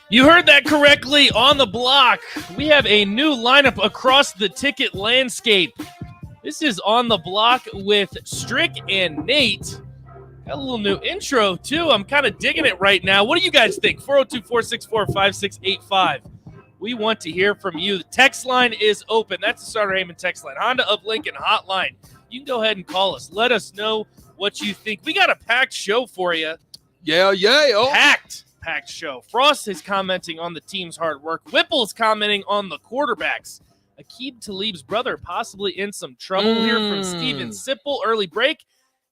You heard that correctly. On the block, we have a new lineup across the ticket landscape. This is On the Block with Strick and Nate. Got a little new intro, too. I'm kind of digging it right now. What do you guys think? 402-464-5685. We want to hear from you. The text line is open. That's the Starter Heyman text line. Honda of Lincoln hotline. You can go ahead and call us. Let us know what you think. We got a packed show for you. Yeah. Oh. Packed show. Frost is commenting on the team's hard work. Whipple's commenting on the quarterbacks. Aqib Talib's brother possibly in some trouble. Here from Steven Sipple, early break.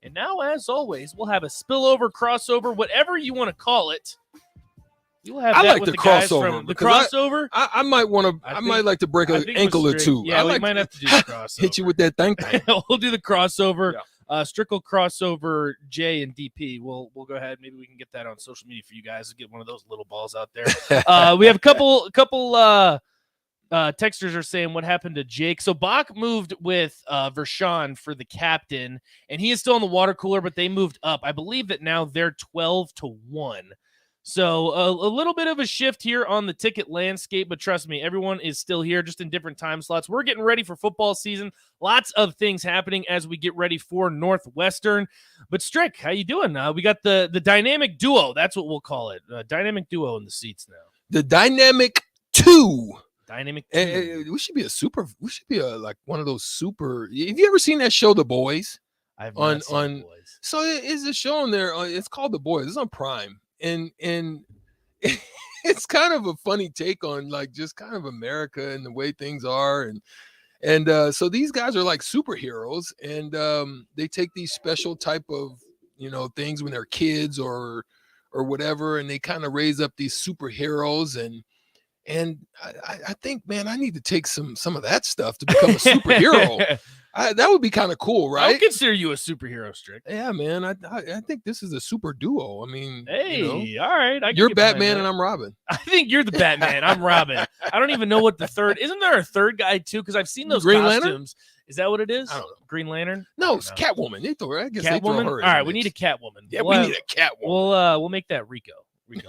And now, as always, we'll have a spillover, crossover, whatever you want to call it. You'll have that like with the guys crossover. from the crossover. I might want to. I might like to break an ankle or two. Yeah, we might have to do the crossover. Hit you with that thing. We'll do the crossover. Yeah. Strickle crossover, J and DP. We'll go ahead. Maybe we can get that on social media for you guys. Get one of those little balls out there. We have a couple texters are saying what happened to Jake. So Bach moved with Vershawn for the captain, and he is still in the water cooler, but they moved up. I believe that now they're 12-1. So a little bit of a shift here on the ticket landscape, but trust me, everyone is still here, just in different time slots. We're getting ready for football season. Lots of things happening as we get ready for Northwestern. But Strick, how you doing? We got the dynamic duo. That's what we'll call it. Dynamic duo in the seats now. The dynamic two. Dynamic two. We should be like one of those super. Have you ever seen that show, The Boys? I've not seen The Boys. So it's a show on there. It's called The Boys. It's on Prime. And it's kind of a funny take on like just kind of America and the way things are. And so these guys are like superheroes, and they take these special type of, things when they're kids or whatever. And they kind of raise up these superheroes. And I think, man, I need to take some of that stuff to become a superhero. That would be kind of cool, right? I'll consider you a superhero, Strick. Yeah, man. I think this is a super duo. I mean, hey, all right. You're Batman and I'm Robin. I think you're the Batman. I'm Robin. I don't even know what the third. Isn't there a third guy too? Because I've seen those Green costumes. Lantern? Is that what it is? I don't know. Green Lantern? No, it's Catwoman. I guess Catwoman. All right, we need a Catwoman. Yeah, we need a Catwoman. We'll make that Rico.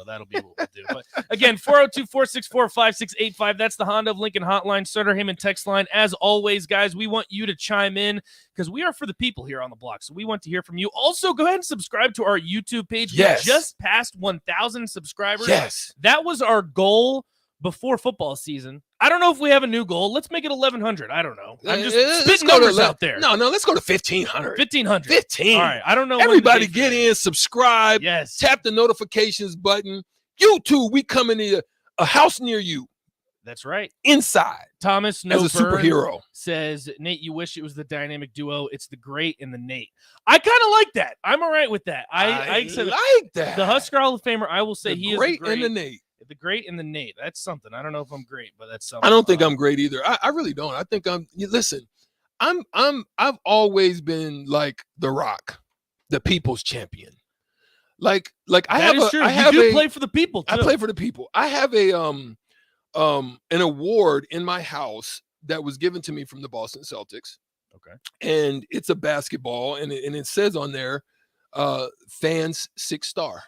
That'll be what we'll do. But again, 402-464-5685. That's the Honda of Lincoln hotline, Starter Heyman text line. As always, guys, we want you to chime in because we are for the people here on the block. So we want to hear from you. Also, go ahead and subscribe to our YouTube page. Yes. We just passed 1,000 subscribers. Yes. That was our goal before football season. I don't know if we have a new goal. Let's make it 1,100. I don't know. I'm just spitting numbers out there. No, let's go to 1,500. 1,500. 15. All right. I don't know. Everybody get in, subscribe. Yes. Tap the notifications button. YouTube, we coming to a house near you. That's right. Inside. Thomas as a superhero says, Nate, you wish it was the dynamic duo. It's the Great and the Nate. I kind of like that. I'm all right with that. I said, like that. The Husker Hall of Famer, I will say he is the Great and the Nate. The Great and the Nate. That's something. I don't know if I'm great, but that's something. I don't think I'm great either. I really don't. I think listen, I've always been like The Rock, the people's champion. Like I have is true. I you play for the people too. I play for the people. I have an award in my house that was given to me from the Boston Celtics. Okay. And it's a basketball, and it says on there, fans 6-star.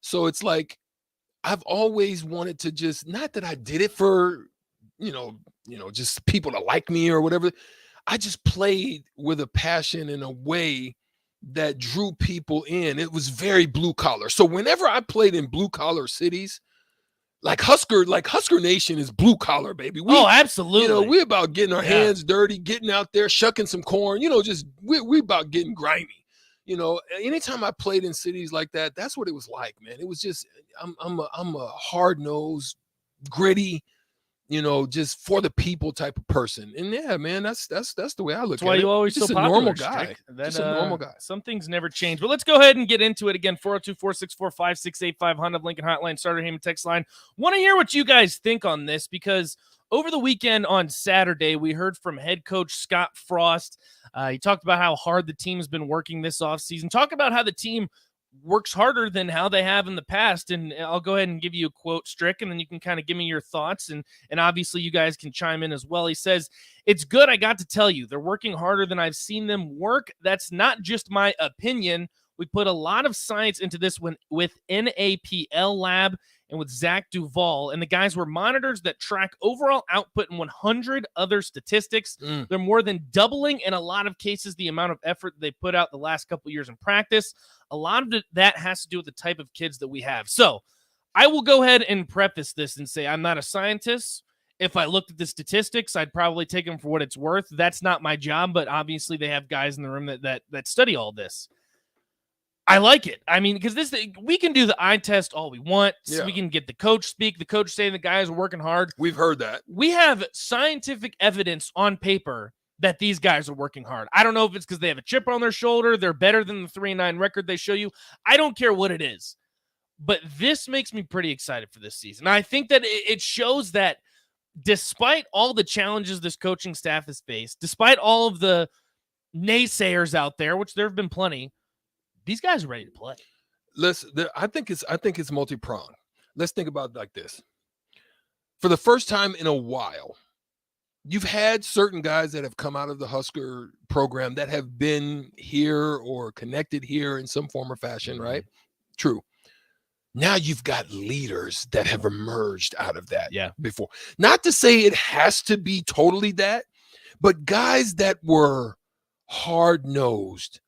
So it's like I've always wanted to just, not that I did it for, just people to like me or whatever. I just played with a passion in a way that drew people in. It was very blue collar. So whenever I played in blue collar cities, like Husker Nation is blue collar, baby. Absolutely. We about getting our hands dirty, getting out there, shucking some corn, just we about getting grimy. Anytime I played in cities like that, that's what it was like, man. It was just, I'm a hard-nosed, gritty, just for the people type of person. And yeah, man, that's the way I look at it. That's why you always just so a popular, normal guy. Just a normal guy. Some things never change. But let's go ahead and get into it again. 402-464-5685, Honda of Lincoln hotline, Starter Heyman text line. Want to hear what you guys think on this, because over the weekend on Saturday, we heard from head coach Scott Frost. He talked about how hard the team's been working this offseason. Talk about how the team works harder than how they have in the past. And I'll go ahead and give you a quote, Strick, and then you can kind of give me your thoughts. And obviously you guys can chime in as well. He says, "It's good. I got to tell you, they're working harder than I've seen them work. That's not just my opinion. We put a lot of science into this one with NAPL lab, and with Zach Duvall. And the guys were monitors that track overall output and 100 other statistics. They're more than doubling, in a lot of cases, the amount of effort they put out the last couple years in practice. A lot of that has to do with the type of kids that we have. So I will go ahead and preface this and say I'm not a scientist. If I looked at the statistics, I'd probably take them for what it's worth. That's not my job, but obviously they have guys in the room that study all this. I like it. I mean, because we can do the eye test all we want. Yeah. So we can get the coach speak, the coach saying the guys are working hard. We've heard that. We have scientific evidence on paper that these guys are working hard. I don't know if it's because they have a chip on their shoulder, they're better than the 3-9 record they show you. I don't care what it is. But this makes me pretty excited for this season. I think that it shows that despite all the challenges this coaching staff has faced, despite all of the naysayers out there, which there have been plenty, these guys are ready to play. Listen, I think it's multi-pronged. Let's think about it like this. For the first time in a while, you've had certain guys that have come out of the Husker program that have been here or connected here in some form or fashion, right? True. Now you've got leaders that have emerged out of that before. Not to say it has to be totally that, but guys that were hard-nosed,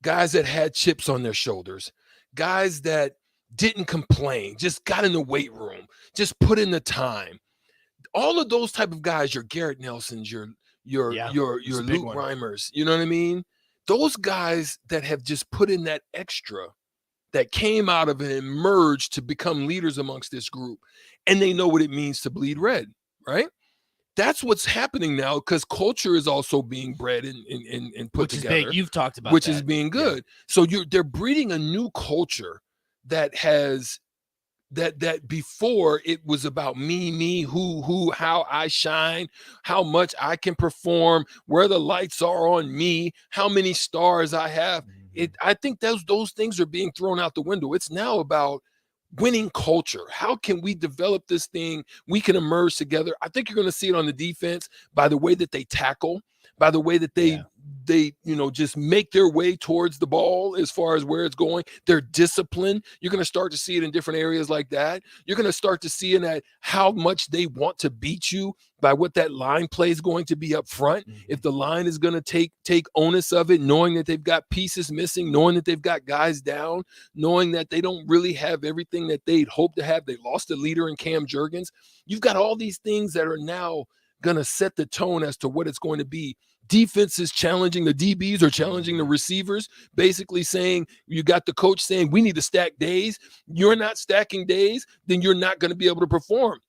guys that had chips on their shoulders, guys that didn't complain, just got in the weight room, just put in the time. All of those type of guys, your Garrett Nelsons, your Luke Reimers, you know what I mean? Those guys that have just put in that extra, that came out of it and emerged to become leaders amongst this group. And they know what it means to bleed red, right? That's what's happening now, because culture is also being bred and put together. Which is big. You've talked about which that. is being good. Yeah. So they're breeding a new culture that has that before it was about me, who, how I shine, how much I can perform, where the lights are on me, how many stars I have. I think those things are being thrown out the window. It's now about winning culture. How can we develop this thing? We can emerge together. I think you're going to see it on the defense by the way that they tackle, by the way that they just make their way towards the ball as far as where it's going. Their discipline. You're going to start to see it in different areas like that. You're going to start to see it at how much they want to beat you by what that line play is going to be up front. If the line is going to take onus of it, knowing that they've got pieces missing, knowing that they've got guys down, knowing that they don't really have everything that they'd hope to have. They lost a leader in Cam Jurgens. You've got all these things that are now going to set the tone as to what it's going to be. Defense is challenging the DBs or challenging the receivers, basically saying, you got the coach saying, we need to stack days. You're not stacking days, then you're not going to be able to perform.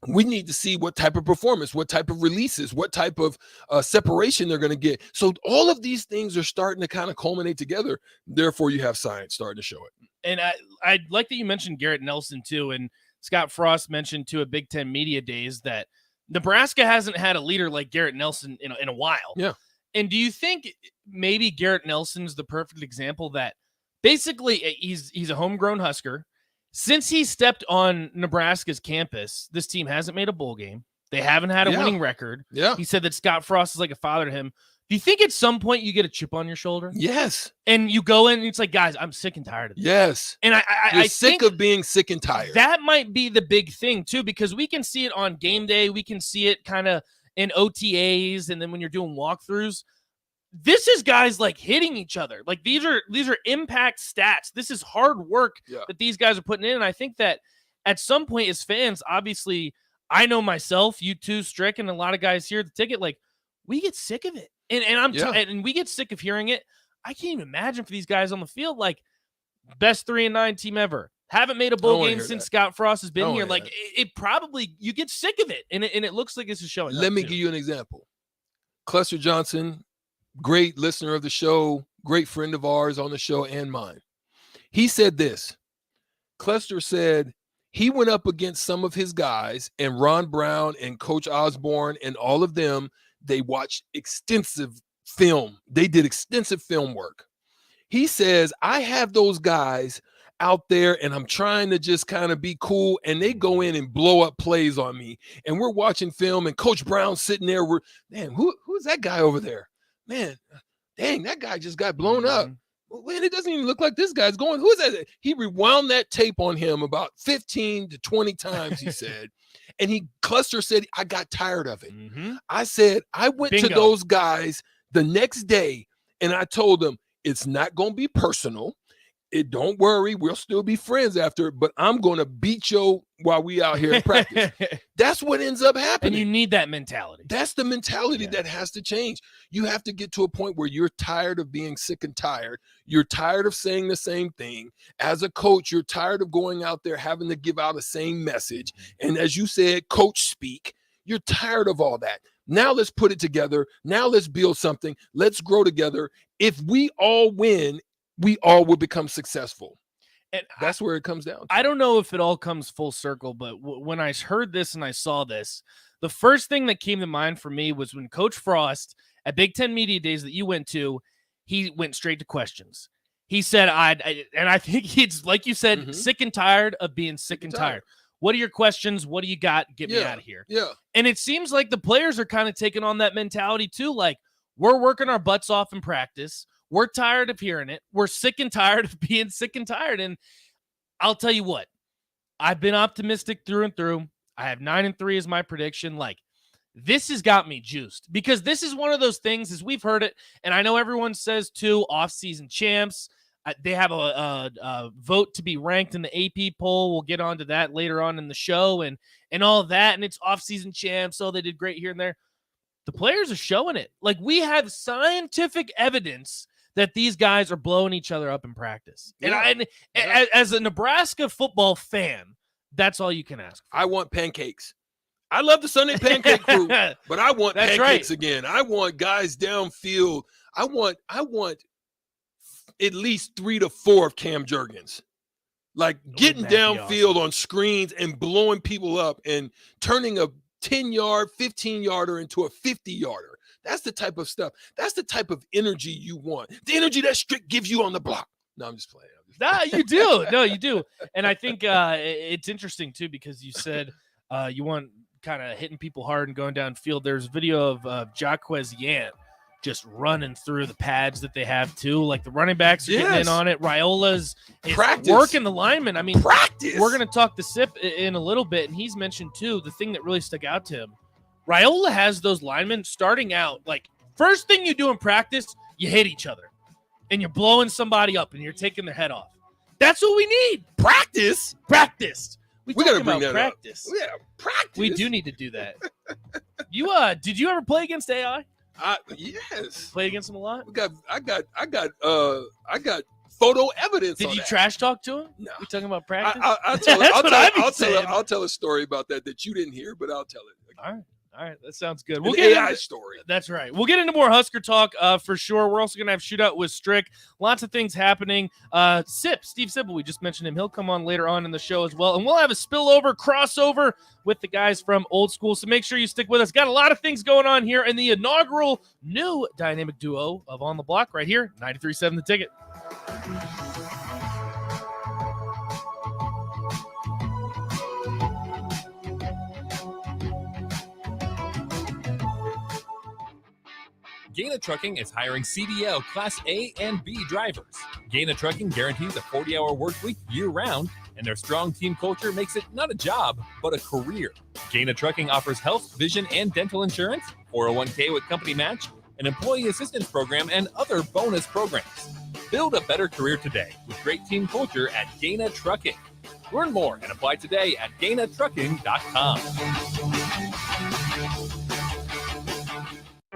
We need to see what type of performance, what type of releases, what type of separation they're going to get. So all of these things are starting to kind of culminate together. Therefore, you have science starting to show it. And I like that you mentioned Garrett Nelson too. And Scott Frost mentioned too at Big Ten Media Days that Nebraska hasn't had a leader like Garrett Nelson in a while. Yeah. And do you think maybe Garrett Nelson's the perfect example that basically he's a homegrown Husker? Since he stepped on Nebraska's campus, this team hasn't made a bowl game. They haven't had a winning record. Yeah. He said that Scott Frost is like a father to him. Do you think at some point you get a chip on your shoulder? Yes. And you go in and it's like, guys, I'm sick and tired of this. Yes. And You're sick of being sick and tired. That might be the big thing too, because we can see it on game day. We can see it kind of in OTAs. And then when you're doing walkthroughs, this is guys like hitting each other. Like these are impact stats. This is hard work that these guys are putting in. And I think that at some point as fans, obviously I know myself, you too, Strick, and a lot of guys here at the ticket, like we get sick of it. And we get sick of hearing it. I can't even imagine for these guys on the field, like best 3-9 team ever. Haven't made a bowl game since Scott Frost has been here. Like it probably, you get sick of it. And it looks like this is showing. Let me give you an example. Cluster Johnson, great listener of the show, great friend of ours on the show and mine. He said this. Cluster said he went up against some of his guys and Ron Brown and Coach Osborne and all of them. They watched extensive film. They did extensive film work. He says, I have those guys out there and I'm trying to just kind of be cool. And they go in and blow up plays on me. And we're watching film and Coach Brown's sitting there. Who's that guy over there? Man, dang, that guy just got blown up. Man, it doesn't even look like this guy's going. Who is that? He rewound that tape on him about 15 to 20 times, he said. And Cluster said, I got tired of it. Mm-hmm. I said, I went to those guys the next day and I told them, it's not going to be personal. Don't worry, we'll still be friends after, but I'm going to beat you while we out here in practice. That's what ends up happening. And you need that mentality. That's the mentality that has to change. You have to get to a point where you're tired of being sick and tired. You're tired of saying the same thing. As a coach, you're tired of going out there having to give out the same message. And as you said, coach speak, you're tired of all that. Now let's put it together. Now let's build something. Let's grow together. If we all win, we all will become successful. And that's where it comes down to. I don't know if it all comes full circle, but when I heard this and I saw this, the first thing that came to mind for me was when Coach Frost at Big Ten Media Days that you went to, he went straight to questions. He said, and I think he's, like you said, sick and tired of being sick and tired. What are your questions? What do you got? Get me out of here. Yeah. And it seems like the players are kind of taking on that mentality too. Like, we're working our butts off in practice. We're tired of hearing it. We're sick and tired of being sick and tired. And I'll tell you what, I've been optimistic through and through. I have 9-3 as my prediction. Like, this has got me juiced because this is one of those things, as we've heard it, and I know everyone says too, off-season champs. They have a vote to be ranked in the AP poll. We'll get onto that later on in the show and all of that. And it's off-season champs, so they did great here and there. The players are showing it. Like, we have scientific evidence that these guys are blowing each other up in practice. Yeah. And as a Nebraska football fan, that's all you can ask for. I want pancakes. I love the Sunday pancake crew, but I want pancakes again. I want guys downfield. I want at least 3 to 4 of Cam Jurgens. Like, getting downfield on screens and blowing people up and turning a 10-yard, 15-yarder into a 50-yarder. That's the type of stuff. That's the type of energy you want. The energy that Strick gives you on the block. No, I'm just playing. Nah, you do. No, you do. And I think it's interesting, too, because you said you want kind of hitting people hard and going downfield. There's video of Jaquez Yant just running through the pads that they have, too. Like, the running backs are getting in on it. Raiola's working the linemen. I mean, we're going to talk to Sip in a little bit, and he's mentioned, too, the thing that really stuck out to him. Raiola has those linemen starting out, like, first thing you do in practice, you hit each other. And you're blowing somebody up, and you're taking their head off. That's what we need. Practice. We got to bring that practice. Up. Yeah, practice. We do need to do that. Did you ever play against AI? Yes. Play against him a lot? I got photo evidence. Did you trash talk to him? No. We talking about practice? I'll tell a story about that you didn't hear, but I'll tell it. All right, that sounds good. We'll get AI story. That's right. We'll get into more Husker talk for sure. We're also going to have shootout with Strick. Lots of things happening. Steve Sibble, we just mentioned him. He'll come on later on in the show as well. And we'll have a spillover crossover with the guys from Old School. So make sure you stick with us. Got a lot of things going on here in the inaugural new dynamic duo of On the Block right here, 93.7 The Ticket. Gaina Trucking is hiring CDL Class A and B drivers. Gaina Trucking guarantees a 40-hour work week year-round, and their strong team culture makes it not a job, but a career. Gaina Trucking offers health, vision, and dental insurance, 401k with company match, an employee assistance program, and other bonus programs. Build a better career today with great team culture at Gaina Trucking. Learn more and apply today at GainaTrucking.com.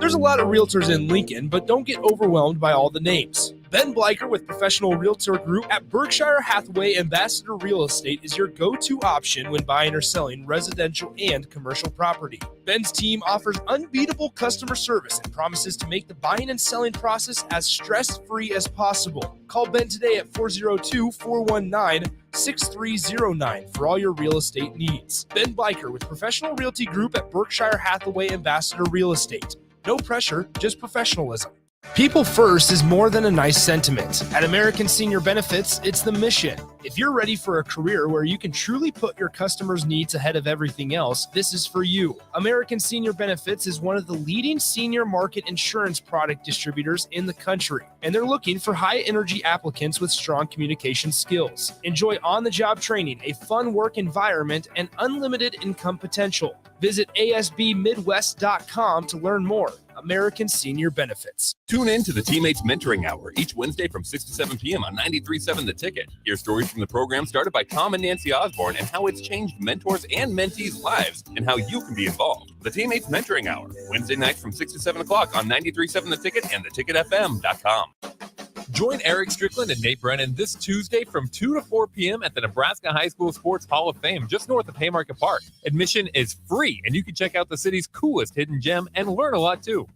There's a lot of realtors in Lincoln, but don't get overwhelmed by all the names. Ben Bleicher with Professional Realtor Group at Berkshire Hathaway Ambassador Real Estate is your go-to option when buying or selling residential and commercial property. Ben's team offers unbeatable customer service and promises to make the buying and selling process as stress-free as possible. Call Ben today at 402-419-6309 for all your real estate needs. Ben Bleicher with Professional Realty Group at Berkshire Hathaway Ambassador Real Estate. No pressure, just professionalism. People first is more than a nice sentiment. At American Senior Benefits, it's the mission. If you're ready for a career where you can truly put your customers' needs ahead of everything else, this is for you. American Senior Benefits is one of the leading senior market insurance product distributors in the country, and they're looking for high-energy applicants with strong communication skills. Enjoy on-the-job training, a fun work environment, and unlimited income potential. Visit asbmidwest.com to learn more. American Senior Benefits. Tune in to the Teammates Mentoring Hour each Wednesday from 6 to 7 p.m. on 93.7 The Ticket. Hear stories from the program started by Tom and Nancy Osborne and how it's changed mentors and mentees' lives and how you can be involved. The Teammates Mentoring Hour, Wednesday nights from 6 to 7 o'clock on 93.7 The Ticket and theticketfm.com. Join Eric Strickland and Nate Brennan this Tuesday from 2 to 4 p.m. at the Nebraska High School Sports Hall of Fame, just north of Haymarket Park. Admission is free, and you can check out the city's coolest hidden gem and learn a lot, too.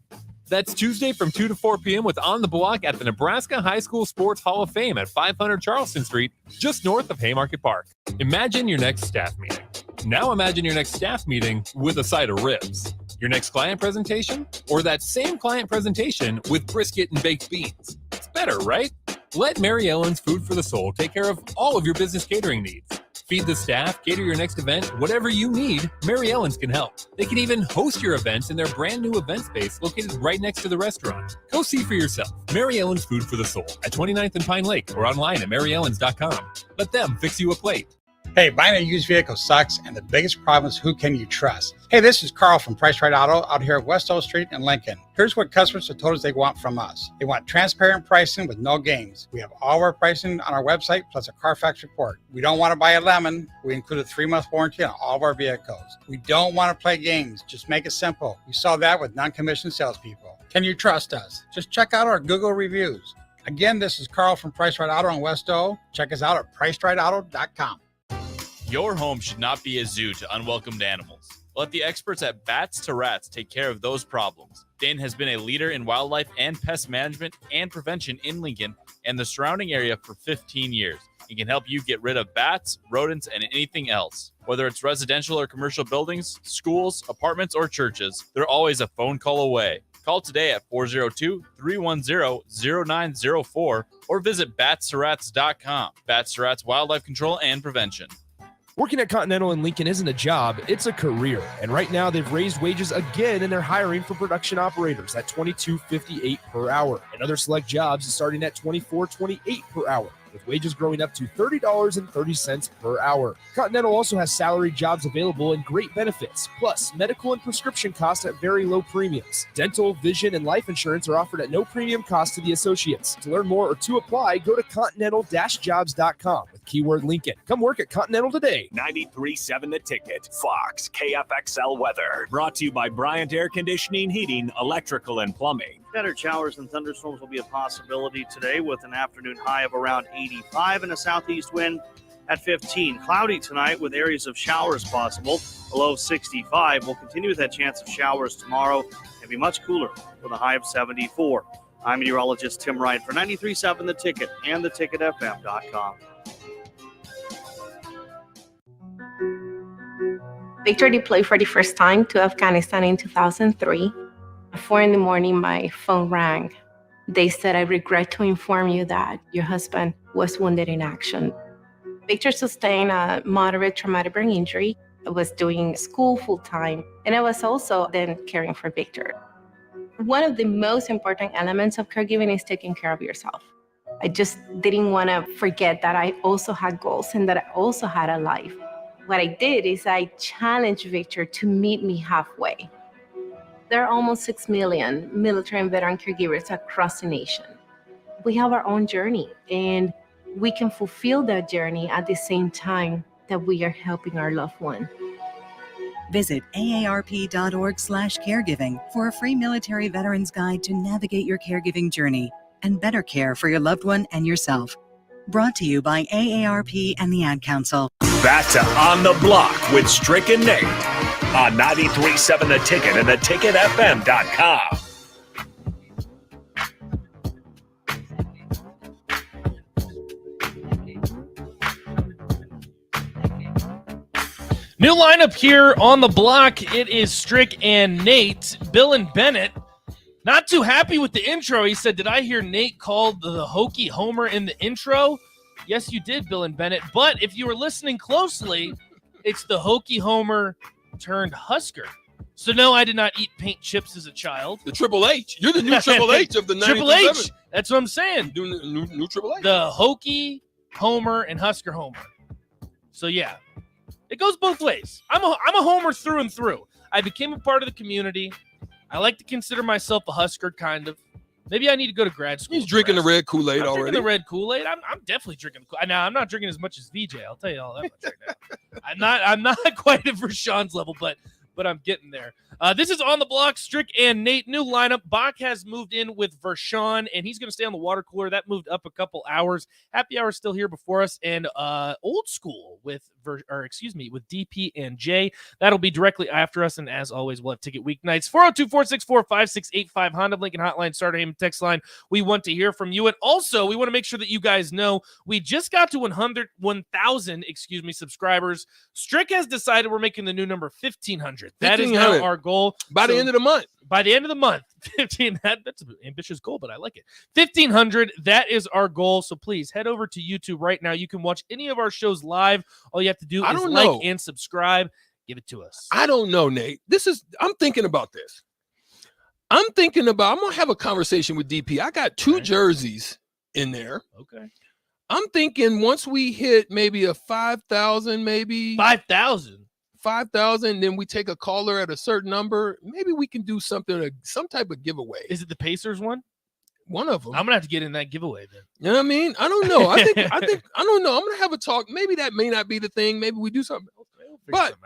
That's Tuesday from 2 to 4 p.m. with On the Block at the Nebraska High School Sports Hall of Fame at 500 Charleston Street, just north of Haymarket Park. Imagine your next staff meeting. Now imagine your next staff meeting with a side of ribs. Your next client presentation? Or that same client presentation with brisket and baked beans. It's better, right? Let Mary Ellen's Food for the Soul take care of all of your business catering needs. Feed the staff, cater your next event, whatever you need, Mary Ellen's can help. They can even host your events in their brand new event space located right next to the restaurant. Go see for yourself. Mary Ellen's Food for the Soul at 29th and Pine Lake or online at maryellens.com. Let them fix you a plate. Hey, buying a used vehicle sucks, and the biggest problem is who can you trust? Hey, this is Carl from Price Right Auto out here at West O Street in Lincoln. Here's what customers have told us they want from us. They want transparent pricing with no games. We have all our pricing on our website, plus a Carfax report. We don't want to buy a lemon. We include a 3-month warranty on all of our vehicles. We don't want to play games. Just make it simple. You saw that with non-commissioned salespeople. Can you trust us? Just check out our Google reviews. Again, this is Carl from Price Right Auto in West O. Check us out at pricerightauto.com. Your home should not be a zoo to unwelcomed animals. Let the experts at Bats to Rats take care of those problems. Dane has been a leader in wildlife and pest management and prevention in Lincoln and the surrounding area for 15 years. He can help you get rid of bats, rodents, and anything else. Whether it's residential or commercial buildings, schools, apartments, or churches, they're always a phone call away. Call today at 402-310-0904 or visit batstoRats.com. Bats to Rats Wildlife Control and Prevention. Working at Continental in Lincoln isn't a job, it's a career. And right now they've raised wages again and they're hiring for production operators at $22.58 per hour. And other select jobs is starting at $24.28 per hour, with wages growing up to $30.30 per hour. Continental also has salaried jobs available and great benefits, plus medical and prescription costs at very low premiums. Dental, vision, and life insurance are offered at no premium cost to the associates. To learn more or to apply, go to continental-jobs.com with keyword Lincoln. Come work at Continental today. 93.7 The Ticket, Fox, KFXL weather. Brought to you by Bryant Air Conditioning, Heating, Electrical, and Plumbing. Scattered showers and thunderstorms will be a possibility today with an afternoon high of around 85 and a southeast wind at 15. Cloudy tonight with areas of showers possible, a low of 65. We'll continue with that chance of showers tomorrow and be much cooler with a high of 74. I'm meteorologist Tim Wright for 93.7 The Ticket and theticketfm.com. Victor deployed for the first time to Afghanistan in 2003. At 4 a.m, my phone rang. They said, "I regret to inform you that your husband was wounded in action." Victor sustained a moderate traumatic brain injury. I was doing school full-time, and I was also then caring for Victor. One of the most important elements of caregiving is taking care of yourself. I just didn't want to forget that I also had goals and that I also had a life. What I did is I challenged Victor to meet me halfway. There are almost 6 million military and veteran caregivers across the nation. We have our own journey, and we can fulfill that journey at the same time that we are helping our loved one. Visit aarp.org/caregiving for a free military veterans guide to navigate your caregiving journey and better care for your loved one and yourself. Brought to you by AARP and the Ad Council. Back to On the Block with Strick and Nate on 93.7 The Ticket and theticketfm.com. New lineup here on the block. It is Strick and Nate. Bill and Bennett, not too happy with the intro. He said, "Did I hear Nate called the Hokie Homer in the intro?" Yes, you did, Bill and Bennett. But if you were listening closely, it's the Hokie Homer turned Husker. So no, I did not eat paint chips as a child. The Triple H. You're the new Triple H of the 90s. Triple H. That's what I'm saying. New Triple H. The Hokie Homer and Husker Homer. So yeah, it goes both ways. I'm a Homer through and through. I became a part of the community. I like to consider myself a Husker, kind of. Maybe I need to go to grad school. He's drinking the red Kool-Aid already. Drinking the red Kool-Aid. I'm definitely drinking the Kool-Aid. Now, I'm not drinking as much as VJ. I'll tell you all that much right now. I'm not quite at Vershawn's level, but I'm getting there. This is On the Block, Strick and Nate. New lineup. Bach has moved in with Vershawn, and he's going to stay on the water cooler. That moved up a couple hours. Happy hour still here before us, and Old School with DP and Jay. That'll be directly after us, and as always, we'll have ticket weeknights. 402-464-5685 Honda Lincoln Hotline, Starter Heyman text line. We want to hear from you, and also we want to make sure that you guys know we just got to 1,000 subscribers. Strick has decided we're making the new number 1,500. That is now our goal. By the end of the month. By the end of the month, 15. That's an ambitious goal, but I like it. 1,500. That is our goal. So please head over to YouTube right now. You can watch any of our shows live. All you have to do is like and subscribe. Give it to us. I don't know, Nate. I'm thinking about this. I'm going to have a conversation with DP. I got 2 jerseys in there. Okay. I'm thinking once we hit maybe a 5,000, maybe 5,000, then we take a caller at a certain number. Maybe we can do some type of giveaway. Is it the Pacers one? One of them. I'm gonna have to get in that giveaway then. You know what I mean? I don't know. I think I don't know. I'm gonna have a talk. Maybe that may not be the thing. Maybe we do something else. But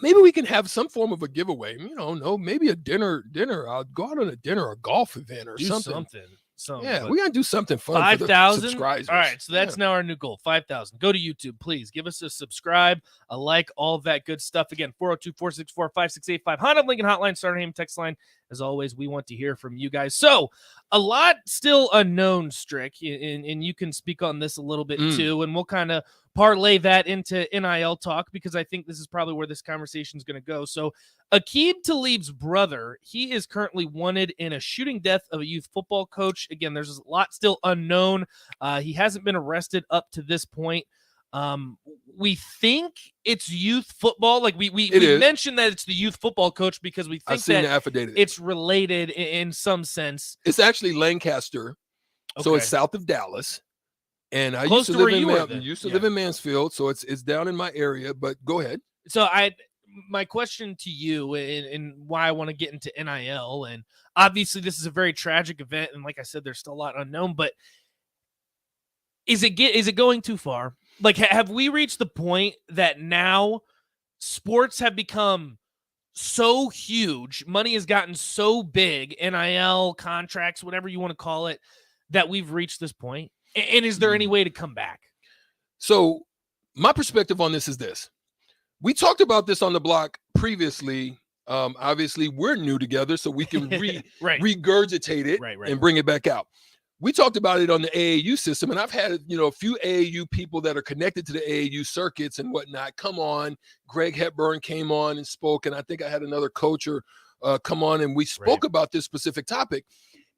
maybe we can have some form of a giveaway. You know, no, maybe a dinner. I'll go out on a dinner or golf event or something. Yeah, we gotta do something fun. 5,000. All right, so that's now our new goal. 5,000. Go to YouTube, please. Give us a subscribe, a like, all of that good stuff. Again, 402-464-5685 Honda Lincoln Hotline, Starter Heyman text line. As always, we want to hear from you guys. So a lot still unknown, Strick, and you can speak on this a little bit too, and we'll kind of parlay that into NIL talk because I think this is probably where this conversation is going to go. So Aqib Talib's brother, he is currently wanted in a shooting death of a youth football coach. Again, there's a lot still unknown. He hasn't been arrested up to this point. We think it's youth football. Like we mentioned that it's the youth football coach because we think that the affidavit. It's related in some sense. It's actually Lancaster, so it's south of Dallas. And I Close used to live in Mansfield, so it's down in my area. But go ahead. So my question to you and why I want to get into NIL, and obviously this is a very tragic event, and like I said, there's still a lot unknown. But is it going too far? Like, have we reached the point that now sports have become so huge, money has gotten so big, NIL, contracts, whatever you want to call it, that we've reached this point? And is there any way to come back? So my perspective on this is this. We talked about this on the block previously. Obviously, we're new together, so we can regurgitate it and bring it back out. We talked about it on the AAU system, and I've had a few AAU people that are connected to the AAU circuits and whatnot come on. Greg Hepburn came on and spoke, and I think I had another coacher come on, and we spoke about this specific topic.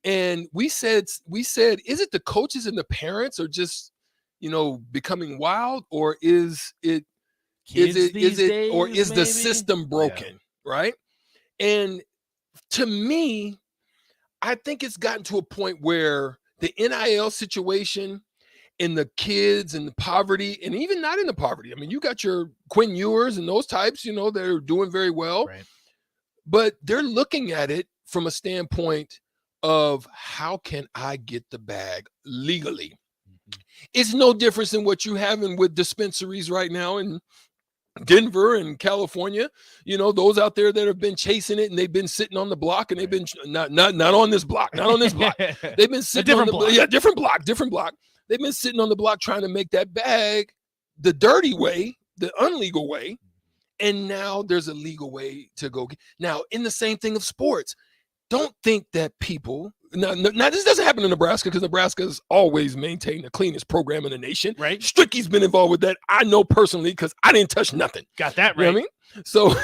And we said, is it the coaches and the parents are just, becoming wild, or is it the system broken? Right. And to me, I think it's gotten to a point where the NIL situation and the kids and the poverty, and even not in the poverty. I mean, you got your Quinn Ewers and those types, they're doing very well, but they're looking at it from a standpoint of how can I get the bag legally? It's no difference than what you having with dispensaries right now in Denver and California. Those out there that have been chasing it and they've been sitting on the block, and they've been not on this block, They've been sitting on different block. They've been sitting on the block trying to make that bag the dirty way, the unlegal way. And now there's a legal way to go. Now, in the same thing of sports, don't think that people now this doesn't happen in Nebraska, because Nebraska has always maintained the cleanest program in the nation. Right. Stricky's been involved with that. I know personally, because I didn't touch nothing. Got that right. You know what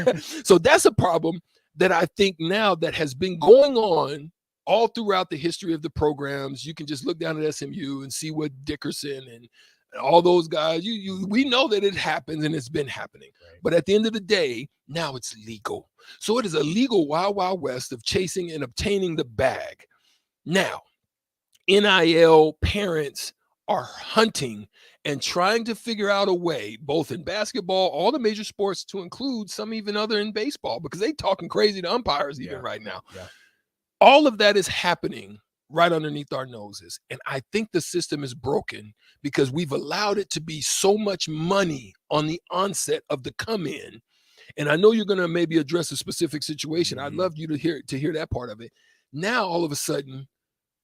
I mean? So that's a problem that I think now that has been going on all throughout the history of the programs, you can just look down at SMU and see what Dickerson and all those guys, we know that it happens and it's been happening. Right. But at the end of the day, now it's legal. So it is a legal wild, wild west of chasing and obtaining the bag. Now, NIL parents are hunting and trying to figure out a way, both in basketball, all the major sports, to include some even other in baseball, because they talking crazy to umpires even right now. Yeah. All of that is happening right underneath our noses. And I think the system is broken because we've allowed it to be so much money on the onset of the come in. And I know you're going to maybe address a specific situation. I'd love you to hear that part of it. Now, all of a sudden,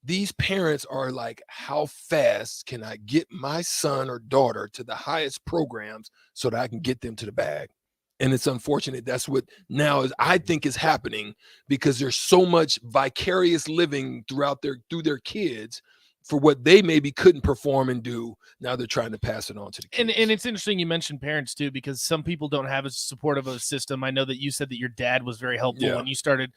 these parents are like, how fast can I get my son or daughter to the highest programs so that I can get them to the bag? And it's unfortunate. That's what now I think is happening, because there's so much vicarious living through their kids for what they maybe couldn't perform and do. Now they're trying to pass it on to the kids. And it's interesting you mentioned parents too, because some people don't have as supportive of a system. I know that you said that your dad was very helpful when you started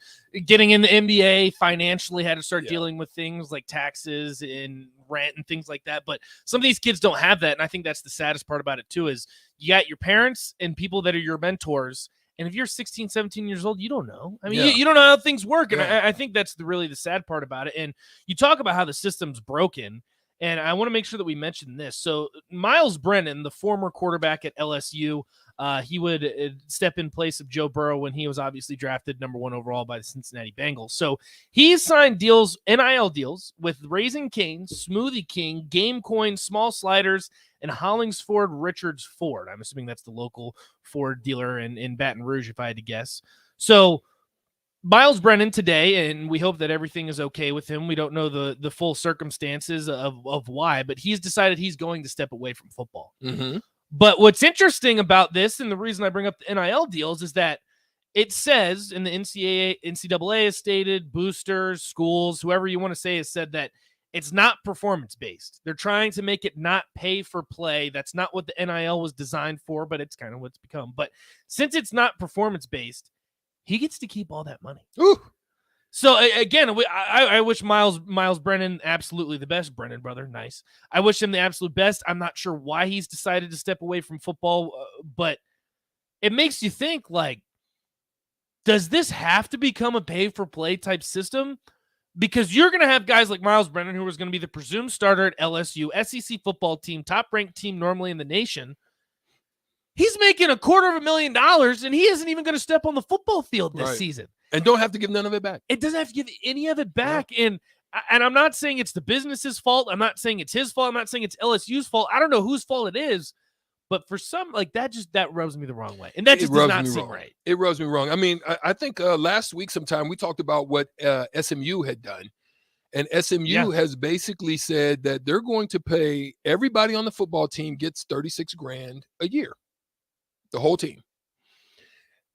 getting in the NBA, financially had to start dealing with things like taxes and rent and things like that. But some of these kids don't have that. And I think that's the saddest part about it too, is you got your parents and people that are your mentors. And if you're 16, 17 years old, you don't know. I mean, you don't know how things work. And I think that's really the sad part about it. And you talk about how the system's broken. And I want to make sure that we mention this. So Miles Brennan, the former quarterback at LSU, he would step in place of Joe Burrow when he was obviously drafted number 1 overall by the Cincinnati Bengals. So he signed deals, NIL deals, with Raising Cane's, Smoothie King, Game Coin, Small Sliders, and Hollingsford Richards Ford. I'm assuming that's the local Ford dealer in Baton Rouge, if I had to guess. So Miles Brennan today, and we hope that everything is okay with him. We don't know the full circumstances of why, but he's decided he's going to step away from football. Mm-hmm. But what's interesting about this, and the reason I bring up the NIL deals, is that it says in the NCAA has stated, boosters, schools, whoever you want to say, has said that it's not performance-based. They're trying to make it not pay for play. That's not what the NIL was designed for, but it's kind of what's become. But since it's not performance-based, he gets to keep all that money. Ooh. So again, I wish Miles Brennan absolutely the best. Brennan brother, nice. I wish him the absolute best. I'm not sure why he's decided to step away from football, but it makes you think, like, does this have to become a pay-for-play type system? Because you're going to have guys like Miles Brennan, who is going to be the presumed starter at LSU, SEC football team, top-ranked team normally in the nation. He's making $250,000, and he isn't even going to step on the football field this season. And don't have to give none of it back. It doesn't have to give any of it back. Yeah. And I'm not saying it's the business's fault. I'm not saying it's his fault. I'm not saying it's LSU's fault. I don't know whose fault it is. But for some, like, that rubs me the wrong way. And that just does not seem right. It rubs me wrong. I mean, I think last week sometime we talked about what SMU had done. And SMU has basically said that they're going to pay everybody on the football team gets $36,000 a year. The whole team.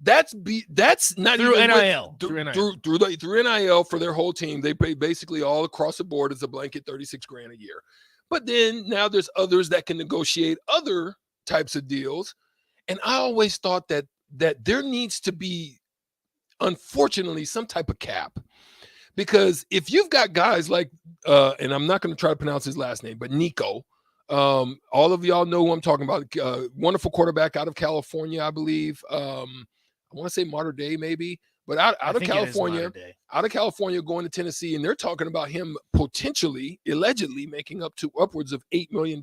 That's not through even NIL. Through NIL for their whole team. They pay basically all across the board as a blanket $36,000 a year. But then now there's others that can negotiate other types of deals. And I always thought that there needs to be, unfortunately, some type of cap. Because if you've got guys like, and I'm not going to try to pronounce his last name, but Nico, all of y'all know who I'm talking about. Wonderful quarterback out of California, I believe. I want to say Mater Dei, maybe, but out of California, going to Tennessee, and they're talking about him potentially, allegedly making upwards of $8 million.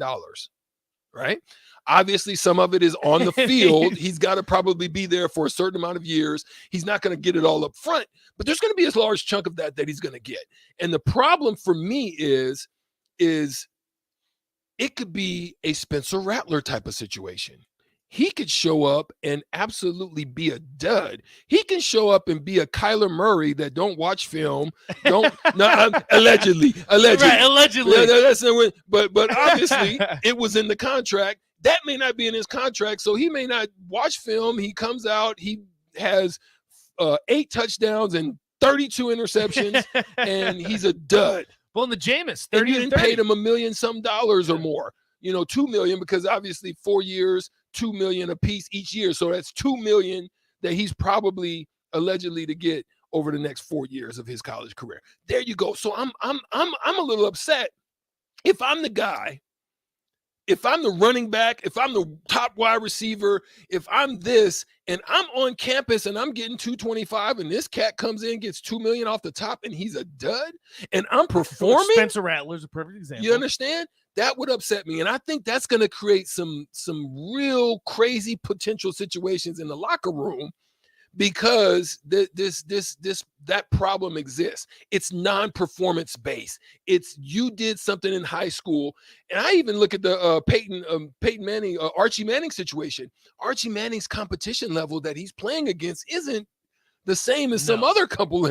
Right? Obviously, some of it is on the field. He's got to probably be there for a certain amount of years. He's not going to get it all up front, but there's going to be a large chunk of that he's going to get. And the problem for me is it could be a Spencer Rattler type of situation. He could show up and absolutely be a dud. He can show up and be a Kyler Murray that don't watch film. Allegedly. Right, allegedly. Yeah, that's not what, but obviously it was in the contract. That may not be in his contract, so he may not watch film. He comes out, he has 8 touchdowns and 32 interceptions, and he's a dud. Well, in the Jameis, and you didn't pay him $1 million some dollars or more. $2 million, because obviously 4 years, $2 million a piece each year. So that's $2 million that he's probably allegedly to get over the next 4 years of his college career. There you go. So I'm a little upset if I'm the guy, if I'm the running back, if I'm the top wide receiver, if I'm this, and I'm on campus and I'm getting 225, and this cat comes in, gets $2 million off the top, and he's a dud, and I'm performing. Spencer Rattler's a perfect example. You understand? That would upset me, and I think that's going to create some real crazy potential situations in the locker room, because that problem exists. It's non-performance based. It's you did something in high school, and I even look at the Peyton Manning, Archie Manning situation. Archie Manning's competition level that he's playing against isn't the same as some other couple.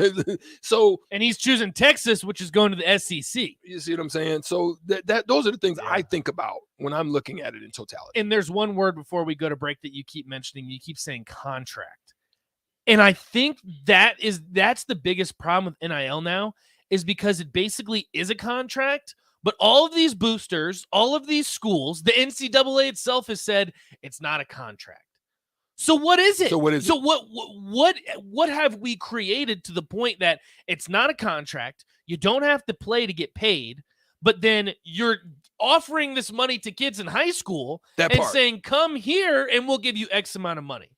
So, and he's choosing Texas, which is going to the SEC. You see what I'm saying? So that those are the things I think about when I'm looking at it in totality. And there's one word before we go to break that you keep mentioning. You keep saying contract. And I think that's the biggest problem with NIL now, is because it basically is a contract, but all of these boosters, all of these schools, the NCAA itself has said it's not a contract. So what is it? So what is it? What have we created to the point that it's not a contract? You don't have to play to get paid, but then you're offering this money to kids in high school saying, come here and we'll give you X amount of money.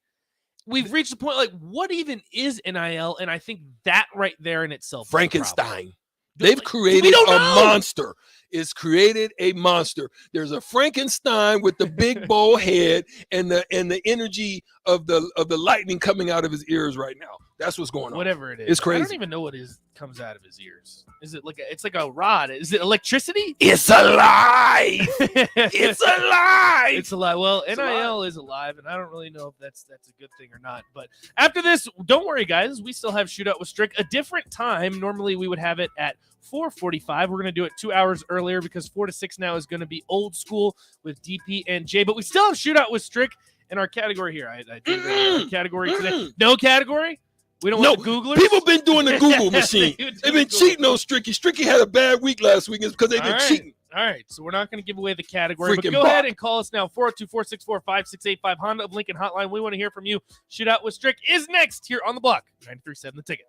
We've reached the point, like, what even is NIL? And I think that right there in itself, Frankenstein. They've created a monster. It's created a monster. There's a Frankenstein with the big bowl head and the energy of the lightning coming out of his ears right now. That's what's going on. Whatever it is, it's crazy. I don't even know what comes out of his ears. Is it like it's like a rod? Is it electricity? It's alive. It's alive. It's alive. Well, NIL is alive, and I don't really know if that's a good thing or not. But after this, don't worry, guys. We still have Shootout with Strick, a different time. Normally, we would have it at 4:45. We're going to do it 2 hours earlier because 4 to 6 now is going to be old school with DP and Jay. But we still have Shootout with Strick in our category here. I did our category today. No category. We don't want the Googlers. People been doing the Google machine. They've been cheating on Stricky. Stricky had a bad week last week. It's because they've been cheating. All right, so we're not going to give away the category, but go ahead and call us now, 402-464-5685, Honda of Lincoln Hotline. We want to hear from you. Shootout with Strick is next here on the block. 93.7 The Ticket.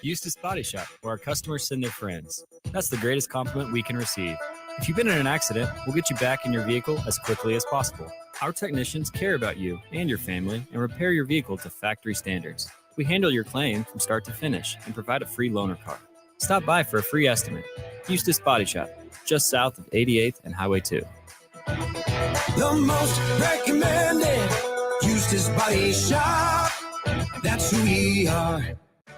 Eustace Body Shop, where our customers send their friends. That's the greatest compliment we can receive. If you've been in an accident, we'll get you back in your vehicle as quickly as possible. Our technicians care about you and your family and repair your vehicle to factory standards. We handle your claim from start to finish and provide a free loaner car. Stop by for a free estimate. Eustace Body Shop, just south of 88th and Highway 2. The most recommended Eustace Body Shop. That's who we are.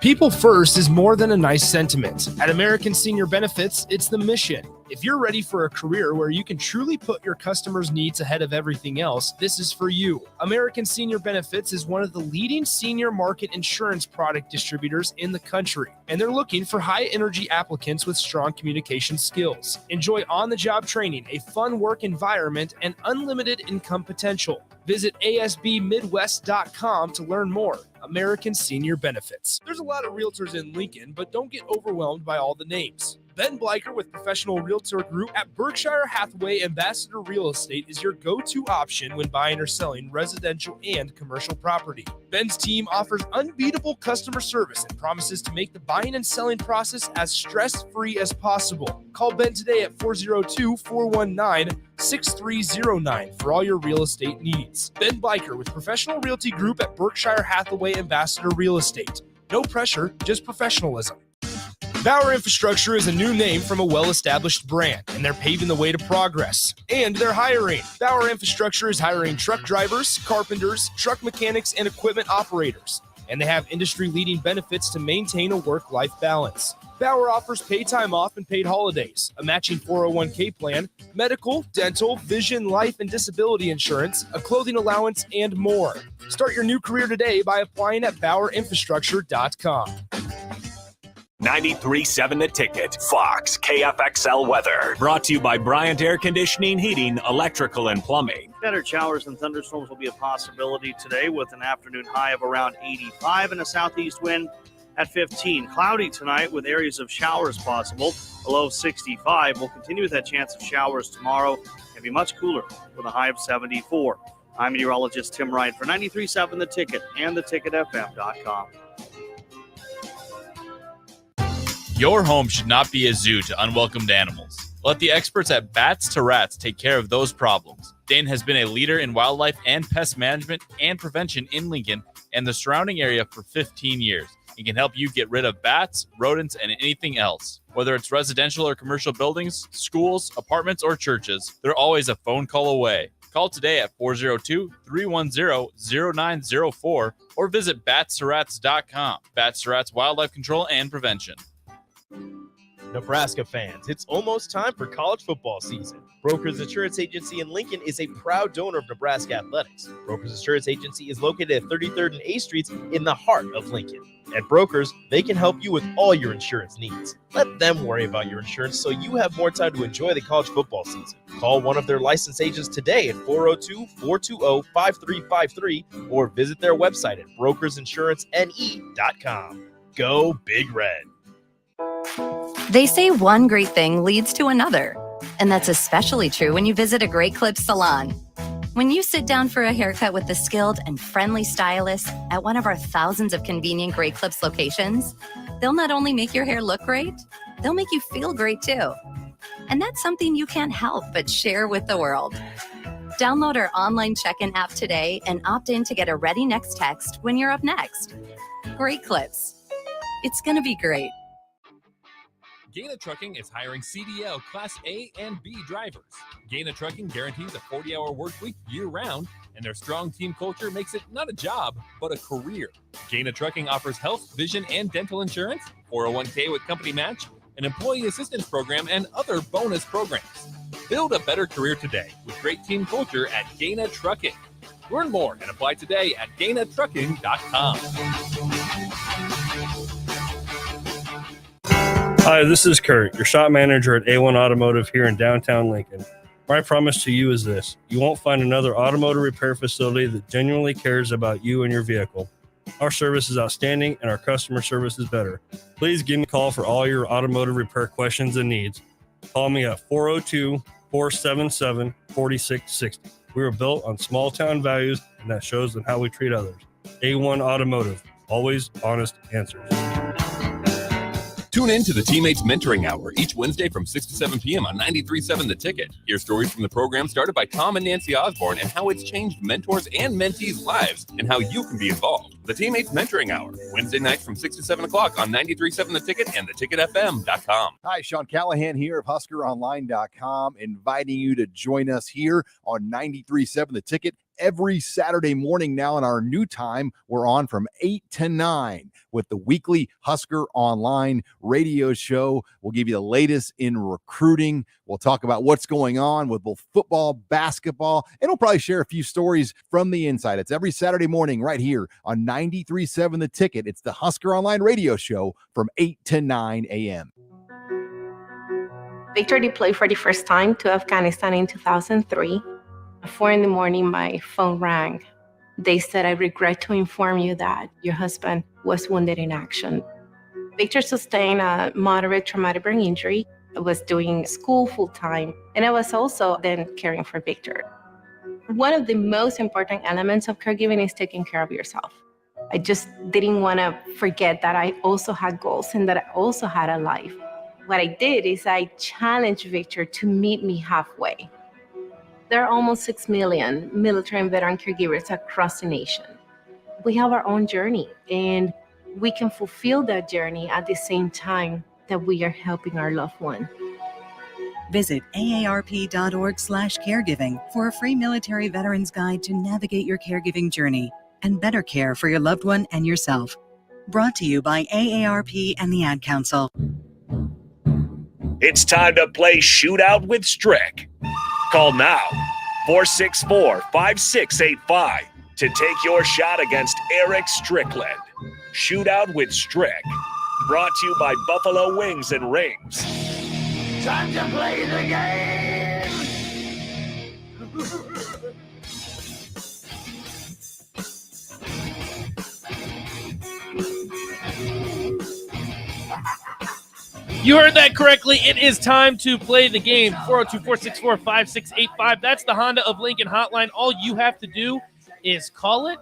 People first is more than a nice sentiment. At American Senior Benefits, it's the mission. If you're ready for a career where you can truly put your customers' needs ahead of everything else, this is for you. American Senior Benefits is one of the leading senior market insurance product distributors in the country, and they're looking for high-energy applicants with strong communication skills. Enjoy on-the-job training, a fun work environment, and unlimited income potential. Visit asbmidwest.com to learn more. American Senior Benefits. There's a lot of realtors in Lincoln, but don't get overwhelmed by all the names. Ben Bleicher with Professional Realtor Group at Berkshire Hathaway Ambassador Real Estate is your go-to option when buying or selling residential and commercial property. Ben's team offers unbeatable customer service and promises to make the buying and selling process as stress-free as possible. Call Ben today at 402-419-6309 for all your real estate needs. Ben Bleicher with Professional Realty Group at Berkshire Hathaway Ambassador Real Estate. No pressure, just professionalism. Bauer Infrastructure is a new name from a well-established brand, and they're paving the way to progress. And they're hiring. Bauer Infrastructure is hiring truck drivers, carpenters, truck mechanics, and equipment operators. And they have industry-leading benefits to maintain a work-life balance. Bauer offers paid time off and paid holidays, a matching 401k plan, medical, dental, vision, life, and disability insurance, a clothing allowance, and more. Start your new career today by applying at BauerInfrastructure.com. 93.7 The Ticket, Fox, KFXL weather. Brought to you by Bryant Air Conditioning, Heating, Electrical, and Plumbing. Scattered showers and thunderstorms will be a possibility today with an afternoon high of around 85 and a southeast wind at 15. Cloudy tonight with areas of showers possible, a low of 65. We'll continue with that chance of showers tomorrow and be much cooler with a high of 74. I'm meteorologist Tim Wright for 93.7 The Ticket and theticketfm.com. Your home should not be a zoo to unwelcomed animals. Let the experts at Bats to Rats take care of those problems. Dane has been a leader in wildlife and pest management and prevention in Lincoln and the surrounding area for 15 years. He can help you get rid of bats, rodents, and anything else. Whether it's residential or commercial buildings, schools, apartments, or churches, they're always a phone call away. Call today at 402-310-0904 or visit batsterats.com. Bats to Rats Wildlife Control and Prevention. Nebraska fans, it's almost time for college football season. Brokers Insurance Agency in Lincoln is a proud donor of Nebraska athletics. Brokers Insurance Agency is located at 33rd and A Streets in the heart of Lincoln. At Brokers, they can help you with all your insurance needs. Let them worry about your insurance so you have more time to enjoy the college football season. Call one of their licensed agents today at 402-420-5353 or visit their website at brokersinsuranceNE.com. Go Big Red. They say one great thing leads to another, and that's especially true when you visit a Great Clips salon. When you sit down for a haircut with a skilled and friendly stylist at one of our thousands of convenient Great Clips locations, they'll not only make your hair look great, they'll make you feel great too. And that's something you can't help but share with the world. Download our online check-in app today and opt in to get a Ready Next text when you're up next. Great Clips. It's going to be great. Gaina Trucking is hiring CDL Class A and B drivers. Gaina Trucking guarantees a 40-hour work week year-round, and their strong team culture makes it not a job, but a career. Gaina Trucking offers health, vision, and dental insurance, 401k with company match, an employee assistance program, and other bonus programs. Build a better career today with great team culture at Gaina Trucking. Learn more and apply today at GainaTrucking.com. Hi, this is Kurt, your shop manager at A1 Automotive here in downtown Lincoln. My promise to you is this: you won't find another automotive repair facility that genuinely cares about you and your vehicle. Our service is outstanding and our customer service is better. Please give me a call for all your automotive repair questions and needs. Call me at 402-477-4660. We were built on small town values, and that shows in how we treat others. A1 Automotive, always honest answers. Tune in to the Teammates Mentoring Hour each Wednesday from 6 to 7 p.m. on 93.7 The Ticket. Hear stories from the program started by Tom and Nancy Osborne and how it's changed mentors and mentees' lives and how you can be involved. The Teammates Mentoring Hour, Wednesday nights from 6 to 7 o'clock on 93.7 The Ticket and theticketfm.com. Hi, Sean Callahan here of HuskerOnline.com, inviting you to join us here on 93.7 The Ticket. Every Saturday morning now in our new time, we're on from 8 to 9 with the weekly Husker Online radio show. We'll give you the latest in recruiting. We'll talk about what's going on with both football, basketball, and we'll probably share a few stories from the inside. It's every Saturday morning right here on 93.7 The Ticket. It's the Husker Online radio show from 8 to 9 a.m. Victor deployed for the first time to Afghanistan in 2003. At 4 a.m, my phone rang. They said, "I regret to inform you that your husband was wounded in action." Victor sustained a moderate traumatic brain injury. I was doing school full-time, and I was also then caring for Victor. One of the most important elements of caregiving is taking care of yourself. I just didn't want to forget that I also had goals and that I also had a life. What I did is I challenged Victor to meet me halfway. There are almost 6 million military and veteran caregivers across the nation. We have our own journey, and we can fulfill that journey at the same time that we are helping our loved one. Visit aarp.org/caregiving for a free military veterans guide to navigate your caregiving journey and better care for your loved one and yourself. Brought to you by AARP and the Ad Council. It's time to play Shootout with Strick. Call now, 464-5685, to take your shot against Eric Strickland. Shootout with Strick. Brought to you by Buffalo Wings and Rings. Time to play the game! You heard that correctly. It is time to play the game. 402-464-5685. That's the Honda of Lincoln hotline. All you have to do is call it,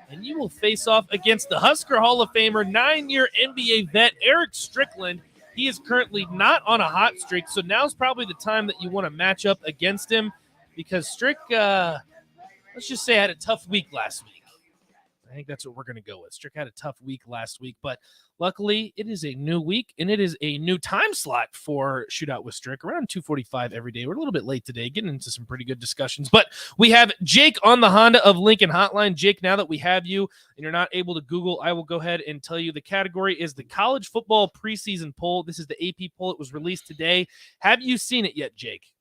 and you will face off against the Husker Hall of Famer, 9-year NBA vet, Eric Strickland. He is currently not on a hot streak, so now's probably the time that you want to match up against him because Strick, let's just say, had a tough week last week. I think that's what we're going to go with. Strick had a tough week last week, but luckily it is a new week, and it is a new time slot for Shootout with Strick, around 2:45 every day. We're a little bit late today, getting into some pretty good discussions, but we have Jake on the Honda of Lincoln hotline. Jake, now that we have you and you're not able to Google, I will go ahead and tell you the category is the college football preseason poll. This is the AP poll. It was released today. Have you seen it yet, Jake?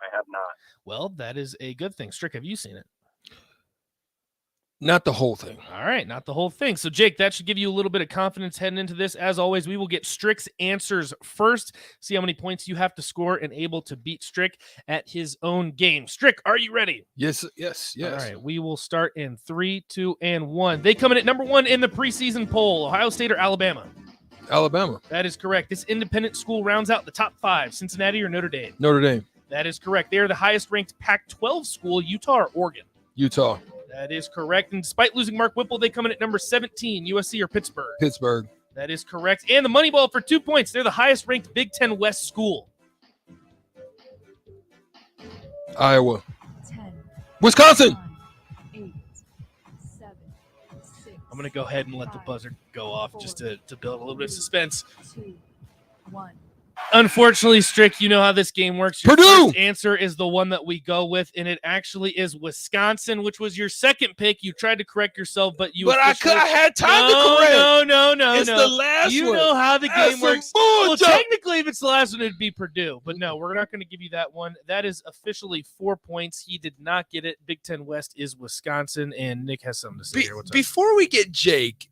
I have not. Well, that is a good thing. Strick, have you seen it? Not the whole thing. All right, not the whole thing. So, Jake, that should give you a little bit of confidence heading into this. As always, we will get Strick's answers first, see how many points you have to score and able to beat Strick at his own game. Strick, are you ready? Yes. All right, we will start in 3, 2, and 1. They come in at number 1 in the preseason poll, Ohio State or Alabama? Alabama. That is correct. This independent school rounds out the top 5, Cincinnati or Notre Dame? Notre Dame. That is correct. They are the highest-ranked Pac-12 school, Utah or Oregon? Utah. That is correct. And despite losing Mark Whipple, they come in at number 17, USC or Pittsburgh? Pittsburgh. That is correct. And the money ball for 2 points. They're the highest-ranked Big Ten West school. Iowa. 10, Wisconsin. 9, 8, 7, 6. I'm going to go ahead and let the buzzer go off just to build a little bit of suspense. 2, 1. Unfortunately, Strick, you know how this game works. Your Purdue! first answer is the one that we go with, and it actually is Wisconsin, which was your second pick. You tried to correct yourself, but you. But I had time to correct. No. It's the last you one. know how the That's game works. some Well, bullshit. technically, if it's the last one, it'd be Purdue. But no, we're not going to give you that one. That is officially 4 points. He did not get it. Big Ten West is Wisconsin, and Nick has something to say here. What's up? Before we get Jake,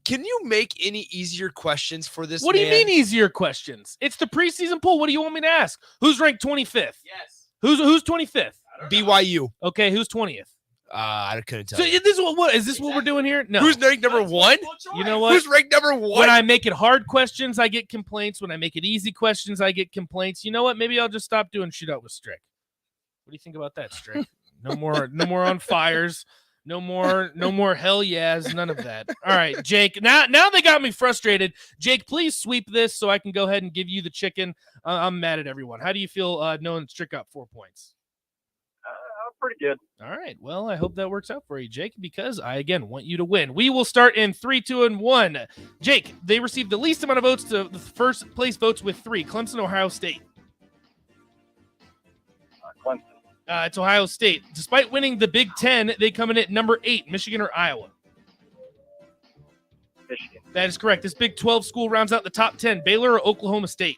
can you make any easier questions for this What do you man? mean easier questions? It's the preseason poll. What do you want me to ask? Who's ranked 25th? Yes. Who's 25th? BYU. Okay, who's 20th? I couldn't tell So you. this is what is this what we're doing here? No. Who's ranked number 1? You know what? Who's ranked number 1? When I make it hard questions, I get complaints. When I make it easy questions, I get complaints. You know what? Maybe I'll just stop doing Shootout with Strick. What do you think about that, Strick? No more on fires. No more hell yes, none of that. All right, Jake. Now they got me frustrated. Jake, please sweep this so I can go ahead and give you the chicken. I'm mad at everyone. How do you feel knowing Strick got 4 points? Pretty good. All right. Well, I hope that works out for you, Jake, because I, again, want you to win. We will start in 3, 2, and 1. Jake, they received the least amount of votes to the first place votes with 3. Clemson, Ohio State. Clemson. It's Ohio State. Despite winning the Big Ten, they come in at number 8, Michigan or Iowa. Michigan. That is correct. This Big 12 school rounds out the top 10, Baylor or Oklahoma State.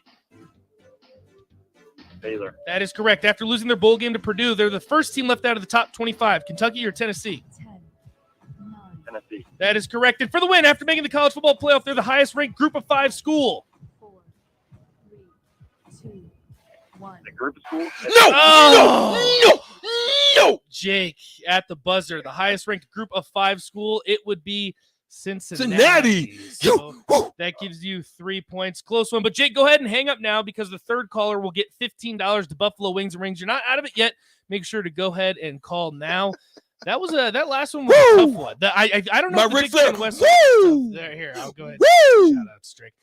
Baylor. That is correct. After losing their bowl game to Purdue, they're the first team left out of the top 25, Kentucky or Tennessee. 10, 9. Tennessee. That is correct. And for the win, after making the college football playoff, they're the highest ranked group of 5 school. 4, 3, 2, 1. The group of schools. No. Jake at the buzzer, the highest ranked group of 5 school. It would be Cincinnati. So that gives you 3 points. Close one. But Jake, go ahead and hang up now because the third caller will get $15 to Buffalo Wings and Rings. You're not out of it yet. Make sure to go ahead and call now. That was that last one was a tough one. I don't know. My if the Ric Big Flair. Ten West Woo! there, here, I'll go ahead. Woo! Shout out Strick.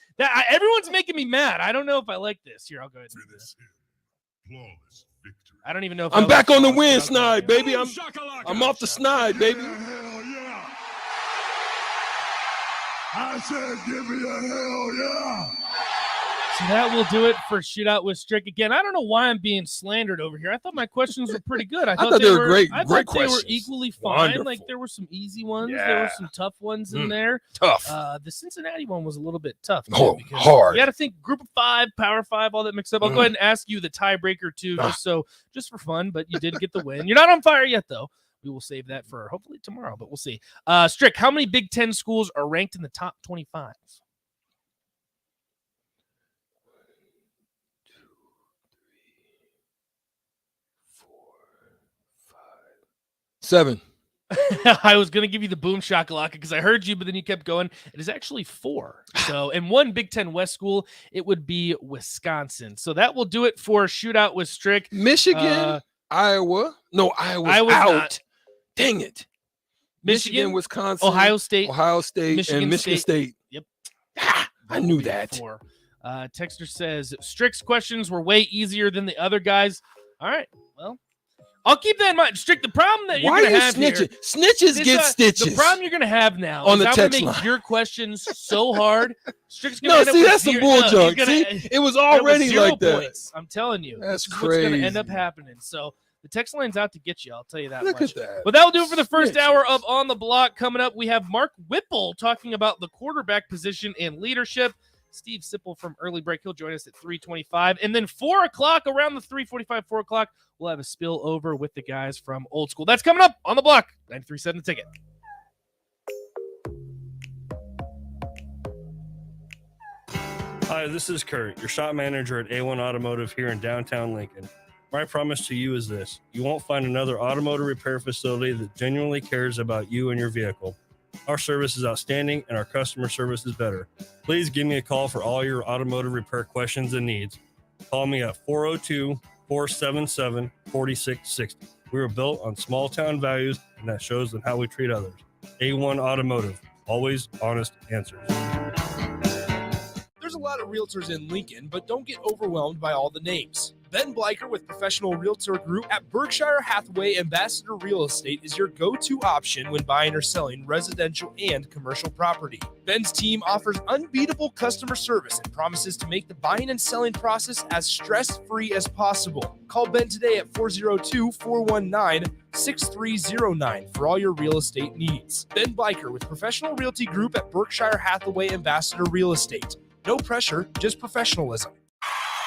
Everyone's making me mad. I don't know if I like this. Here, I'll go ahead and do this. I don't even know if I'm I back like on the this, win, but I'll go snide, baby. I'm off the snide, baby. I said, give me a hell yeah. So that will do it for Shootout with Strick. Again, I don't know why I'm being slandered over here. I thought my questions were pretty good. I thought they were great. I Great thought they were questions. equally fine. Wonderful. Like there were some easy ones. Yeah. There were some tough ones in there. Tough. The Cincinnati one was a little bit tough. too, Oh, because hard. You got to think group of 5, power 5, all that mixed up. I'll go ahead and ask you the tiebreaker too, just for fun. But you did get the win. You're not on fire yet, though. We will save that for hopefully tomorrow, but we'll see. Strick, how many Big Ten schools are ranked in the top 25? 7. I was going to give you the boom shakalaka because I heard you, but then you kept going. It is actually 4. So, in one Big Ten West school, it would be Wisconsin. So that will do it for Shootout with Strick. Michigan, Iowa. No, Iowa's out. Not. Dang it. Michigan, Wisconsin, Ohio State, and Michigan State. Yep. I knew that. 4. Texter says Strick's questions were way easier than the other guys. All right. Well, I'll keep that in mind. Strick, the problem that you're going to have snitching? Here, snitches get stitches. The problem you're going to have now on is the I'm text going to make line. your questions so hard. Strick's going to that's some bull junk. See, it was already like that. Points. I'm telling you. That's this is crazy. What's going to end up happening. So the text line's out to get you. I'll tell you that Look much. at that. But that'll do it for the first hour of On the Block. Coming up, we have Mark Whipple talking about the quarterback position and leadership. Steve Sipple from Early Break. He'll join us at 3:25. And then 4 o'clock, around the 3:45, 4 o'clock, we'll have a spill over with the guys from Old School. That's coming up on the Block. 93.7 The Ticket. Hi, this is Kurt, your shop manager at A1 Automotive here in downtown Lincoln. My promise to you is this: you won't find another automotive repair facility that genuinely cares about you and your vehicle. Our service is outstanding and our customer service is better. Please give me a call for all your automotive repair questions and needs. Call me at 402-477-4660. We were built on small town values, and that shows in how we treat others. A1 Automotive, always honest answers. There's a lot of realtors in Lincoln, but don't get overwhelmed by all the names. Ben Bleicher with Professional Realtor Group at Berkshire Hathaway Ambassador Real Estate is your go-to option when buying or selling residential and commercial property. Ben's team offers unbeatable customer service and promises to make the buying and selling process as stress-free as possible. Call Ben today at 402-419-6309 for all your real estate needs. Ben Bleicher with Professional Realty Group at Berkshire Hathaway Ambassador Real Estate. No pressure, just professionalism.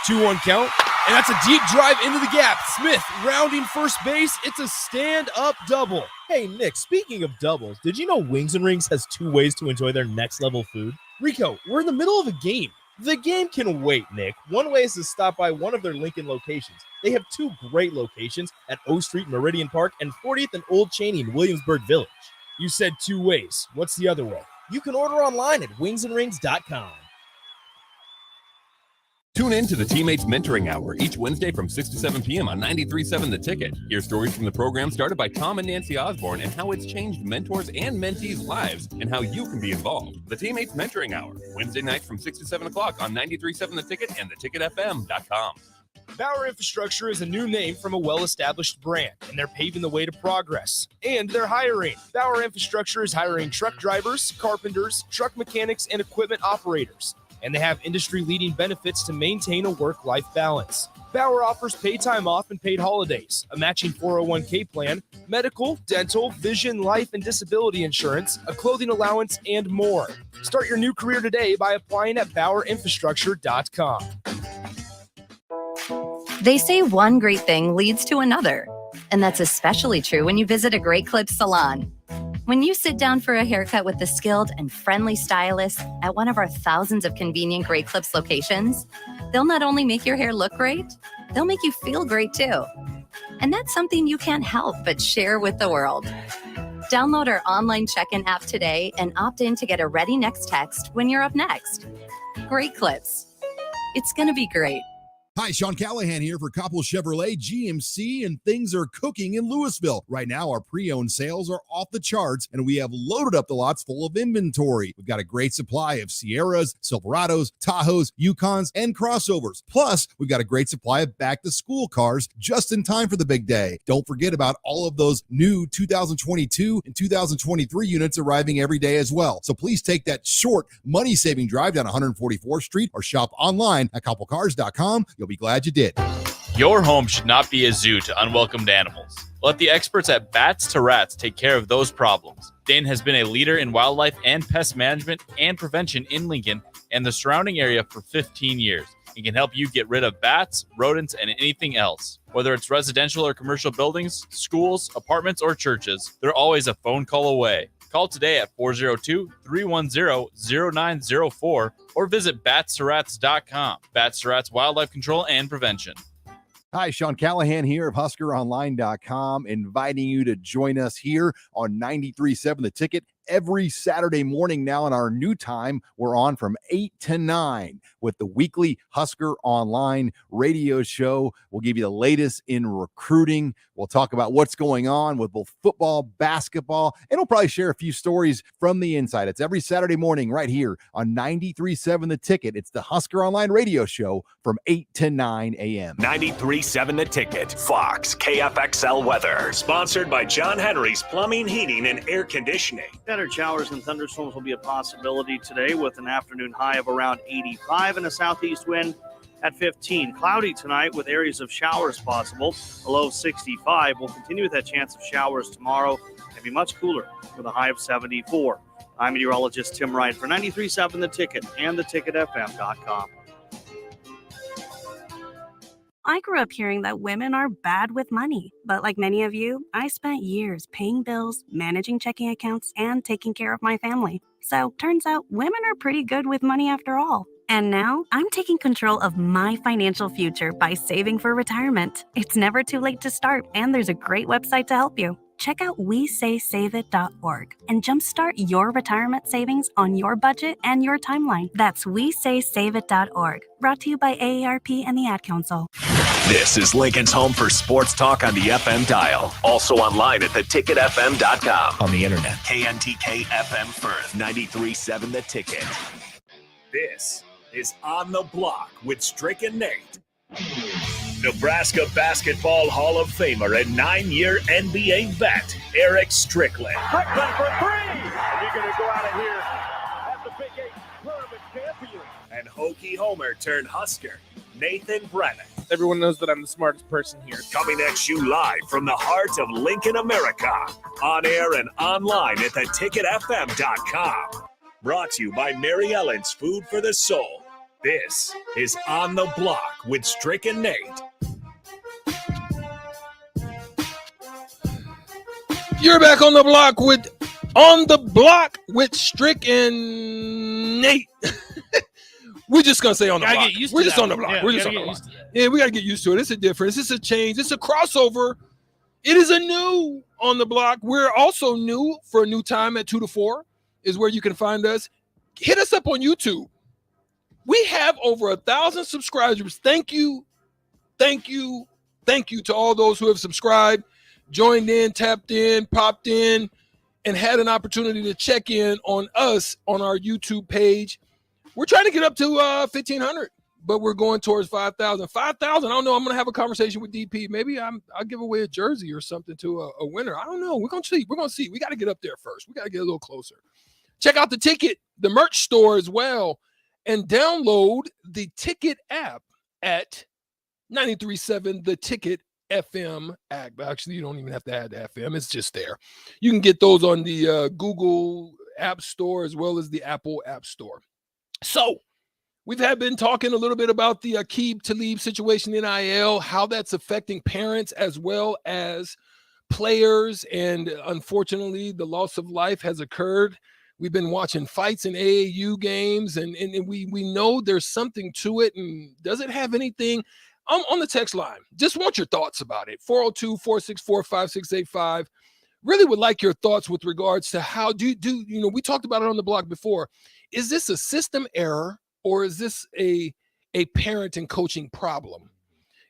2-1 count, and that's a deep drive into the gap. Smith rounding first base. It's a stand-up double. Hey, Nick, speaking of doubles, did you know Wings and Rings has 2 ways to enjoy their next-level food? Rico, we're in the middle of a game. The game can wait, Nick. One way is to stop by one of their Lincoln locations. They have 2 great locations at O Street, Meridian Park, and 40th and Old Cheney in Williamsburg Village. You said 2 ways. What's the other way? You can order online at wingsandrings.com. Tune in to the Teammates Mentoring Hour each Wednesday from 6 to 7 p.m. on 93.7 The Ticket. Hear stories from the program started by Tom and Nancy Osborne and how it's changed mentors and mentees' lives and how you can be involved. The Teammates Mentoring Hour, Wednesday nights from 6 to 7 o'clock on 93.7 The Ticket and theticketfm.com. Bauer Infrastructure is a new name from a well-established brand, and they're paving the way to progress. And they're hiring. Bauer Infrastructure is hiring truck drivers, carpenters, truck mechanics, and equipment operators. And they have industry-leading benefits to maintain a work-life balance. Bauer offers paid time off and paid holidays, a matching 401k plan, medical, dental, vision, life, and disability insurance, a clothing allowance, and more. Start your new career today by applying at BauerInfrastructure.com. They say one great thing leads to another, and that's especially true when you visit a Great Clips salon. When you sit down for a haircut with the skilled and friendly stylist at one of our thousands of convenient Great Clips locations, they'll not only make your hair look great, they'll make you feel great too. And that's something you can't help but share with the world. Download our online check-in app today and opt in to get a Ready Next text when you're up next. Great Clips. It's going to be great. Hi, Sean Callahan here for Coppel Chevrolet GMC, and things are cooking in Louisville. Right now, our pre-owned sales are off the charts, and we have loaded up the lots full of inventory. We've got a great supply of Sierras, Silverados, Tahoes, Yukons, and crossovers. Plus, we've got a great supply of back-to-school cars just in time for the big day. Don't forget about all of those new 2022 and 2023 units arriving every day as well. So please take that short, money-saving drive down 144th Street or shop online at coppelcars.com. You'll be glad you did. Your home should not be a zoo to unwelcomed animals. Let the experts at Bats to Rats take care of those problems. Dane has been a leader in wildlife and pest management and prevention in Lincoln and the surrounding area for 15 years. He can help you get rid of bats, rodents, and anything else. Whether it's residential or commercial buildings, schools, apartments, or churches, they're always a phone call away. Call today at 402-310-0904 or visit batsterats.com. Bats to Rats Wildlife Control and Prevention. Hi, Sean Callahan here of HuskerOnline.com, inviting you to join us here on 93.7 The Ticket every Saturday morning now in our new time. We're on from 8 to 9 with the weekly Husker Online radio show. We'll give you the latest in recruiting. We'll talk about what's going on with both football, basketball, and we'll probably share a few stories from the inside. It's every Saturday morning right here on 93.7 The Ticket. It's the Husker Online radio show from 8 to 9 a.m. 93.7 The Ticket. Fox KFXL weather. Sponsored by John Henry's Plumbing, Heating, and Air Conditioning. Scattered showers and thunderstorms will be a possibility today with an afternoon high of around 85 and a southeast wind at 15. Cloudy tonight with areas of showers possible. A low of 65. We'll continue with that chance of showers tomorrow and be much cooler with a high of 74. I'm meteorologist Tim Wright for 93.7 The Ticket and theticketfm.com. I grew up hearing that women are bad with money, but like many of you, I spent years paying bills, managing checking accounts, and taking care of my family. So turns out women are pretty good with money after all. And now I'm taking control of my financial future by saving for retirement. It's never too late to start, and there's a great website to help you. Check out WeSaySaveIt.org and jumpstart your retirement savings on your budget and your timeline. That's WeSaySaveIt.org. Brought to you by AARP and the Ad Council. This is Lincoln's home for sports talk on the FM dial. Also online at theticketfm.com. On the internet. KNTK FM Firth, 93.7 The Ticket. This is On the Block with Strick and Nate. Nebraska Basketball Hall of Famer and 9-year NBA vet, Eric Strickland. Strickland for three! And you're going to go out of here as the Big 8 tournament champion. And Hokie Homer turned Husker, Nathan Brennan. Everyone knows that I'm the smartest person here. Coming at you live from the heart of Lincoln, America. On air and online at theticketfm.com. Brought to you by Mary Ellen's Food for the Soul. This is On the Block with Strick and Nate. You're back on the block with Strick and Nate. We're just gonna say on the block. We're just on the block. We're just on the block. Yeah, we gotta get used to it. It's a difference. It's a change. It's a crossover. It is a new on the block. We're also new for a new time at 2 to 4 is where you can find us. Hit us up on YouTube. We have over 1,000 subscribers. Thank you to all those who have subscribed, joined in, tapped in, popped in, and had an opportunity to check in on us on our YouTube page. We're trying to get up to 1,500, but we're going towards 5,000. 5,000, I don't know. I'm going to have a conversation with DP. Maybe I'll give away a jersey or something to a winner. I don't know. We're going to see. We're going to see. We got to get up there first. We got to get a little closer. Check out the ticket, the merch store as well, and download the Ticket app at 93.7 The Ticket FM app. Actually, you don't even have to add the FM. It's just there. You can get those on the Google App Store as well as the Apple App Store. So we've been talking a little bit about the Aqib Talib situation in NIL, how that's affecting parents as well as players. And unfortunately, the loss of life has occurred. We've been watching fights in AAU games, and we know there's something to it. And does it have anything? On the text line, just want your thoughts about it. 402-464-5685. Really would like your thoughts with regards to how we talked about it on the block before. Is this a system error or is this a parent and coaching problem?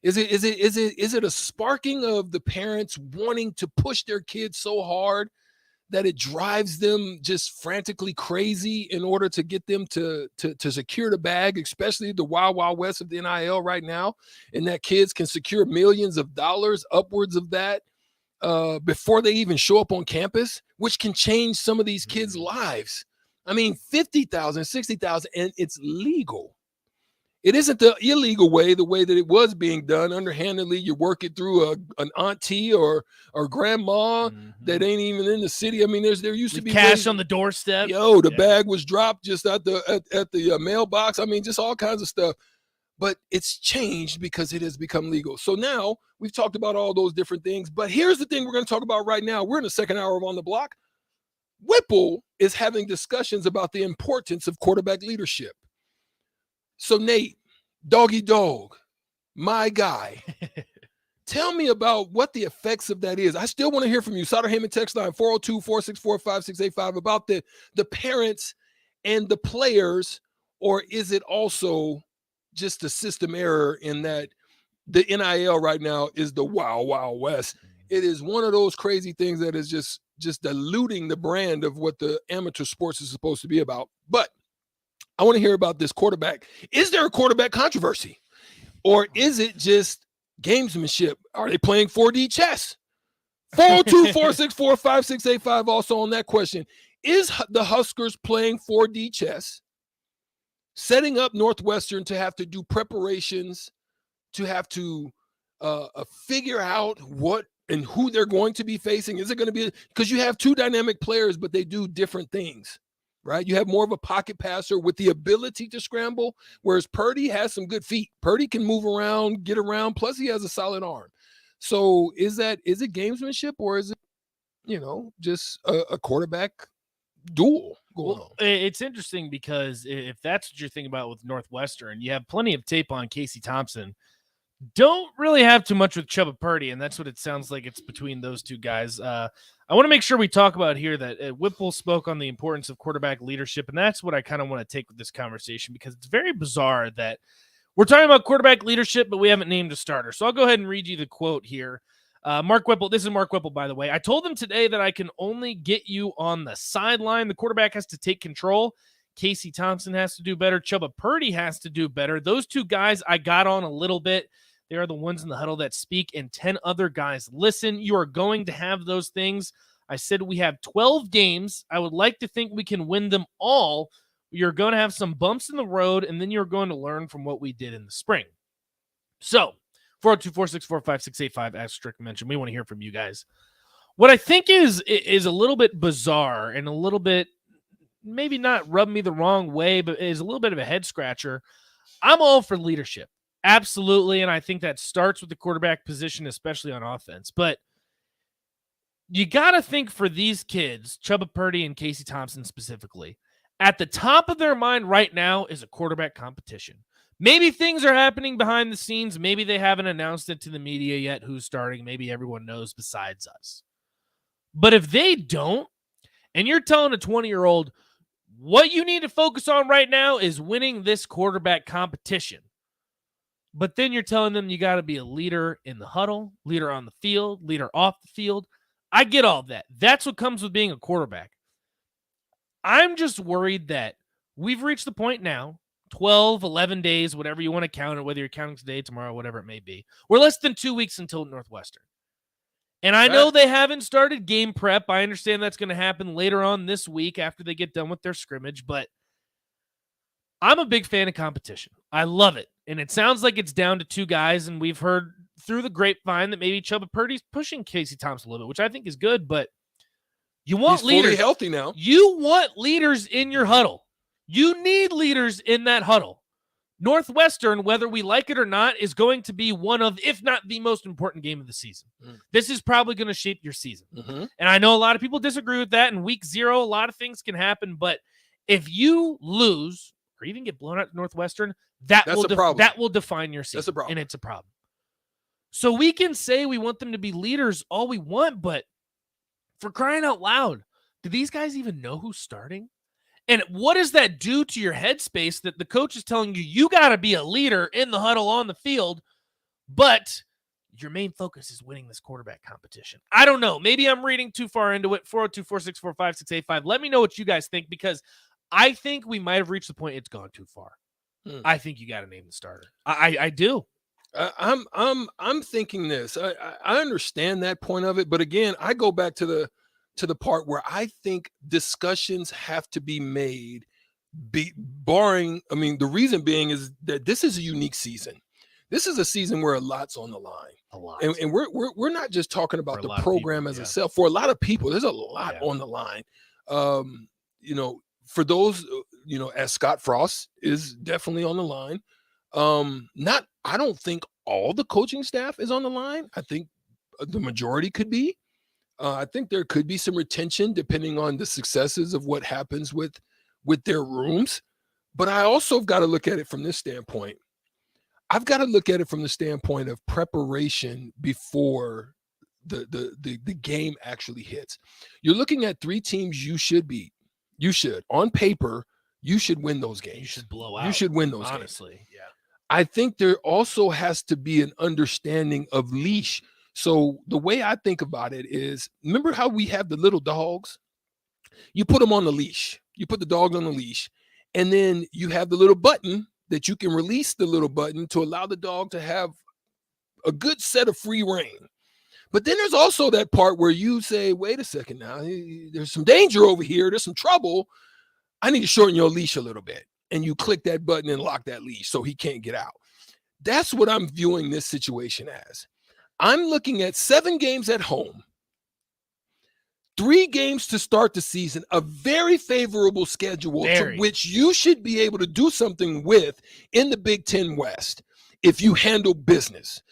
Is it a sparking of the parents wanting to push their kids so hard that it drives them just frantically crazy in order to get them to secure the bag, especially the wild, wild west of the NIL right now, and that kids can secure millions of dollars, upwards of that, before they even show up on campus, which can change some of these kids' lives. I mean, 50,000, 60,000, and it's legal. It isn't the illegal way, the way that it was being done underhandedly. You work it through an auntie or grandma that ain't even in the city. I mean, there used to be cash on the doorstep. The bag was dropped just at the mailbox. I mean, just all kinds of stuff. But it's changed because it has become legal. So now we've talked about all those different things. But here's the thing we're going to talk about right now. We're in the second hour of On the Block. Whipple is having discussions about the importance of quarterback leadership. So Nate, doggy dog, my guy, Tell me about what the effects of that is. I still want to hear from you. Sutter Heyman text line 402-464-5685 about the parents and the players, or is it also just a system error in that the NIL right now is the wild, wild west? It is one of those crazy things that is just diluting the brand of what the amateur sports is supposed to be about. But I want to hear about this quarterback. Is there a quarterback controversy? Or is it just gamesmanship? Are they playing 4D chess? 402-464-5685 also on that question. Is the Huskers playing 4D chess, setting up Northwestern to have to do preparations, to have to figure out what and who they're going to be facing? Is it going to be, because you have two dynamic players, but they do different things, right? You have more of a pocket passer with the ability to scramble, whereas Purdy has some good feet. Purdy can move around, get around, plus he has a solid arm. So is it gamesmanship, or is it, just a quarterback duel going on? It's interesting because if that's what you're thinking about with Northwestern, you have plenty of tape on Casey Thompson. Don't really have too much with Chubba Purdy, and that's what it sounds like it's between those two guys. I want to make sure we talk about here that Whipple spoke on the importance of quarterback leadership, and that's what I kind of want to take with this conversation, because it's very bizarre that we're talking about quarterback leadership, but we haven't named a starter. So I'll go ahead and read you the quote here. Mark Whipple, this is Mark Whipple, by the way. I told him today that I can only get you on the sideline. The quarterback has to take control. Casey Thompson has to do better. Chubba Purdy has to do better. Those two guys I got on a little bit. They are the ones in the huddle that speak, and 10 other guys listen. You are going to have those things. I said we have 12 games. I would like to think we can win them all. You're going to have some bumps in the road, and then you're going to learn from what we did in the spring. So, 402-464-5685, as Strick mentioned, we want to hear from you guys. What I think is a little bit bizarre and a little bit, maybe not rub me the wrong way, but is a little bit of a head scratcher. I'm all for leadership. Absolutely, and I think that starts with the quarterback position, especially on offense. But you got to think for these kids, Chubba Purdy and Casey Thompson specifically, at the top of their mind right now is a quarterback competition. Maybe things are happening behind the scenes. Maybe they haven't announced it to the media yet who's starting. Maybe everyone knows besides us. But if they don't, and you're telling a 20-year-old, what you need to focus on right now is winning this quarterback competition. But then you're telling them you got to be a leader in the huddle, leader on the field, leader off the field. I get all that. That's what comes with being a quarterback. I'm just worried that we've reached the point now, 12, 11 days, whatever you want to count it, whether you're counting today, tomorrow, whatever it may be. We're less than 2 weeks until Northwestern. And I know they haven't started game prep. I understand that's going to happen later on this week after they get done with their scrimmage, but I'm a big fan of competition. I love it. And it sounds like it's down to two guys, and we've heard through the grapevine that maybe Chubba Purdy's pushing Casey Thompson a little bit, which I think is good, but you want He's leaders. fully healthy now. You want leaders in your huddle. You need leaders in that huddle. Northwestern, whether we like it or not, is going to be one of, if not the most important game of the season. This is probably going to shape your season. And I know a lot of people disagree with that. In week 0, a lot of things can happen, but if you lose or even get blown out to Northwestern, that will define your season. That's a problem. And it's a problem. So we can say we want them to be leaders all we want, but for crying out loud, do these guys even know who's starting? And what does that do to your headspace that the coach is telling you, you got to be a leader in the huddle on the field, but your main focus is winning this quarterback competition? I don't know. Maybe I'm reading too far into it. 402-464-5685. Let me know what you guys think, because I think we might have reached the point it's gone too far. I think you got to name the starter. I do. I'm thinking this. I understand that point of it, but again, I go back to the part where I think discussions have to be made, barring. I mean, the reason being is that this is a unique season. This is a season where a lot's on the line. A lot, and we're not just talking about the program as itself. For a lot of people, there's a lot on the line. For those, as Scott Frost is definitely on the line. I don't think all the coaching staff is on the line. I think the majority could be. I think there could be some retention depending on the successes of what happens with their rooms. But I also got to look at it from this standpoint. I've got to look at it from the standpoint of preparation before the game actually hits. You're looking at 3 teams you should beat. You should. On paper, you should win those games. You should blow out. You should win those honestly. games. Yeah. I think there also has to be an understanding of leash. So the way I think about it is, remember how we have the little dogs? You put them on the leash. You put the dog on the leash, and then you have the little button that you can release the little button to allow the dog to have a good set of free reign. But then there's also that part where you say, wait a second now, there's some danger over here. There's some trouble. I need to shorten your leash a little bit. And you click that button and lock that leash so he can't get out. That's what I'm viewing this situation as. I'm looking at 7 games at home, 3 games to start the season, a very favorable schedule to which you should be able to do something with in the Big Ten West if you handle business.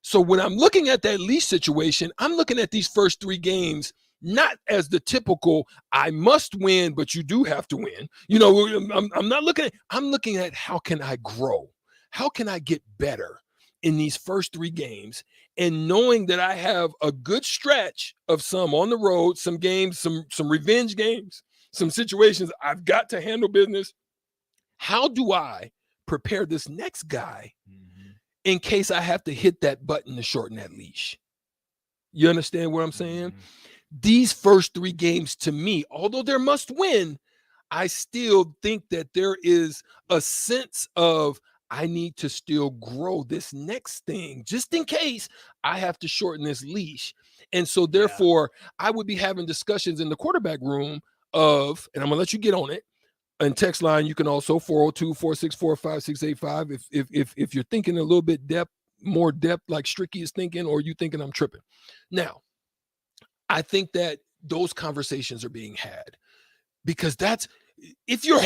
So when I'm looking at that leash situation, I'm looking at these first 3 games not as the typical I must win, but you do have to win. You know, I'm not looking at, I'm looking at how can I grow? How can I get better in these first 3 games? And knowing that I have a good stretch of some on the road, some games, some revenge games, some situations I've got to handle business. How do I prepare this next guy in case I have to hit that button to shorten that leash? You understand what I'm saying? These first 3 games to me, although they're must win, I still think that there is a sense of I need to still grow this next thing just in case I have to shorten this leash. And so therefore I would be having discussions in the quarterback room of, and I'm gonna let you get on it, and text line, you can also 402-464-5685 if you're thinking a little bit more depth like Stricky is thinking, or you thinking I'm tripping. Now, I think that those conversations are being had because that's, if you're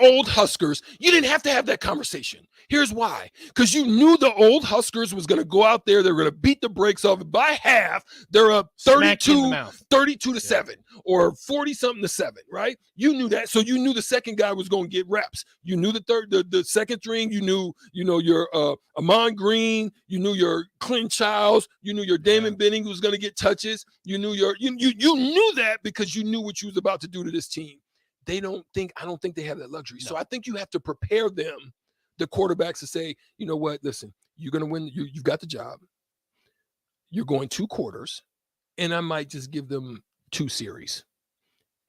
old Huskers, you didn't have to have that conversation. Here's why. Because you knew the old Huskers was going to go out there. They're going to beat the brakes off it. By half, they're up 32 to 7 or 40 something to 7, right? You knew that. So you knew the second guy was going to get reps. You knew the second string. You knew your Amon Green. You knew your Clint Childs. You knew your Damon Benning was going to get touches. You knew you knew that because you knew what you was about to do to this team. I don't think they have that luxury. No. So I think you have to prepare them, the quarterbacks, to say, you know what, listen, you're going to win. You've got the job. You're going 2 quarters, and I might just give them 2 series.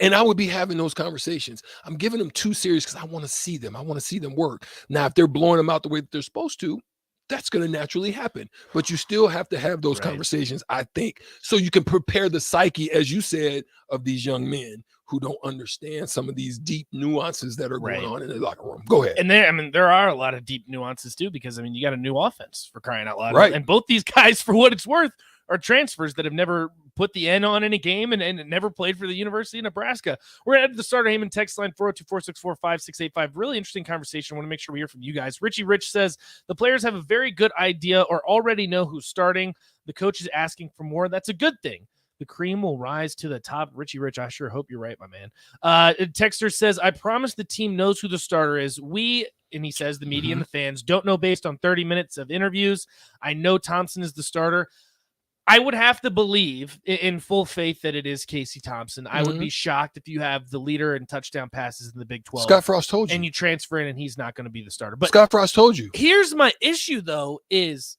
And I would be having those conversations. I'm giving them 2 series because I want to see them. I want to see them work. Now, if they're blowing them out the way that they're supposed to, that's going to naturally happen. But you still have to have those conversations, I think, so you can prepare the psyche, as you said, of these young men who don't understand some of these deep nuances that are going on in the locker room. Go ahead. And there are a lot of deep nuances too, because you got a new offense, for crying out loud. Right. And both these guys, for what it's worth, are transfers that have never put the N on any game and never played for the University of Nebraska. We're at the Starter Heyman text line 402-464-5685. Really interesting conversation. I want to make sure we hear from you guys. Richie Rich says the players have a very good idea or already know who's starting. The coach is asking for more. That's a good thing. The cream will rise to the top. Richie Rich, I sure hope you're right, my man. Texter says, I promise the team knows who the starter is. And he says, the media and the fans don't know based on 30 minutes of interviews. I know Thompson is the starter. I would have to believe in full faith that it is Casey Thompson. I would be shocked if you have the leader in touchdown passes in the Big 12. Scott Frost told you. And you transfer in and he's not going to be the starter. But Scott Frost told you. Here's my issue, though, is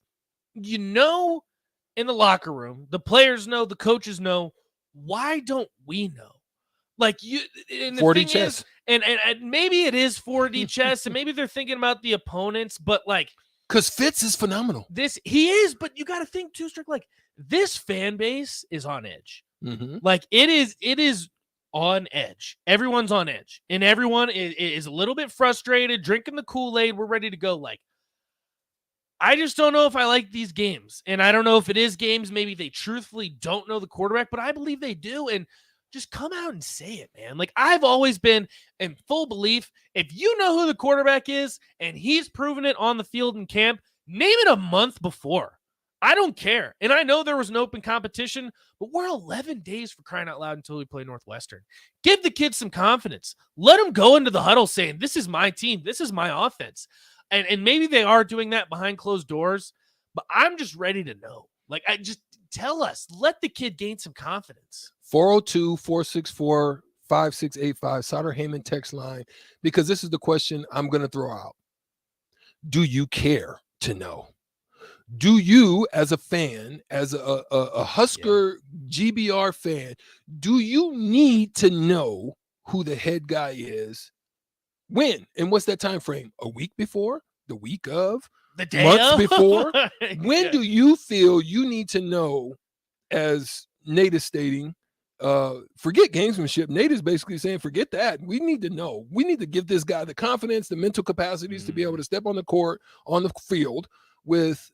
in the locker room, the players know, the coaches know. Why don't we know? Like 4D chess. And maybe it is 4D chess, and maybe they're thinking about the opponents, but because Fitz is phenomenal. He is, but you got to think too, Strick. This fan base is on edge. It is on edge. Everyone's on edge, and everyone is a little bit frustrated, drinking the Kool-Aid. We're ready to go. I just don't know if I like these games. And I don't know if it is games. Maybe they truthfully don't know the quarterback, but I believe they do. And just come out and say it, man. I've always been in full belief. If you know who the quarterback is and he's proven it on the field in camp, name it a month before. I don't care. And I know there was an open competition, but we're 11 days for crying out loud until we play Northwestern. Give the kids some confidence. Let them go into the huddle saying, this is my team. This is my offense. And maybe they are doing that behind closed doors, but I'm just ready to know. Like, I just tell us, let the kid gain some confidence. 402-464-5685, Sutter Heyman text line, because this is the question I'm going to throw out. Do you care to know? Do you, as a fan, as a Husker GBR fan, do you need to know who the head guy is? When? And what's that time frame? A week before? The week of? The day months of? before? When do you feel you need to know, as Nate is stating, forget gamesmanship. Nate is basically saying, forget that. We need to know. We need to give this guy the confidence, the mental capacities to be able to step on the court, on the field with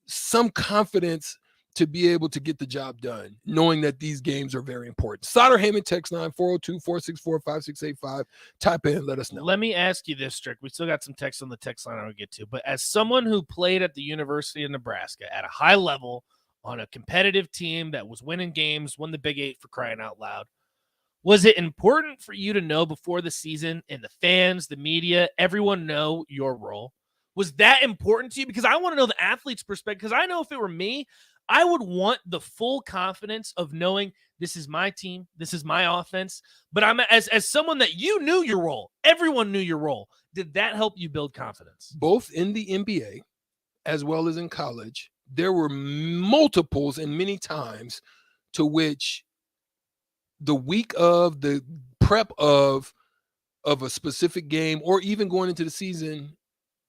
some confidence to be able to get the job done, knowing that these games are very important. Sutter Heyman text line 402-464-5685. Type in, let us know. Let me ask you this, Strick. We still got some text on the text line I'll get to, but as someone who played at the University of Nebraska at a high level on a competitive team that was winning games, won the Big Eight for crying out loud, was it important for you to know before the season, and the fans, the media, everyone know your role? Was that important to you? Because I want to know the athlete's perspective, because I know if it were me, I would want the full confidence of knowing this is my team, this is my offense. But I'm as someone that you knew your role, everyone knew your role. Did that help you build confidence? Both in the NBA as well as in college, there were multiples and many times to which the week of, the prep of a specific game, or even going into the season,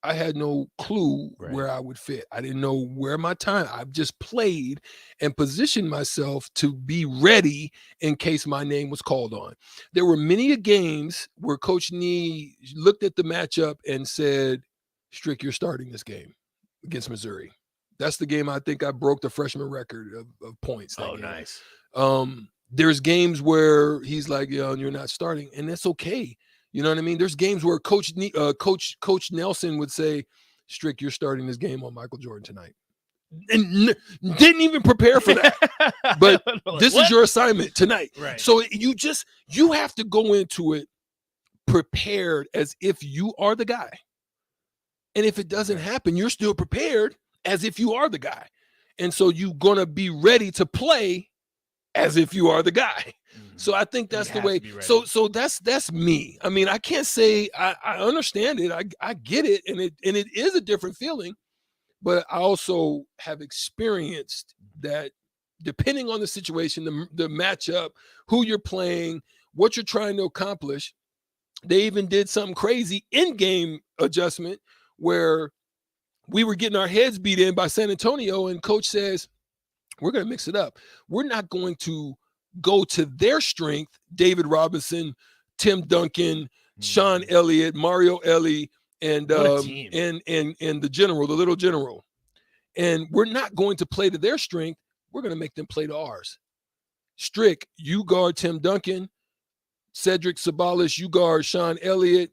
I had no clue where I would fit. I didn't know where my time. I've just played and positioned myself to be ready in case my name was called on. There were many games where Coach Nee looked at the matchup and said, Strick, you're starting this game against Missouri. That's the game I think I broke the freshman record of points. Oh, nice. There's games where he's like, you're not starting, and that's okay. You know what I mean? There's games where Coach Nelson would say, Strick, you're starting this game on Michael Jordan tonight. And didn't even prepare for that. But this is your assignment tonight. Right. So you have to go into it prepared as if you are the guy. And if it doesn't happen, you're still prepared as if you are the guy. And so you're going to be ready to play as if you are the guy. So I think that's the way. So that's me. I mean, I can't say I understand it. I get it, and it is a different feeling. But I also have experienced that depending on the situation, the matchup, who you're playing, what you're trying to accomplish. They even did something crazy in-game adjustment where we were getting our heads beat in by San Antonio, and coach says, we're going to mix it up. We're not going to go to their strength, David Robinson, Tim Duncan, Sean Elliott, Mario Elie, and the general, the little general. And we're not going to play to their strength. We're going to make them play to ours. Strick, you guard Tim Duncan. Cedric Sabalas, you guard Sean Elliott.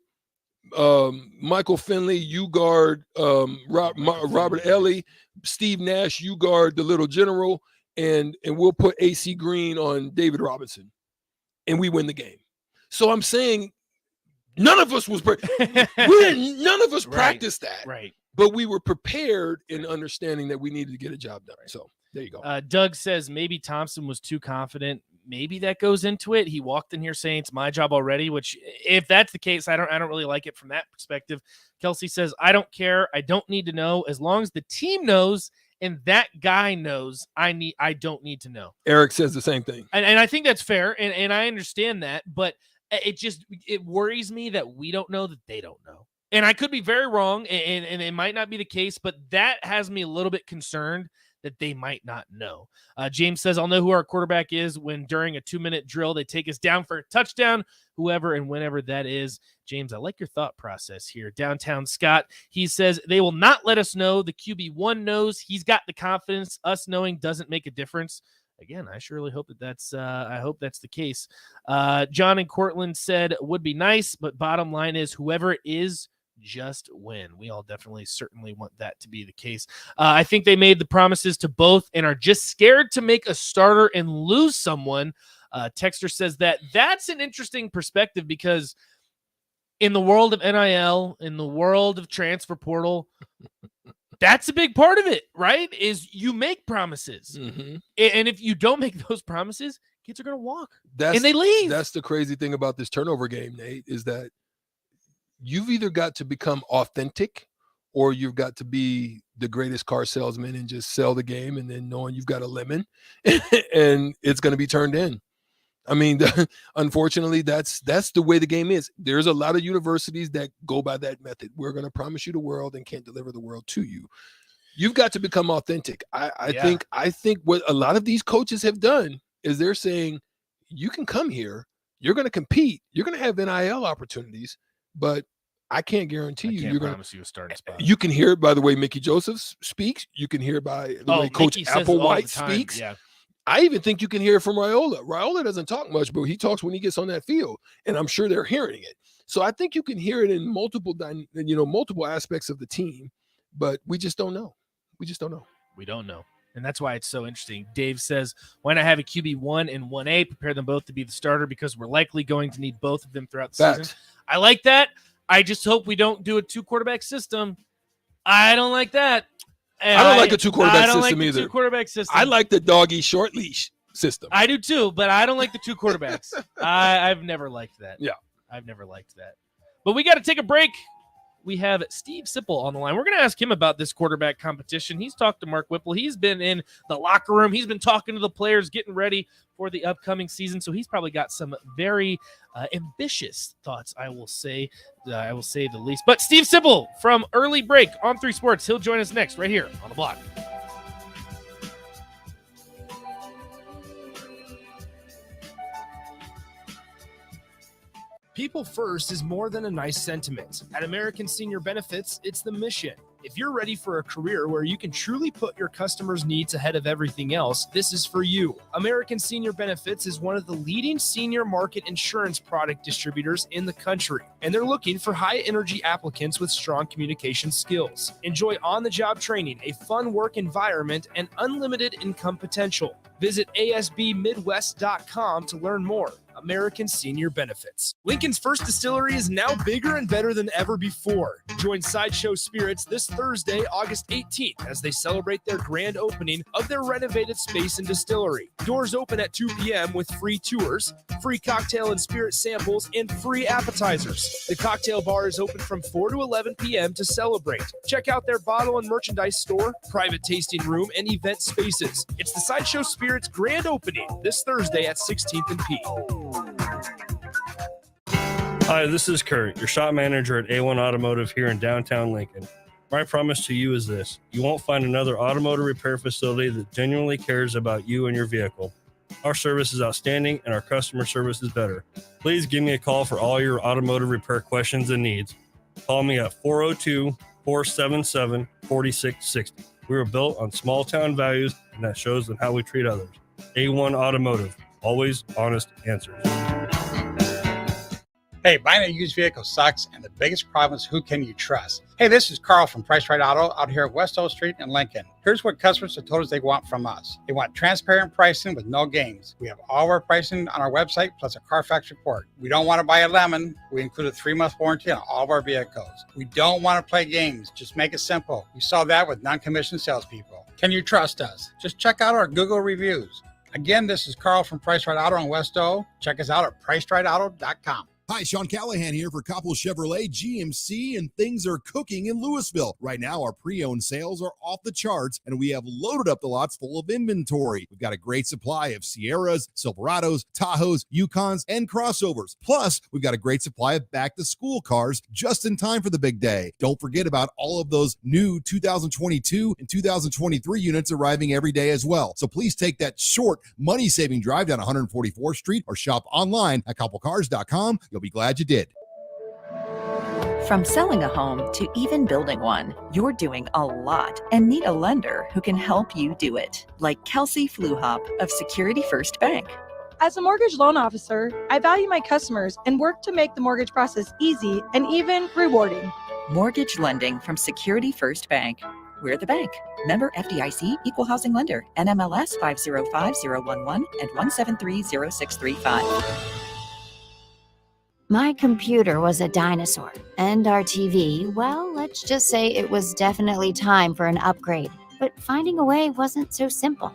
Michael Finley, you guard Robert Elie. Steve Nash, you guard the little general. And we'll put AC Green on David Robinson, and we win the game. So I'm saying none of us practiced that. Right. But we were prepared in understanding that we needed to get a job done. So there you go. Doug says maybe Thompson was too confident. Maybe that goes into it. He walked in here saying it's my job already, which if that's the case, I don't really like it from that perspective. Kelsey says, I don't care. I don't need to know. As long as the team knows and that guy knows, I don't need to know. Eric says the same thing. And I think that's fair. And I understand that, but it worries me that we don't know that they don't know. And I could be very wrong, and it might not be the case, but that has me a little bit concerned that they might not know. James says, I'll know who our quarterback is when during a 2-minute drill, they take us down for a touchdown, whoever and whenever that is. James, I like your thought process here. Downtown Scott, he says, they will not let us know. The QB1 knows. He's got the confidence. Us knowing doesn't make a difference. Again, I surely hope I hope that's the case. John and Cortland said, would be nice, but bottom line is whoever it is, just win. We all certainly want that to be the case. I think they made the promises to both and are just scared to make a starter and lose someone. Texter says that's an interesting perspective because in the world of NIL, in the world of transfer portal, that's a big part of it, right? Is you make promises. Mm-hmm. And if you don't make those promises, kids are going to walk and they leave. That's the crazy thing about this turnover game, Nate, is that you've either got to become authentic or you've got to be the greatest car salesman and just sell the game and then knowing you've got a lemon and it's going to be turned in. I mean, unfortunately, that's the way the game is. There's a lot of universities that go by that method. We're going to promise you the world and can't deliver the world to you. You've got to become authentic. I think what a lot of these coaches have done is they're saying, you can come here, you're going to compete, you're going to have NIL opportunities, but I can't guarantee you. You're going to promise you a starting spot. You can hear it by the way Mickey Joseph speaks. You can hear it by the way Coach Applewhite speaks. Yeah. I even think you can hear it from Raiola. Raiola doesn't talk much, but he talks when he gets on that field, and I'm sure they're hearing it. So I think you can hear it in multiple aspects of the team, but we just don't know. We don't know. And that's why it's so interesting. Dave says, why not have a QB1 and 1A, prepare them both to be the starter because we're likely going to need both of them throughout the season. I like that. I just hope we don't do a 2-quarterback system. I don't like that. I don't like a 2-quarterback system like either. 2-quarterback system. I like the doggy short leash system. I do too, but I don't like the 2 quarterbacks. I've never liked that. Yeah. I've never liked that. But we got to take a break. We have Steve Sipple on the line. We're going to ask him about this quarterback competition. He's talked to Mark Whipple. He's been in the locker room. He's been talking to the players, getting ready for the upcoming season. So he's probably got some very ambitious thoughts, I will say the least. But Steve Sipple from Early Break on 3 Sports. He'll join us next right here on the block. People first is more than a nice sentiment. At American Senior Benefits, it's the mission. If you're ready for a career where you can truly put your customers' needs ahead of everything else, this is for you. American Senior Benefits is one of the leading senior market insurance product distributors in the country, and they're looking for high-energy applicants with strong communication skills. Enjoy on-the-job training, a fun work environment, and unlimited income potential. Visit asbmidwest.com to learn more. American Senior Benefits. Lincoln's first distillery is now bigger and better than ever before. Join Sideshow Spirits this Thursday, August 18th, as they celebrate their grand opening of their renovated space and distillery. Doors open at 2 p.m. with free tours, free cocktail and spirit samples, and free appetizers. The cocktail bar is open from 4 to 11 p.m. to celebrate. Check out their bottle and merchandise store, private tasting room, and event spaces. It's the Sideshow Spirits grand opening this Thursday at 16th and P. Hi, this is Kurt, your shop manager at A1 Automotive here in downtown Lincoln. My promise to you is this: you won't find another automotive repair facility that genuinely cares about you and your vehicle. Our service is outstanding and our customer service is better. Please give me a call for all your automotive repair questions and needs. Call me at 402-477-4660. We were built on small town values, and that shows in how we treat others. A1 Automotive, always honest answers. Hey, buying a used vehicle sucks, and the biggest problem is who can you trust? Hey, this is Carl from Price Right Auto out here at West O Street in Lincoln. Here's what customers have told us they want from us. They want transparent pricing with no games. We have all of our pricing on our website, plus a Carfax report. We don't want to buy a lemon. We include a 3-month warranty on all of our vehicles. We don't want to play games. Just make it simple. We saw that with non-commissioned salespeople. Can you trust us? Just check out our Google reviews. Again, this is Carl from Price Right Auto in West O. Check us out at pricerightauto.com. Hi, Sean Callahan here for Koppel Chevrolet GMC, and things are cooking in Louisville. Right now, our pre-owned sales are off the charts, and we have loaded up the lots full of inventory. We've got a great supply of Sierras, Silverados, Tahoes, Yukons, and crossovers. Plus, we've got a great supply of back-to-school cars just in time for the big day. Don't forget about all of those new 2022 and 2023 units arriving every day as well. So please take that short, money-saving drive down 144th Street or shop online at koppelcars.com. You'll be glad you did. From selling a home to even building one, you're doing a lot and need a lender who can help you do it. Like Kelsey Fluhop of Security First Bank. As a mortgage loan officer, I value my customers and work to make the mortgage process easy and even rewarding. Mortgage lending from Security First Bank. We're the bank. Member FDIC, Equal Housing Lender, NMLS 505011 and 1730635. My computer was a dinosaur, and our TV, well, let's just say it was definitely time for an upgrade. But finding a way wasn't so simple.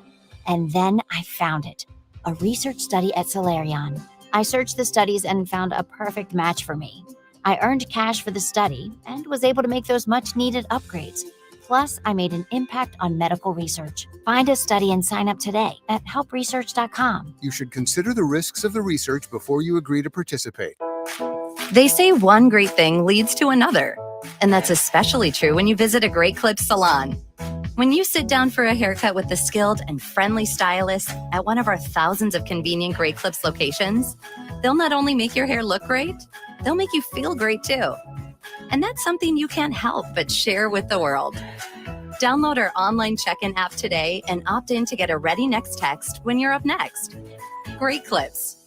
And then I found it. A research study at Solarion. I searched the studies and found a perfect match for me. I earned cash for the study and was able to make those much-needed upgrades. Plus, I made an impact on medical research. Find a study and sign up today at helpresearch.com. You should consider the risks of the research before you agree to participate. They say one great thing leads to another, and that's especially true when you visit a Great Clips salon. When you sit down for a haircut with the skilled and friendly stylist at one of our thousands of convenient Great Clips locations, they'll not only make your hair look great, they'll make you feel great too. And that's something you can't help but share with the world. Download our online check-in app today and opt in to get a ready next text when you're up next. Great Clips.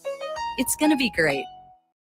It's going to be great.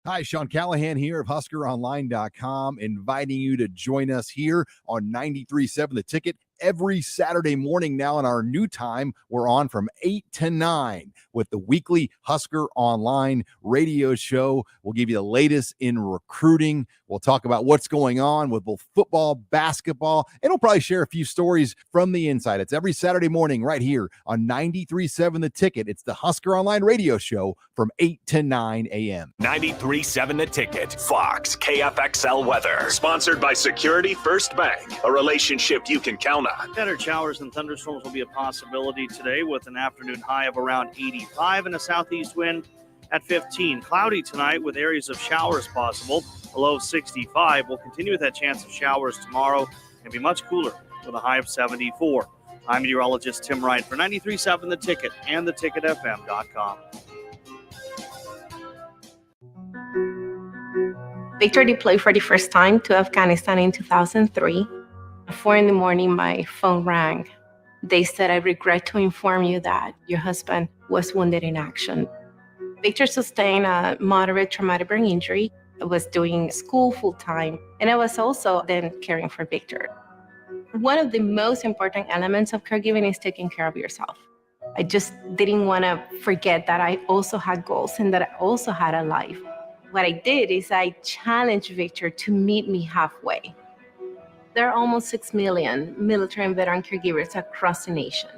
Hi, Sean Callahan here of HuskerOnline.com, inviting you to join us here on 93.7 The Ticket every Saturday morning now. In our new time, we're on from 8 to 9 with the weekly Husker Online radio show. We'll give you the latest in recruiting. We'll talk about what's going on with both football, basketball, and we'll probably share a few stories from the inside. It's every Saturday morning right here on 93.7 The Ticket. It's the Husker Online radio show from 8 to 9 a.m. 93.7 The Ticket. Fox KFXL weather. Sponsored by Security First Bank. A relationship you can count on. Scattered showers and thunderstorms will be a possibility today with an afternoon high of around 85 and a southeast wind at 15. Cloudy tonight with areas of showers possible. A low of 65. We'll continue with that chance of showers tomorrow and be much cooler with a high of 74. I'm meteorologist Tim Wright for 93.7 The Ticket and theticketfm.com. Victor deployed for the first time to Afghanistan in 2003. At 4 a.m, my phone rang. They said, "I regret to inform you that your husband was wounded in action." Victor sustained a moderate traumatic brain injury. I was doing school full-time, and I was also then caring for Victor. One of the most important elements of caregiving is taking care of yourself. I just didn't want to forget that I also had goals and that I also had a life. What I did is I challenged Victor to meet me halfway. There are almost 6 million military and veteran caregivers across the nation.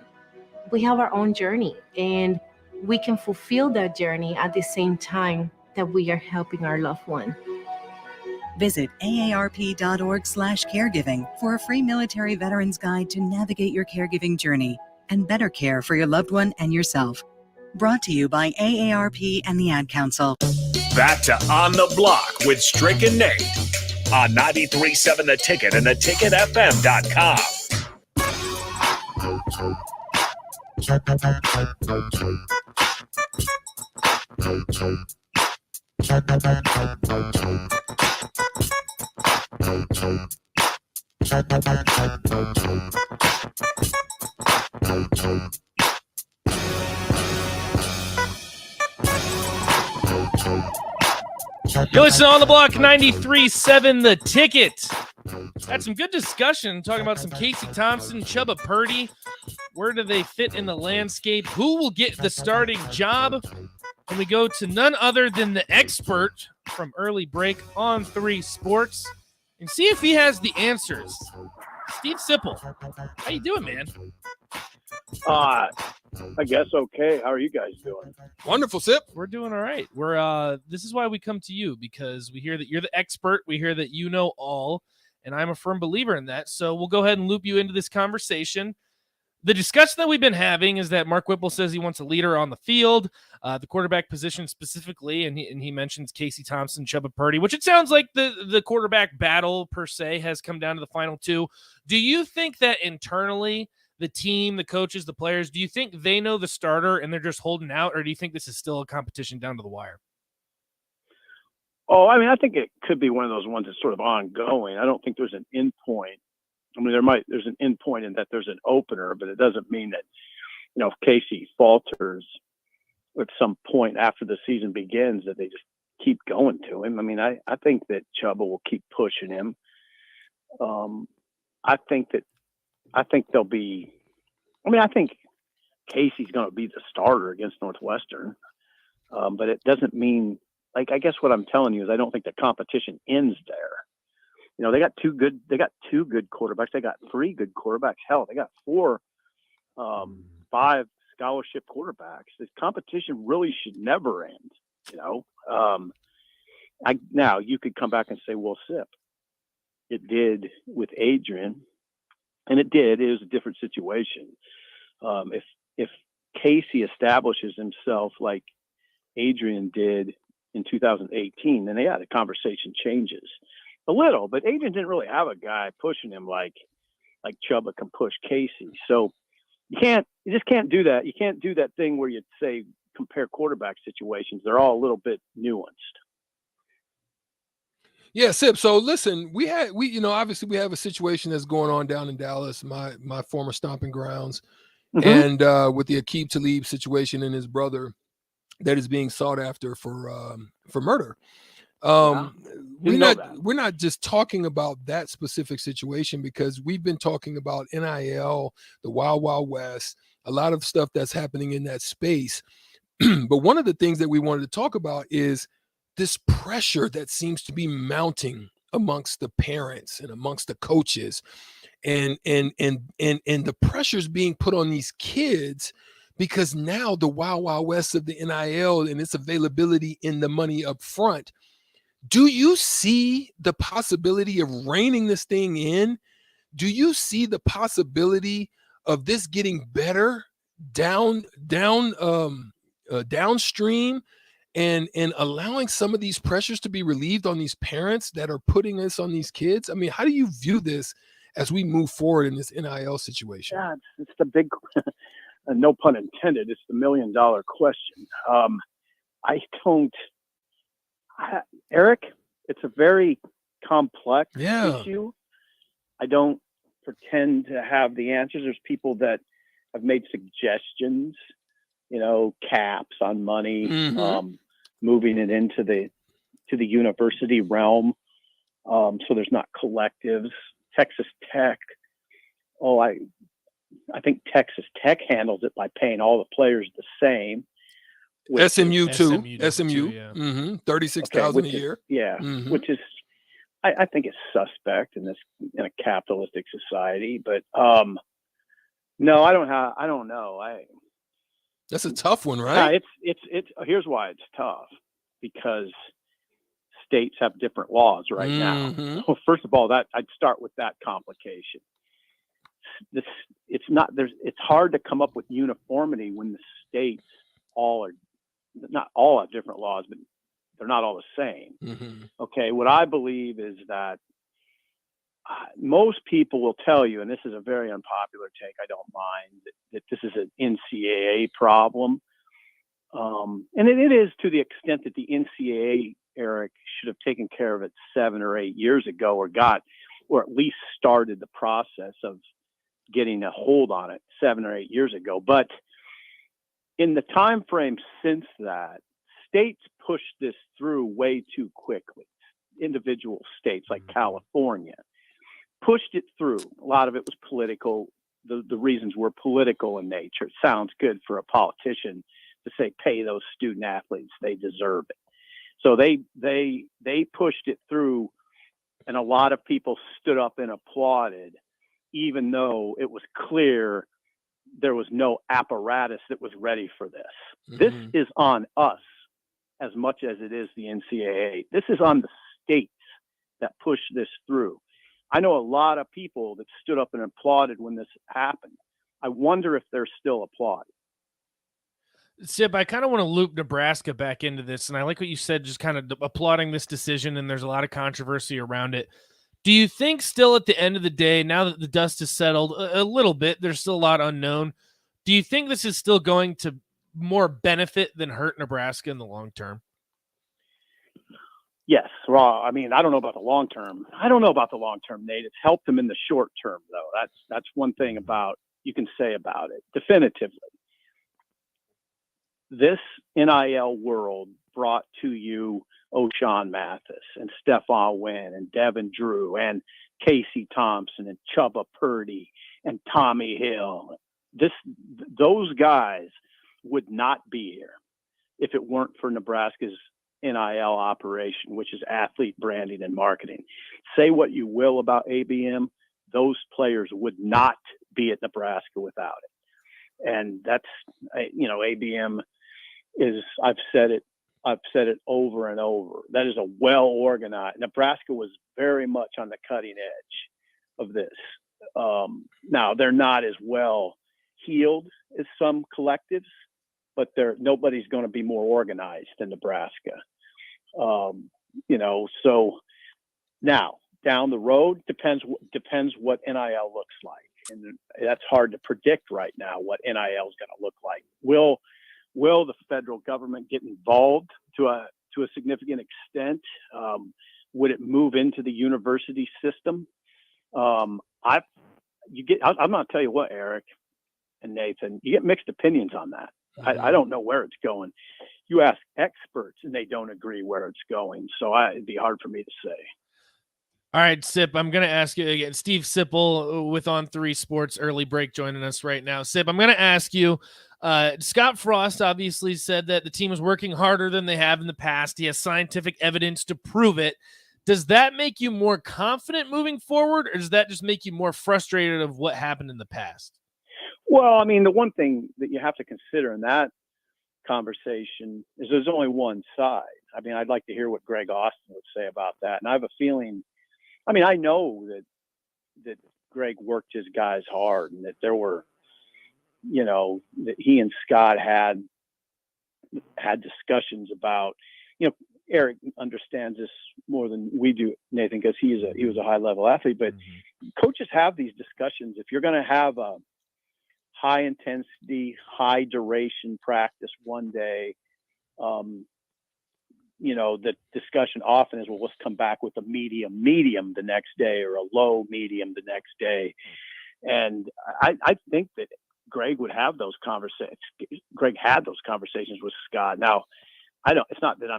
We have our own journey, and we can fulfill that journey at the same time that we are helping our loved one. Visit aarp.org/caregiving for a free military veterans guide to navigate your caregiving journey and better care for your loved one and yourself. Brought to you by AARP and the Ad Council. Back to On the Block with Strick and Nate on 93.7 The Ticket and theticketfm.com. You're listening on the block, 93.7 The Ticket. Had some good discussion talking about some Casey Thompson, Chubba Purdy. Where do they fit in the landscape? Who will get the starting job? And we go to none other than the expert from Early Break on 3 Sports and see if he has the answers. Steve Sipple, how you doing, man? I guess okay. How are you guys doing? Wonderful, Sip. We're doing all right. We're this is why we come to you, because we hear that you're the expert. We hear that you know all, and I'm a firm believer in that. So we'll go ahead and loop you into this conversation. The discussion that we've been having is that Mark Whipple says he wants a leader on the field, the quarterback position specifically, and he mentions Casey Thompson, Chubba Purdy, which it sounds like the quarterback battle per se has come down to the final two. Do you think that internally, the team, the coaches, the players, do you think they know the starter and they're just holding out, or do you think this is still a competition down to the wire? Oh, I mean, I think it could be one of those ones that's sort of ongoing. I don't think there's an end point. I mean, there's an end point in that there's an opener, but it doesn't mean that, if Casey falters at some point after the season begins, that they just keep going to him. I mean, I think that Chubba will keep pushing him. I think they'll be. I mean, I think Casey's going to be the starter against Northwestern, but it doesn't mean. Like, I guess what I'm telling you is I don't think the competition ends there. You know, they got two good quarterbacks. They got 3 good quarterbacks. Hell, they got 4, 5 scholarship quarterbacks. This competition really should never end. You know, now you could come back and say, well, Sip, it did with Adrian, and it did. It was a different situation. If Casey establishes himself like Adrian did in 2018, then the conversation changes a little. But Adrian didn't really have a guy pushing him like Chubba can push Casey. So you just can't do that. You can't do that thing where you say compare quarterback situations. They're all a little bit nuanced. Yeah, Sip. So listen, we obviously we have a situation that's going on down in Dallas, my former stomping grounds, and with the Aqib Talib situation and his brother that is being sought after for murder. We're not just talking about that specific situation, because we've been talking about NIL, the Wild Wild West, a lot of stuff that's happening in that space. But one of the things that we wanted to talk about is this pressure that seems to be mounting amongst the parents and amongst the coaches, and the pressures being put on these kids, because now the Wild Wild West of the NIL and its availability in the money up front. Do you see the possibility of reining this thing in? Do you see the possibility of this getting better downstream, and allowing some of these pressures to be relieved on these parents that are putting this on these kids? I mean, how do you view this as we move forward in this NIL situation? Yeah, it's the big, no pun intended, it's the $1 million question. Eric, it's a very complex issue. I don't pretend to have the answers. There's people that have made suggestions, caps on money, moving it into the university realm. So there's not collectives. Texas Tech. I think Texas Tech handles it by paying all the players the same. SMU too. Yeah. 36,000 a year. Yeah, which is, I think it's suspect in a capitalistic society. But no, I don't know. That's a tough one, right? It's here's why it's tough, because states have different laws right now. So first of all, I'd start with that complication. It's hard to come up with uniformity when the states not all have different laws, but they're not all the same. Okay, what I believe is that most people will tell you, and this is a very unpopular take, I don't mind, that this is an NCAA problem. And it is, to the extent that the NCAA, Eric, should have taken care of it 7 or 8 years ago, or at least started the process of getting a hold on it 7 or 8 years ago. But in the time frame since that, states pushed this through way too quickly. Individual states like California pushed it through. A lot of it was political. The reasons were political in nature. It sounds good for a politician to say, pay those student athletes, they deserve it. So they pushed it through, and a lot of people stood up and applauded, even though it was clear there was no apparatus that was ready for this. This is on us as much as it is the NCAA. This is on the states that pushed this through. I know a lot of people that stood up and applauded when this happened. I wonder if they're still applauding. Sip, I kind of want to loop Nebraska back into this, and I like what you said, just kind of applauding this decision, and there's a lot of controversy around it. Do you think still at the end of the day, now that the dust has settled a little bit, there's still a lot unknown, do you think this is still going to more benefit than hurt Nebraska in the long term? Yes. Well, I mean, I don't know about the long term. Nate. It's helped them in the short term, though. That's one thing you can say about it definitively. This NIL world brought to you O'Shawn Mathis and Stephon Wynn and Devin Drew and Casey Thompson and Chubba Purdy and Tommy Hill. Those guys would not be here if it weren't for Nebraska's NIL operation, which is athlete branding and marketing. Say what you will about ABM, those players would not be at Nebraska without it. And that's, ABM is, I've said it over and over. That is a well-organized. Nebraska was very much on the cutting edge of this. Now they're not as well heeled as some collectives, but nobody's going to be more organized than Nebraska. So now down the road depends what NIL looks like. And that's hard to predict right now what NIL is going to look like. Will the federal government get involved to a significant extent? Would it move into the university system? I'm not tell you what, Eric and Nathan, you get mixed opinions on that. I don't know where it's going. You ask experts and they don't agree where it's going. So it'd be hard for me to say. All right, Sip, I'm going to ask you again. Steve Sipple with On3 Sports Early Break joining us right now. Sip, I'm going to ask you, Scott Frost obviously said that the team is working harder than they have in the past. He has scientific evidence to prove it. Does that make you more confident moving forward, or does that just make you more frustrated of what happened in the past? Well, I mean, the one thing that you have to consider in that conversation is there's only one side. I mean, I'd like to hear what Greg Austin would say about that. And I have a feeling, I mean, I know that Greg worked his guys hard and that there were, that he and Scott had discussions about, Eric understands this more than we do, Nathan, because he was a high level athlete, but coaches have these discussions. If you're going to have a high intensity, high duration practice one day, the discussion often is, well, let's come back with a medium the next day or a low medium the next day. And I think that Greg would have those conversations. Greg had those conversations with Scott. Now, it's not that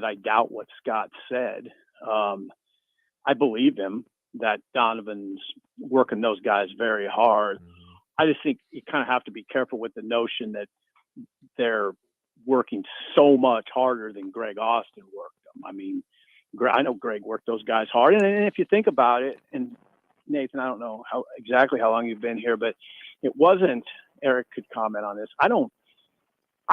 I doubt what Scott said. I believe him that Donovan's working those guys very hard. I just think you kind of have to be careful with the notion that they're working so much harder than Greg Austin worked them. I mean, I know Greg worked those guys hard. And if you think about it, and Nathan, I don't know exactly how long you've been here, but it wasn't, Eric could comment on this. I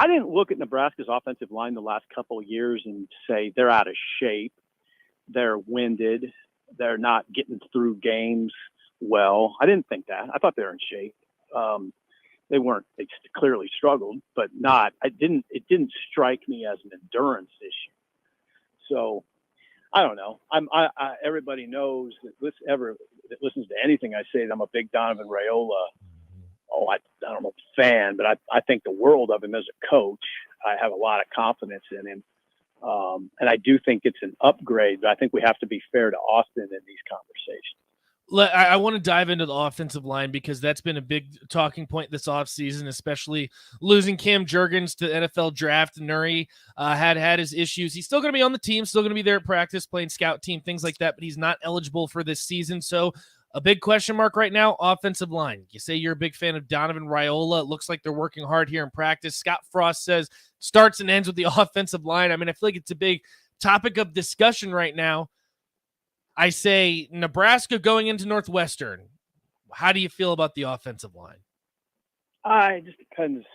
didn't look at Nebraska's offensive line the last couple of years and say they're out of shape, they're winded, they're not getting through games well. I didn't think that. I thought they were in shape. They weren't. They clearly struggled, but not. It didn't strike me as an endurance issue. So I don't know. Everybody knows that that listens to anything I say that I'm a big Donovan Raiola. I don't know, fan, but I think the world of him as a coach. I have a lot of confidence in him. And I do think it's an upgrade, but I think we have to be fair to Austin in these conversations. I want to dive into the offensive line because that's been a big talking point this offseason, especially losing Cam Jurgens to the NFL draft. Nuri had his issues. He's still going to be on the team, still going to be there at practice, playing scout team, things like that, but he's not eligible for this season. So a big question mark right now, offensive line. You say you're a big fan of Donovan Raiola. It looks like they're working hard here in practice. Scott Frost says starts and ends with the offensive line. I mean, I feel like it's a big topic of discussion right now. I say Nebraska going into Northwestern. How do you feel about the offensive line? It just depends.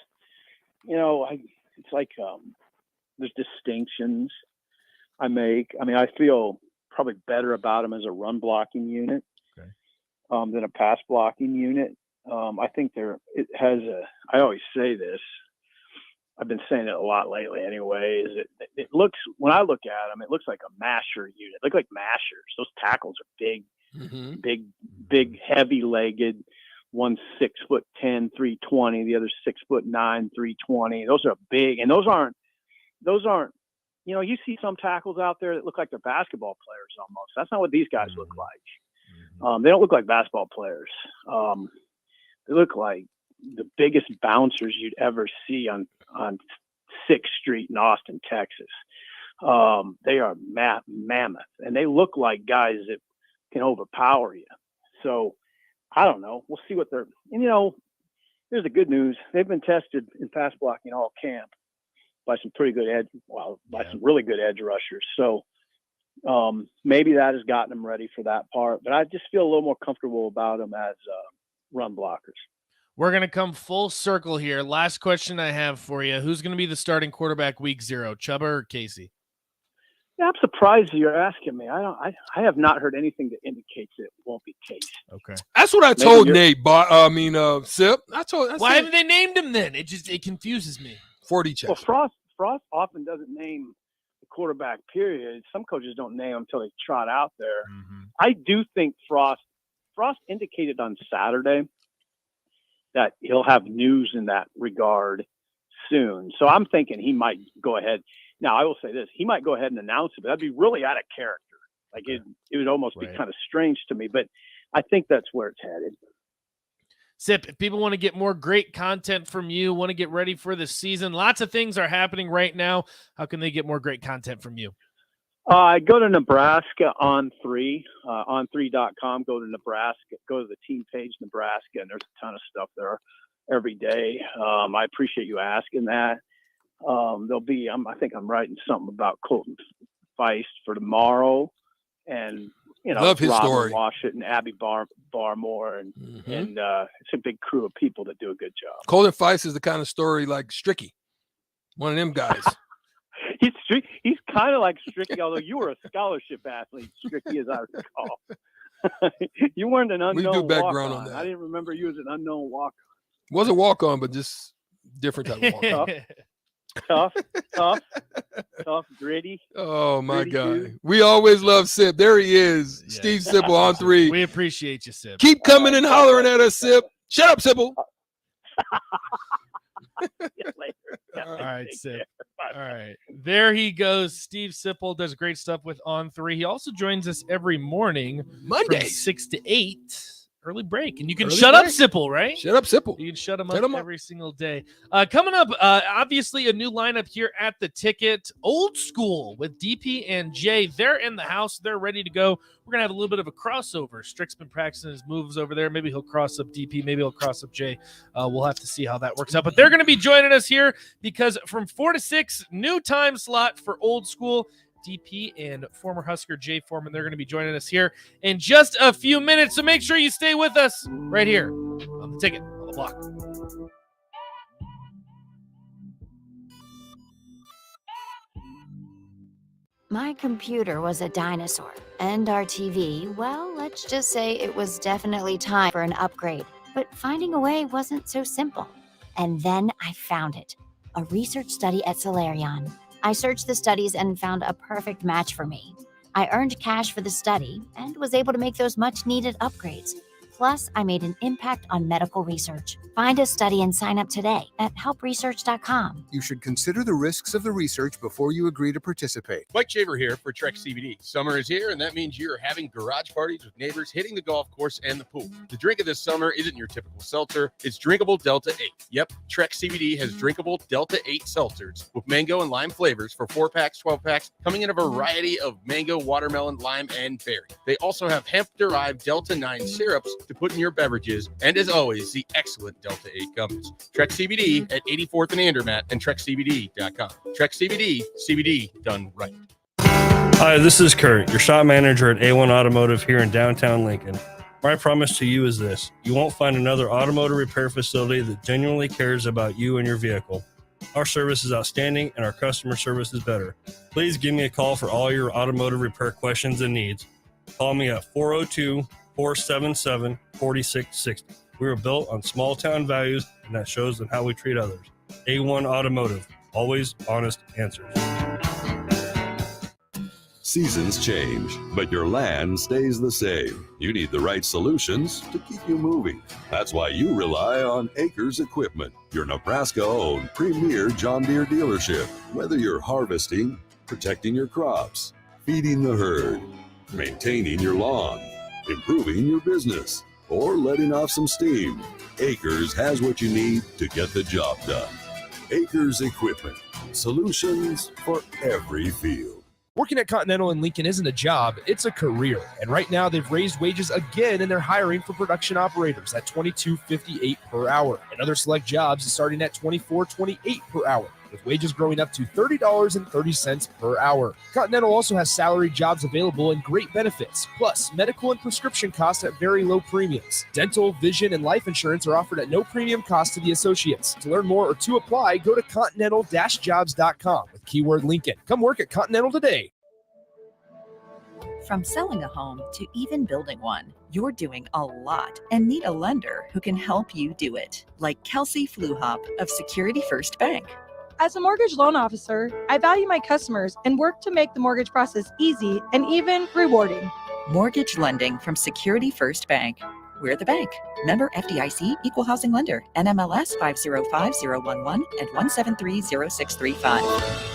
It's like there's distinctions I make. I mean, I feel probably better about them as a run blocking unit than a pass blocking unit. I think I always say this. I've been saying it a lot lately anyway, is it looks, when I look at them, it looks like a masher unit. It looks like mashers. Those tackles are big, heavy-legged. One's 6'10", 320. The other's 6'9", 320. Those are big, and those aren't. You see some tackles out there that look like they're basketball players almost. That's not what these guys look like. They don't look like basketball players. They look like the biggest bouncers you'd ever see on 6th Street in Austin, Texas. They are mammoth, and they look like guys that can overpower you. So I don't know. We'll see what they're, and here's the good news. They've been tested in pass blocking all camp by some pretty good some really good edge rushers. So maybe that has gotten them ready for that part, but I just feel a little more comfortable about them as run blockers. We're going to come full circle here. Last question I have for you. Who's going to be the starting quarterback week 0, Chubba or Casey? Yeah, I'm surprised you're asking me. I have not heard anything that indicates it won't be Casey. Okay. That's what I told Nate, Sip. Why haven't they named him then? It confuses me. 40 checks. Well, Frost often doesn't name the quarterback, period. Some coaches don't name him until they trot out there. Mm-hmm. I do think Frost indicated on Saturday that he'll have news in that regard soon. So I'm thinking he might go ahead. Now, I will say this. He might go ahead and announce it, but that'd be really out of character. Like it would almost be kind of strange to me, but I think that's where it's headed. Sip, if people want to get more great content from you, want to get ready for the season, lots of things are happening right now. How can they get more great content from you? I go to Nebraska on 3, on3.com, go to Nebraska, go to the team page, Nebraska, and there's a ton of stuff there every day. I appreciate you asking that. There'll be, I think I'm writing something about Colton Feist for tomorrow, and love his Robin story. Washington, Abby Barmore, and it's a big crew of people that do a good job. Colton Feist is the kind of story like Stricky, one of them guys. He's kind of like Stricky, although you were a scholarship athlete, Stricky, as I recall. You weren't an unknown do background walk-on. on that. I didn't remember you as an unknown walk-on. Wasn't walk-on, but just different type of walk-on. Tough, gritty. Oh, my gritty God. dude. We always love Sip. There he is. Steve Sipple on 3. We appreciate you, Sip. Keep coming and hollering at us, Sip. Shut up, Sipple. All right, Sip. All right. There he goes. Steve Sipple does great stuff with On 3. He also joins us every morning. Monday. From 6 to 8. Early break. And you can Early shut break. up Sipple, right? Shut up, Sipple. You can shut him Shut up him up. every single day. Coming up, obviously a new lineup here at the Ticket. Old School with DP and Jay. They're in the house. They're ready to go. We're going to have a little bit of a crossover. Strick's been practicing his moves over there. Maybe he'll cross up DP. Maybe he'll cross up Jay. We'll have to see how that works out. But they're going to be joining us here because from 4 to 6, new time slot for Old School. DP and former Husker Jay Foreman, they're going to be joining us here in just a few minutes. So make sure you stay with us right here on the Ticket on the Block. My computer was a dinosaur, and our TV, well, let's just say it was definitely time for an upgrade. But finding a way wasn't so simple. And then I found it, a research study at Solarion. I searched the studies and found a perfect match for me. I earned cash for the study and was able to make those much-needed upgrades. Plus, I made an impact on medical research. Find a study and sign up today at helpresearch.com. You should consider the risks of the research before you agree to participate. Mike Shaver here for Trek CBD. Summer is here, and that means you're having garage parties with neighbors, hitting the golf course and the pool. The drink of this summer isn't your typical seltzer. It's drinkable Delta 8. Yep, Trek CBD has drinkable Delta 8 seltzers with mango and lime flavors for 4-packs, 12-packs, coming in a variety of mango, watermelon, lime, and berry. They also have hemp-derived Delta 9 syrups to put in your beverages, and as always, the excellent Delta 8 gummies. Trek CBD at 84th and Andermatt and TrekCBD.com. Trek CBD, CBD done right. Hi, this is Kurt, your shop manager at A1 Automotive here in downtown Lincoln. My promise to you is this: you won't find another automotive repair facility that genuinely cares about you and your vehicle. Our service is outstanding and our customer service is better. Please give me a call for all your automotive repair questions and needs. Call me at 402-477-4660. We were built on small town values, and that shows in how we treat others. A1 Automotive, always honest answers. Seasons change, but your land stays the same. You need the right solutions to keep you moving. That's why you rely on Acres Equipment, your Nebraska-owned premier John Deere dealership. Whether you're harvesting, protecting your crops, feeding the herd, maintaining your lawn, improving your business, or letting off some steam, Acres has what you need to get the job done. Acres Equipment, solutions for every field. Working at Continental in Lincoln isn't a job, it's a career. And right now, they've raised wages again, and they're hiring for production operators at $22.58 per hour. And other select jobs is starting at $24.28 per hour, with wages growing up to $30.30 per hour. Continental also has salaried jobs available and great benefits, plus medical and prescription costs at very low premiums. Dental, vision, and life insurance are offered at no premium cost to the associates. To learn more or to apply, go to continental-jobs.com with keyword Lincoln. Come work at Continental today. From selling a home to even building one, you're doing a lot and need a lender who can help you do it. Like Kelsey Fluhop of Security First Bank. As a mortgage loan officer, I value my customers and work to make the mortgage process easy and even rewarding. Mortgage lending from Security First Bank. We're the bank. Member FDIC, Equal Housing Lender, NMLS 505011 and 1730635.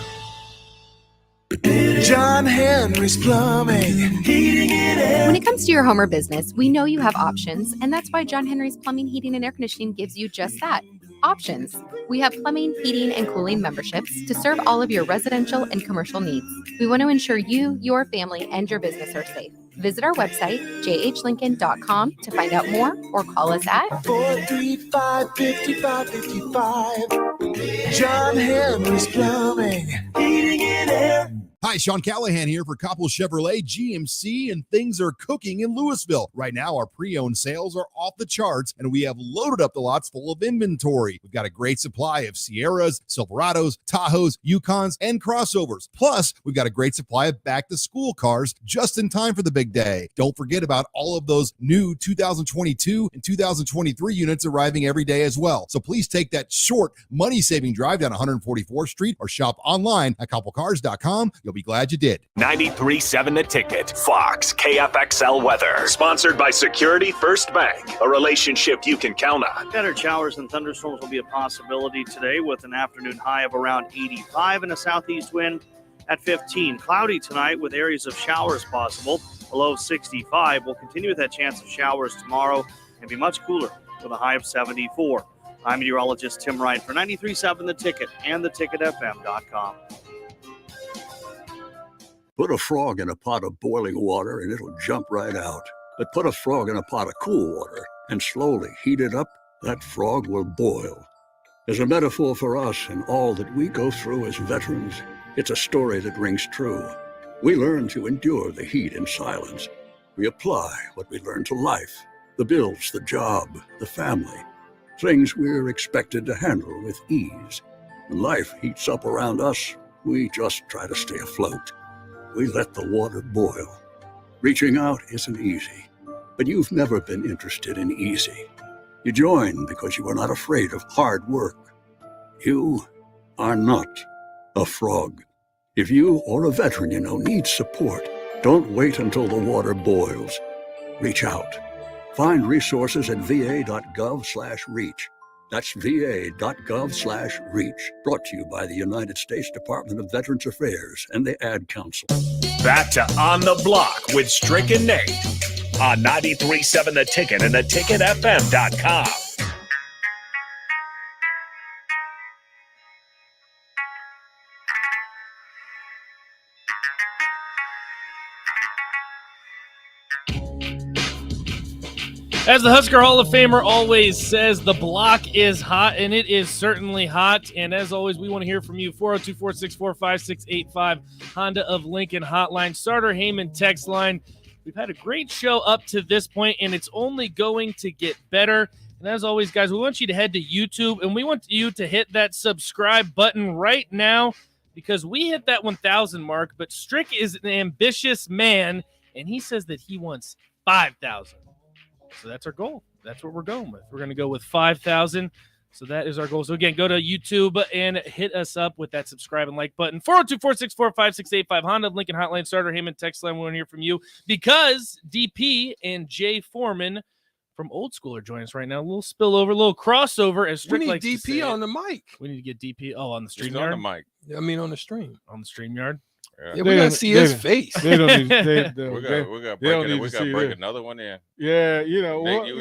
John Henry's Plumbing, heating and air. When it comes to your home or business, we know you have options, and that's why John Henry's Plumbing, Heating, and Air Conditioning gives you just that. Options. We have plumbing, heating, and cooling memberships to serve all of your residential and commercial needs. We want to ensure you, your family, and your business are safe. Visit our website, jhlincoln.com, to find out more or call us at 435-5555. John Henry's Plumbing, heating and air. Hi, Sean Callahan here for Koppel Chevrolet GMC, and things are cooking in Louisville. Right now, our pre-owned sales are off the charts, and we have loaded up the lots full of inventory. We've got a great supply of Sierras, Silverados, Tahoes, Yukons, and crossovers. Plus, we've got a great supply of back-to-school cars just in time for the big day. Don't forget about all of those new 2022 and 2023 units arriving every day as well. So please take that short, money-saving drive down 144th Street or shop online at koppelcars.com. You'll be glad you did. 93.7 The Ticket. Fox KFXL weather. Sponsored by Security First Bank. A relationship you can count on. Scattered showers and thunderstorms will be a possibility today with an afternoon high of around 85 and a southeast wind at 15. Cloudy tonight with areas of showers possible. A low of 65. We'll continue with that chance of showers tomorrow and be much cooler with a high of 74. I'm meteorologist Tim Wright for 93.7 The Ticket and theticketfm.com. Put a frog in a pot of boiling water and it'll jump right out. But put a frog in a pot of cool water and slowly heat it up, that frog will boil. As a metaphor for us and all that we go through as veterans, it's a story that rings true. We learn to endure the heat in silence. We apply what we learn to life, the bills, the job, the family, things we're expected to handle with ease. When life heats up around us, we just try to stay afloat. We let the water boil. Reaching out isn't easy, but you've never been interested in easy. You join because you are not afraid of hard work. You are not a frog. If you or a veteran you know needs support, don't wait until the water boils. Reach out. Find resources at va.gov/reach. That's va.gov/reach. Brought to you by the United States Department of Veterans Affairs and the Ad Council. Back to On the Block with Strick and Nate on 93.7 The Ticket and theticketfm.com. As the Husker Hall of Famer always says, the block is hot, and it is certainly hot. And as always, we want to hear from you. 402-464-5685, Honda of Lincoln hotline, Starter Heyman text line. We've had a great show up to this point, and it's only going to get better. And as always, guys, we want you to head to YouTube, and we want you to hit that subscribe button right now because we hit that 1,000 mark. But Strick is an ambitious man, and he says that he wants 5,000. So that's our goal. That's what we're going with. We're going to go with 5,000. So that is our goal. So again, go to YouTube and hit us up with that subscribe and like button. 402-464-5685, Honda of Lincoln hotline, Starter Heyman text line. We want to hear from you because DP and Jay Foreman from Old School are joining us right now. A little spillover, a little crossover. As Strick we need likes DP to say on the mic. We need to get DP. Oh, on the He's StreamYard? on the mic. I mean, on the stream. On the StreamYard? Yeah, we gotta see his face. We got to break another one in. Yeah, you know, Nick, well,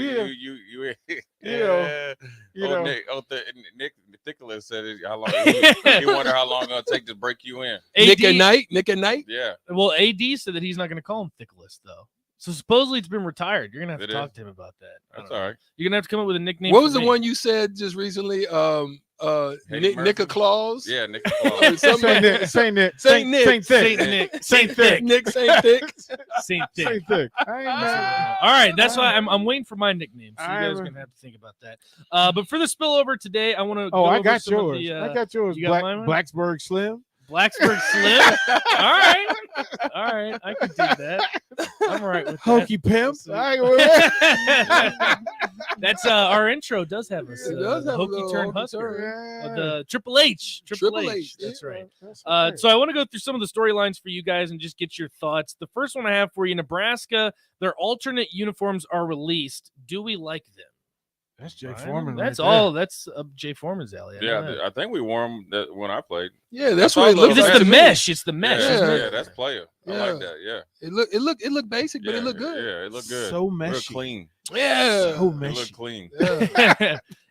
Nick, Nicholas said how long he wondered how long it'll take to break you in. Nick at night. Yeah. Well, AD said that he's not going to call him Thickless though. So supposedly it's been retired. You're gonna have to talk to him about that. That's all right. You're gonna have to come up with a nickname. What was the me. one you said just recently? Nick Claus. Yeah, Nick Claus. Saint Nick. Saint Nick. Saint Thick. Nick. Saint Thick. I ain't mad. All right, that's why I'm waiting for my nickname. So you guys are gonna have to think about that. But for the spillover today, I want to. Oh, I got yours. I got yours. You got mine? Blacksburg Slim. Blacksburg Slim. All right, I can do that. I'm all right with that. Hokey Pimp. That's our intro does have us. It does have a Hokey little turn Hokey Husker. turn. The Triple H. That's right. So I want to go through some of the storylines for you guys and just get your thoughts. The first one I have for you: Nebraska. Their alternate uniforms are released. Do we like them? That's Jay Foreman. That's right all. there. That's Jay Foreman's alley. I think we wore them when I played. Yeah, that's what it looks like. It's the mesh. It's the mesh. Yeah, that's player. I like that. Yeah. It looked basic, but it looked good. Yeah, it looked good. So real meshy. clean. Yeah, so It meshy. looked clean.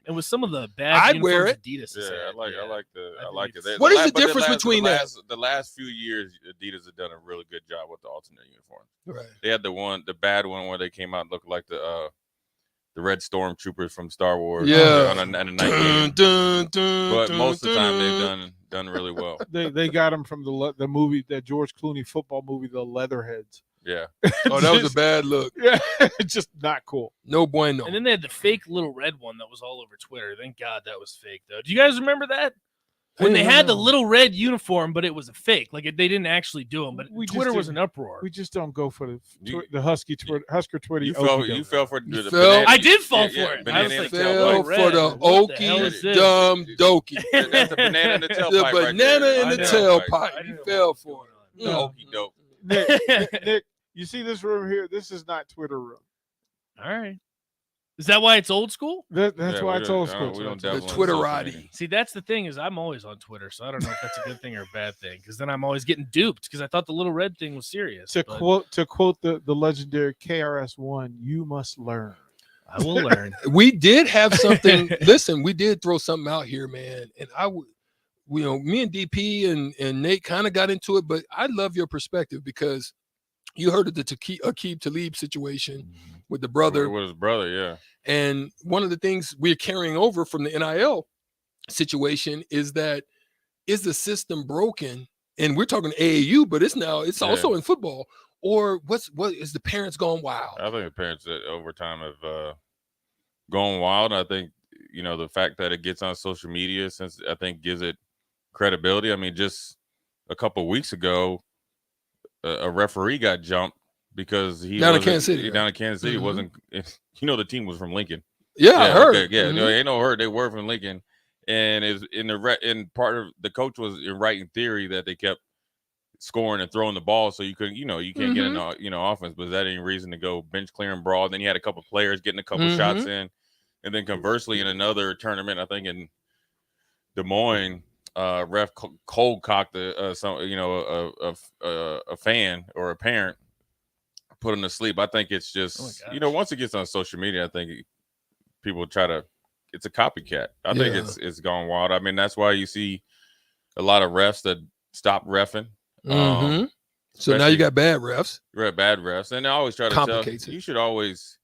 And with some of the bad I'd wear uniforms it. Adidas. Yeah, I like it. What is the difference between that? The last few years, Adidas have done a really good job with the alternate uniform. Right. They had the bad one where they came out and looked like the Red Stormtroopers from Star Wars. Yeah. On a night game. But most of the time they've done really well. They got him from the movie, that George Clooney football movie, The Leatherheads. Yeah. Oh, that was a bad look. Yeah, just not cool. No bueno. And then they had the fake little red one that was all over Twitter. Thank God that was fake, though. Do you guys remember that? When they had the little red uniform, but it was a fake. Like they didn't actually do them, but Twitter was an uproar. We just don't go for the Husker Twitter. You fell for the fell. I did fall for it. I was like, fell for the okie dumb dokey. That's the banana in the tailpipe. The banana in the tailpipe. You fell for it. Okie doke. Nick, you see this room here? This is not Twitter room. All right. Is that why it's old school? That's why it's old school. We don't The dabble in Twitterati. See, that's the thing is I'm always on Twitter, so I don't know if that's a good thing or a bad thing because then I'm always getting duped because I thought the little red thing was serious. To quote the legendary KRS-One, you must learn. I will learn. We did have something. Listen, we did throw something out here, man. And me and DP and Nate kind of got into it, but I love your perspective because you heard of the Aqib Talib situation with the brother. With his brother, yeah. And one of the things we're carrying over from the NIL situation is the system broken? And we're talking AAU, but it's also in football. Or what is the parents going wild? I think the parents over time have gone wild. I think, the fact that it gets on social media, since I think gives it credibility. I mean, just a couple of weeks ago, a referee got jumped because he down in Kansas City. Wasn't, the team was from Lincoln. Yeah, I heard. Okay, yeah, no, ain't no hurt. They were from Lincoln, and is in part of the coach was right in theory that they kept scoring and throwing the ball, so you couldn't, you can't get in, offense. But that ain't reason to go bench clearing brawl. Then you had a couple players getting a couple shots in, and then conversely in another tournament, I think in Des Moines. Ref cold cocked a fan or a parent, put him to sleep. I think it's just once it gets on social media, I think people it's a copycat. I think it's gone wild. I mean, that's why you see a lot of refs that stop reffing. So now you got bad refs. Right, bad refs, and I always try to Complicates you should always,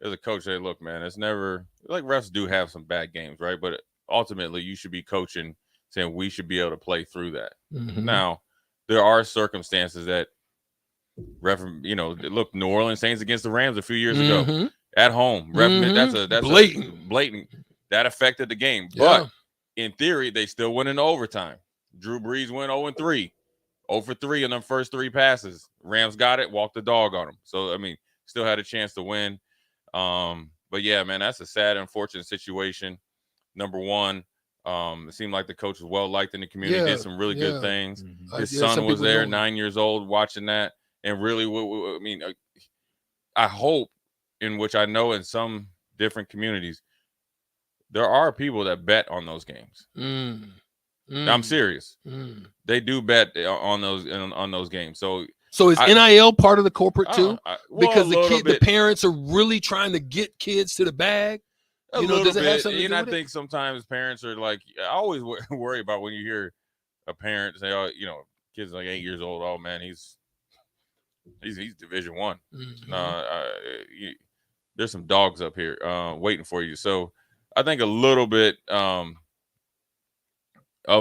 as a coach, say, look, man, it's never like refs do have some bad games, right? But ultimately, you should be coaching. Saying we should be able to play through that. Now, there are circumstances that look, New Orleans Saints against the Rams a few years ago at home. That's blatant. That affected the game. But in theory, they still went into overtime. Drew Brees went 0-3. 0 for 3 in them first 3 passes. Rams got it, walked the dog on them. So, I mean, still had a chance to win. But yeah, man, that's a sad, unfortunate situation. Number one. It seemed like the coach was well liked in the community, did some really good things. His son was there, 9 years old, watching that. And really, I hope, in which I know in some different communities, there are people that bet on those games. I'm serious. They do bet on those games. So is NIL part of the corporate too? Well, because the parents are really trying to get kids to the bag. A You know, little does it have bit. something to And do I with it? think sometimes parents are like, I always worry about when you hear a parent say, "Oh, you know, kid's like 8 years old. Oh man, he's Division I." There's some dogs up here waiting for you. So I think a little bit of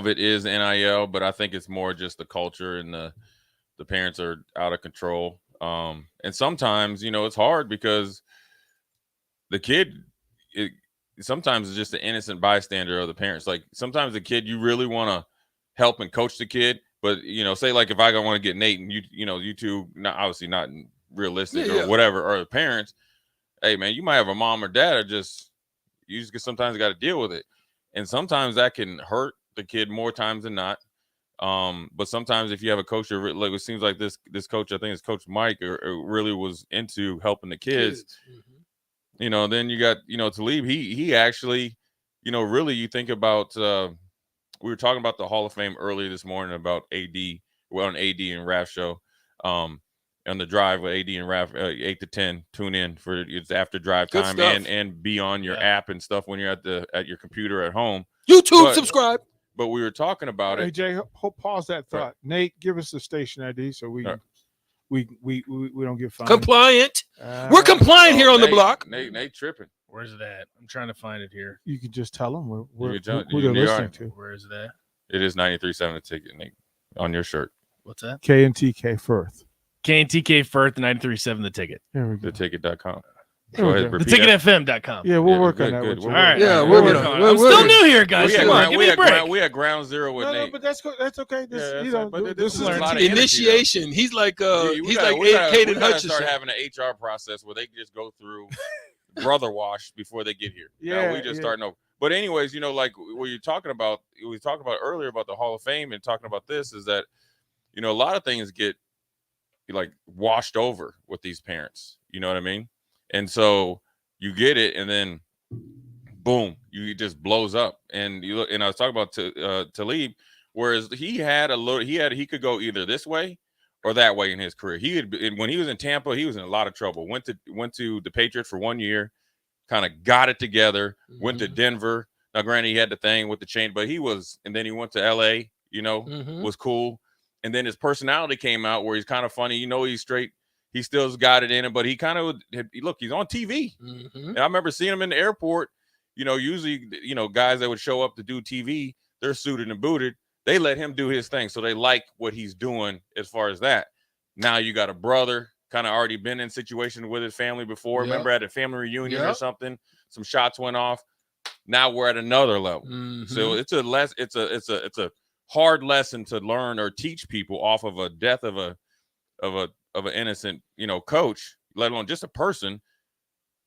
it is NIL, but I think it's more just the culture and the parents are out of control. And sometimes, you know, it's hard because the kid, sometimes it's just an innocent bystander of the parents. Like sometimes the kid, you really want to help and coach the kid, but you know, say like if I want to get Nate and you two, not obviously not realistic or whatever, or the parents, hey man, you might have a mom or dad, or you just sometimes got to deal with it, and sometimes that can hurt the kid more times than not. But sometimes if you have a coach, like it seems like this coach, I think it's Coach Mike, or really was into helping the kids. You know, then you got, you know, Talib, he actually, you know, really you think about, we were talking about the Hall of Fame earlier this morning about AD, well, on AD and Raf show, on the drive with AD and Raf, 8 to 10, tune in for it's after drive Good time stuff. and be on your app and stuff when you're at your computer at home. YouTube, subscribe. But we were talking about Hey, it. Jay, pause that thought. Nate, give us the station ID so we don't get fined. Compliant. We're compliant here on the block. Nate tripping. Where's it at? I'm trying to find it here. You can just tell them who You they're listening to. Where is it at? It is 93.7 The Ticket, Nate, on your shirt. What's that? KNTK Firth. KNTK Firth, 93.7 The Ticket. There we go. Theticket.com. Go ahead, TheTicketFM.com. Yeah, we'll work on that. Good. All right. Yeah, we'll we're work on it. I'm still new here, guys. Come on, give me a break. We had ground zero with Nate. No, but that's okay. This is a lot of Initiation. He's like we like gotta Caden Hutchinson. start having an HR process where they can just go through brother wash before they get here. Yeah, we just starting over. But anyways, you know, like what you're talking about, we talked about earlier about the Hall of Fame and talking about this is that, you know, a lot of things get like washed over with these parents. You know what I mean? And so you get it, and then boom, it just blows up. And you look, and I was talking about Talib, whereas he could go either this way or that way in his career. When he was in Tampa, he was in a lot of trouble. Went to the Patriots for 1 year, kind of got it together. Went to Denver. Now, granted, he had the thing with the chain, but and then he went to LA. You know, was cool. And then his personality came out where he's kind of funny. You know, he's straight. He still's got it in him, but he kind of look. He's on TV. And I remember seeing him in the airport. You know, usually, you know, guys that would show up to do TV, they're suited and booted. They let him do his thing, so they like what he's doing as far as that. Now you got a brother, kind of already been in situations with his family before. Yep. Remember at a family reunion or something, some shots went off. Now we're at another level. So it's a hard lesson to learn or teach people off of a death of an innocent, you know, coach, let alone just a person.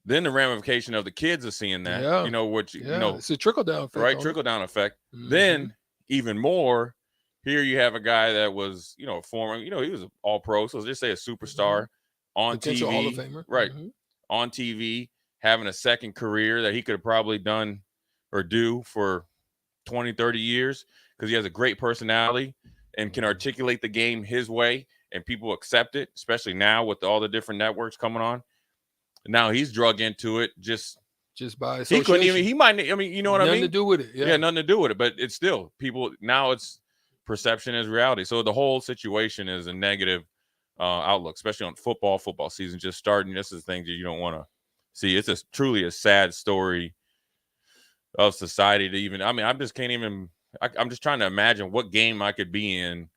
Then the ramification of the kids are seeing that, you know, you know, it's a trickle down effect, right? Trickle down effect. Then even more, here you have a guy that was, you know, a former, you know, he was an all pro. So let's just say a superstar on Potential TV, Hall of Famer. right? On TV, having a second career that he could have probably done or do for 20, 30 years because he has a great personality and can articulate the game his way and people accept it, especially now with all the different networks coming on. Now he's drug into it just by he couldn't even, he might, I mean, you know what I mean? Nothing to do with it. Yeah, nothing to do with it. But it's still people now, it's perception is reality. So the whole situation is a negative outlook, especially on football season just starting. This is things that you don't want to see. It's truly a sad story of society to even, I mean, I'm just trying to imagine what game I could be in,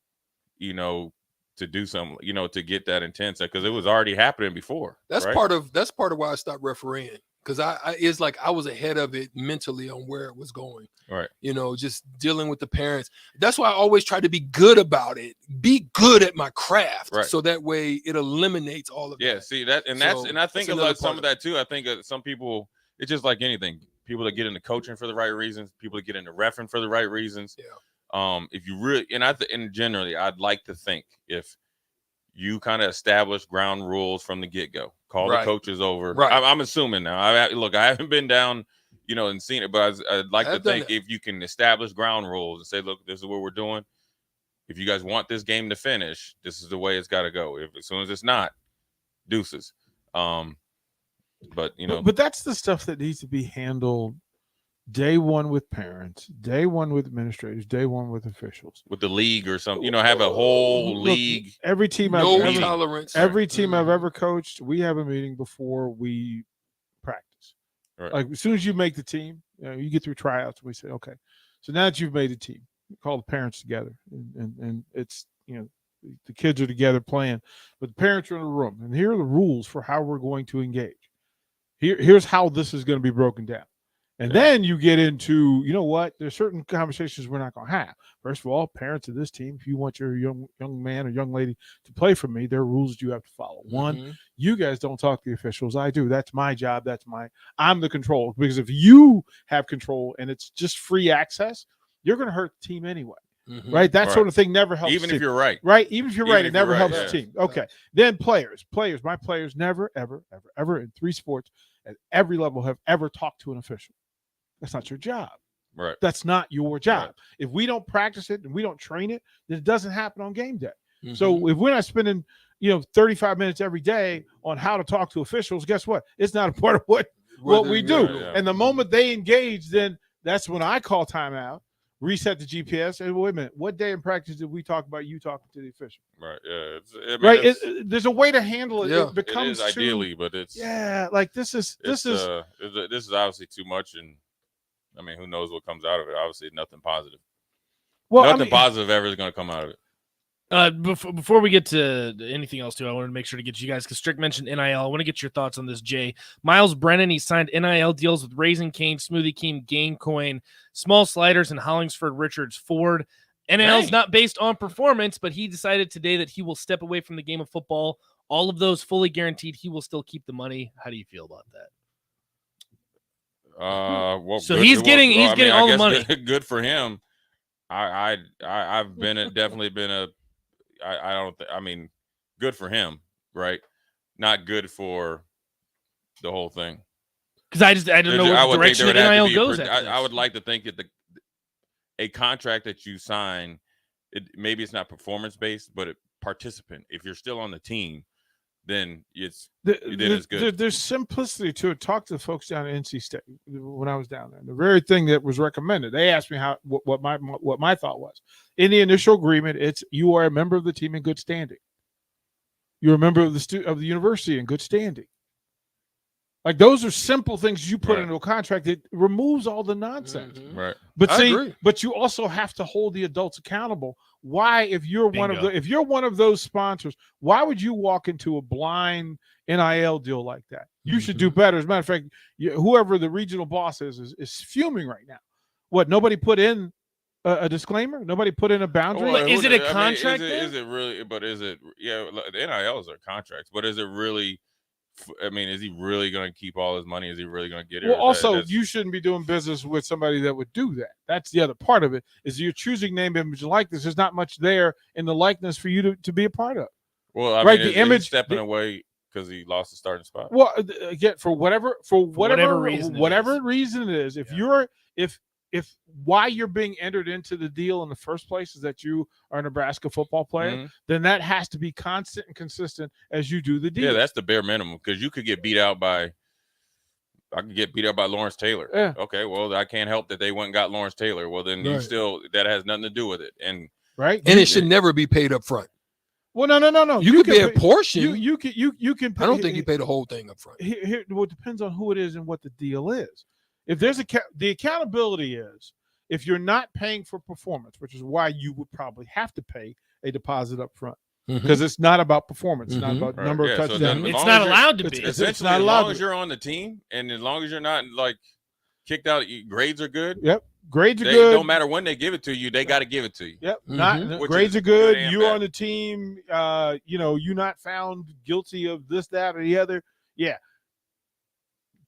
you know, to do something, you know, to get that intense because it was already happening before. That's right? part of why I stopped refereeing. Because it's like I was ahead of it mentally on where it was going. Right. You know, just dealing with the parents. That's why I always try to be good about it. Be good at my craft. Right. So that way it eliminates all of that. Yeah, see that, and I think about some of that too. I think some people, it's just like anything. People that get into coaching for the right reasons, people that get into reffing for the right reasons. Yeah. If you really, and generally, I'd like to think if you kind of establish ground rules from the get-go, call the coaches over. Right. I'm assuming now. I haven't been down, you know, and seen it, but I'd like to think if you can establish ground rules and say, look, this is what we're doing. If you guys want this game to finish, this is the way it's got to go. If as soon as it's not, deuces. But you know, but that's the stuff that needs to be handled day one with parents, day one with administrators, day one with officials, with the league or something. You know, have a whole league. Every team I've ever coached, we have a meeting before we practice. Right. Like as soon as you make the team, you get through tryouts. We say, okay, so now that you've made a team, you call the parents together, and it's the kids are together playing, but the parents are in a room, and here are the rules for how we're going to engage. Here's how this is going to be broken down. And then you get into, you know what, there's certain conversations we're not going to have. First of all, parents of this team, if you want your young man or young lady to play for me, there are rules that you have to follow. One, you guys don't talk to the officials. I do. That's my job. I'm the control. Because if you have control and it's just free access, you're going to hurt the team anyway. Right? That sort of thing never helps. Even if you're right. Right? Even if you're right, it never helps the team. Okay. Then players. My players never, ever, ever, ever in 3 sports at every level have ever talked to an official. That's not your job. Right. That's not your job. Right. If we don't practice it and we don't train it, then it doesn't happen on game day. So if we're not spending, 35 minutes every day on how to talk to officials, guess what? It's not a part of what we do. And the moment they engage, then that's when I call timeout, reset the GPS, and wait a minute, what day in practice did we talk about you talking to the official? Right. Yeah. There's a way to handle it. Yeah. It becomes it is ideally, but it's this is obviously too much, and I mean, who knows what comes out of it? Obviously, nothing positive. Well, nothing positive ever is going to come out of it. Before we get to anything else, too, I wanted to make sure to get to you guys because Strick mentioned NIL. I want to get your thoughts on this, Jay. Miles Brennan, he signed NIL deals with Raising Cane, Smoothie King, Gamecoin, Small Sliders, and Hollingsford Richards Ford. NIL is not based on performance, but he decided today that he will step away from the game of football. All of those fully guaranteed. He will still keep the money. How do you feel about that? So he's getting all the money. Good for him. I've definitely been good for him, right? Not good for the whole thing. Because I don't know what direction the NIL goes at. I would like to think that a contract that you sign, maybe it's not performance based, but participant. If you're still on the team, then it's good. There's simplicity to it. Talk to the folks down at NC State when I was down there. The very thing that was recommended, they asked me what my thought was. In the initial agreement, it's you are a member of the team in good standing. You're a member of the university in good standing. Like those are simple things you put into a contract that removes all the nonsense. Right. But but you also have to hold the adults accountable. Why, if you're one of those sponsors, why would you walk into a blind NIL deal like that? You should do better. As a matter of fact, whoever the regional boss is fuming right now. What? Nobody put in a disclaimer? Nobody put in a boundary? Is it a contract? Is it really? But is it? Yeah, the NILs are contracts. But is it really? I mean, is he really going to keep all his money? Is he really going to get it? Well, also, you shouldn't be doing business with somebody that would do that. That's the other part of it, is you're choosing name, image, and likeness. There's not much there in the likeness for you to be a part of. Well, I mean, the image stepping away because he lost the starting spot. Well, again, for whatever reason it is, if why you're being entered into the deal in the first place is that you are a Nebraska football player, then that has to be constant and consistent as you do the deal. Yeah, that's the bare minimum, because you could get beat out by Lawrence Taylor. Yeah. Okay, well, I can't help that they went and got Lawrence Taylor. Well, then that has nothing to do with it. And it should never be paid up front. Well, no. You can pay a portion. You can pay, I don't think you pay the whole thing up front. Well, it depends on who it is and what the deal is. If there's the accountability is if you're not paying for performance, which is why you would probably have to pay a deposit up front, because it's not about performance, it's not about number of touchdowns. It's not allowed to be. It's not as allowed. long as you're on the team and as long as you're not like kicked out, grades are good. Yep, grades are good. No matter when they give it to you, they got to give it to you. Yep, grades are good. You're on the team. You're not found guilty of this, that, or the other. Yeah.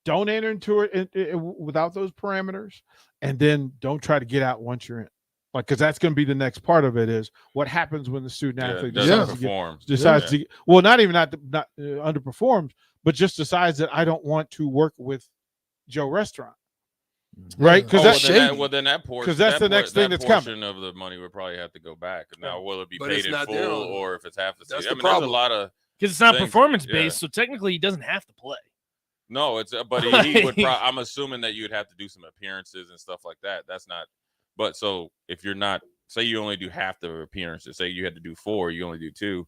Don't enter into it without those parameters, and then don't try to get out once you're in. Like, because that's going to be the next part of it is what happens when the student athlete decides to well, not underperforms, but just decides that I don't want to work with Joe Restaurant, right? Because that's that portion. Because that's the next thing that's coming. Portion of the money would probably have to go back. Now, will it be paid in full, or if it's half the season? That's the problem. There's a lot of because it's not performance based, so technically he doesn't have to play. No, it's but he would. I'm assuming that you'd have to do some appearances and stuff like that. That's not. But so if you're not, say you only do half the appearances. Say you had to do 4, you only do 2,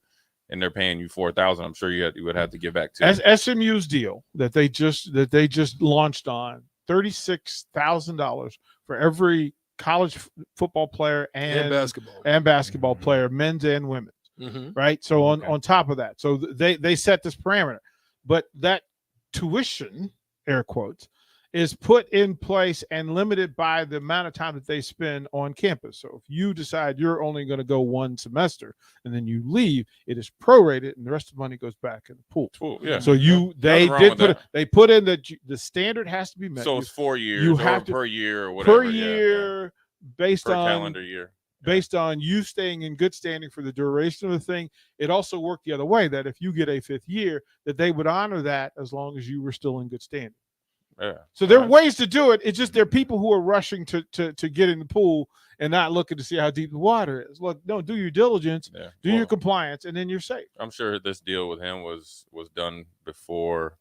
and they're paying you $4,000. I'm sure you would have to give back 2. As SMU's deal that they just launched on $36,000 for every college football player and basketball player, men's and women's. Right. So on top of that, so they set this parameter, but that tuition, air quotes, is put in place and limited by the amount of time that they spend on campus. So if you decide you're only going to go 1 semester and then you leave, it is prorated and the rest of the money goes back in the pool. Yeah. So they put in that the standard has to be met. So it's 4 years you have per year or whatever. Per year, based per on calendar year. Based on you staying in good standing for the duration of the thing. It also worked the other way, that if you get a 5th year, that they would honor that as long as you were still in good standing. Yeah. So there are ways to do it. It's just there are people who are rushing to get in the pool and not looking to see how deep the water is. Look, no, do your diligence, do your compliance, and then you're safe. I'm sure this deal with him was done before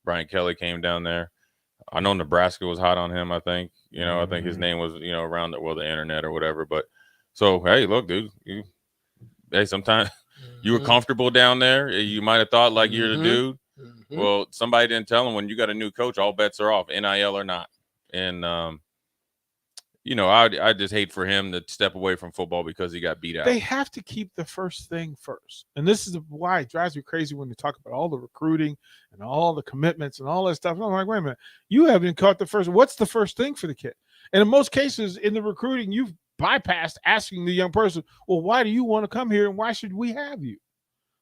Brian Kelly came down there. I know Nebraska was hot on him. I think I think his name was around the internet or whatever. But so hey, look, dude, sometimes you were comfortable down there. You might have thought like you're the dude. Well, somebody didn't tell him when you got a new coach, all bets are off, NIL or not. And I just hate for him to step away from football because he got beat out. They have to keep the first thing first. And this is why it drives me crazy when they talk about all the recruiting and all the commitments and all that stuff. And I'm like, wait a minute, you haven't caught the first. What's the first thing for the kid? And in most cases in the recruiting, you've bypassed asking the young person, well, why do you want to come here and why should we have you?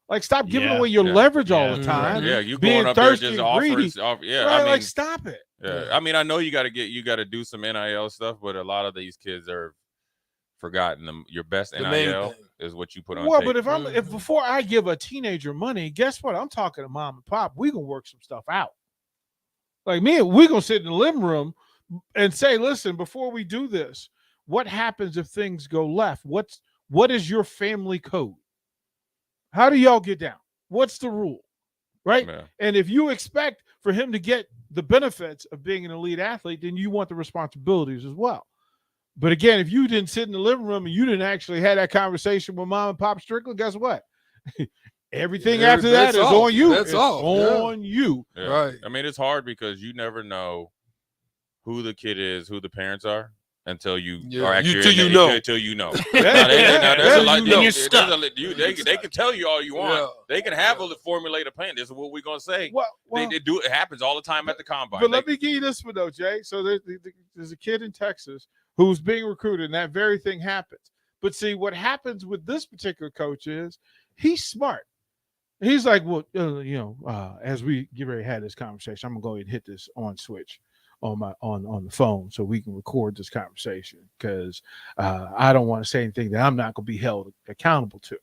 Like, stop giving away your leverage all the time. Yeah, you being going up there thirsty just and greedy. Yeah, Right, I mean, stop it. Yeah, I mean, I know you got to do some NIL stuff, but a lot of these kids are forgotten. Your best NIL is what you put on. Well, tape. but if before I give a teenager money, guess what? I'm talking to mom and pop. We gonna work some stuff out. Like we gonna sit in the living room and say, listen, before we do this, what happens if things go left? What is your family code? How do y'all get down? What's the rule? Right? Yeah. And if you expect for him to get the benefits of being an elite athlete, then you want the responsibilities as well. But again, if you didn't sit in the living room and you didn't actually have that conversation with mom and pop Strickland, guess what? Everything after that is on you. That's on you. Yeah. Right. I mean, it's hard because you never know who the kid is, who the parents are. Until you are actually until you know. They can tell you all you want. Yeah. They can have a formulated plan. This is what we're gonna say. Well, they do. It happens all the time at the combine. But let me give you this one though, Jay. So there's a kid in Texas who's being recruited, and that very thing happens. But see, what happens with this particular coach is he's smart. He's like, well, as we get ready to have this conversation, I'm gonna go ahead and hit this on switch on the phone so we can record this conversation because I don't want to say anything that I'm not going to be held accountable to.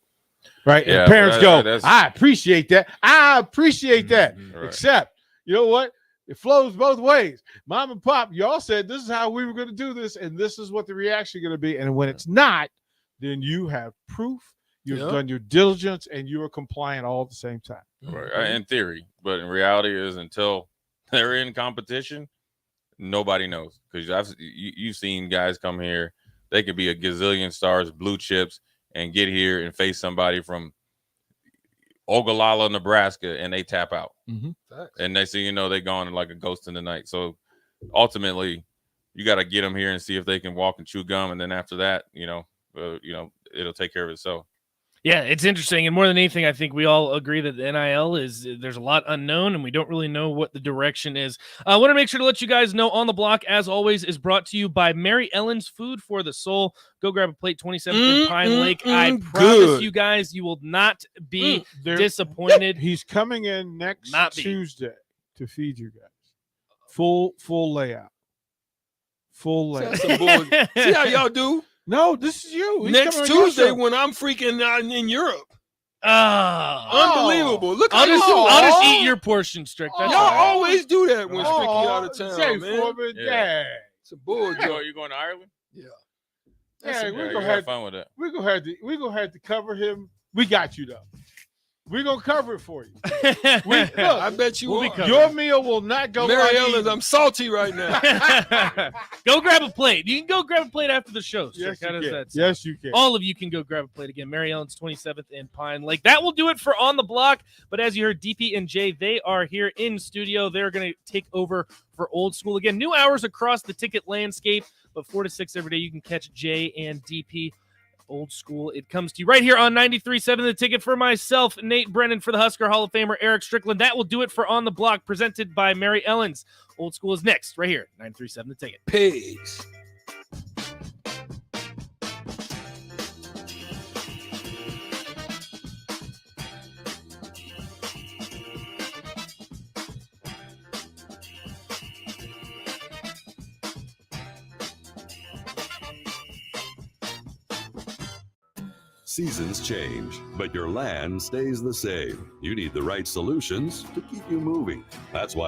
Right. Yeah, and parents go, I appreciate that. Right. Except, you know what? It flows both ways. Mom and pop, y'all said this is how we were going to do this, and this is what the reaction is going to be. And when it's not, then you have proof, you've done your diligence, and you are compliant all at the same time. Right. In theory, but in reality is until they're in competition, nobody knows because you've seen guys come here. They could be a gazillion stars, blue chips, and get here and face somebody from Ogallala, Nebraska, and they tap out. And next thing you know, they're gone like a ghost in the night. So ultimately, you got to get them here and see if they can walk and chew gum, and then after that, it'll take care of itself. Yeah, it's interesting. And more than anything, I think we all agree that the NIL there's a lot unknown and we don't really know what the direction is. I want to make sure to let you guys know On the Block, as always, is brought to you by Mary Ellen's Food for the Soul. Go grab a plate, 27th in Pine Lake. I promise you guys, you will not be disappointed. He's coming in next Tuesday to feed you guys. Full layout. Full layout. See how y'all do? No, this is you. He's next Tuesday when I'm freaking out in Europe. Unbelievable. Look, I'll just eat your portion, Strick. Y'all always do that when Stricky out of town, man. It's a bull job. You going to Ireland? Yeah. Yeah, we're gonna have fun with it. We're gonna have to cover him. We got you though. We're going to cover it for you. I bet you are. Your meal will not go Mary uneaten. Ellen, I'm salty right now. Go grab a plate. You can go grab a plate after the show. Yes, How does you can. that sound? Yes, you can. All of you can go grab a plate again. Mary Ellen's 27th and Pine Lake. That will do it for On the Block. But as you heard, DP and Jay, they are here in studio. They're going to take over for Old School. Again, new hours across the ticket landscape, but 4 to 6 every day. You can catch Jay and DP. Old School. It comes to you right here on 93.7 The Ticket. For myself, Nate Brennan, for the Husker Hall of Famer Eric Strickland. That will do it for On the Block, presented by Mary Ellen's. Old School is next, right here, 93.7 The Ticket. Peace. Seasons change, but your land stays the same. You need the right solutions to keep you moving. That's why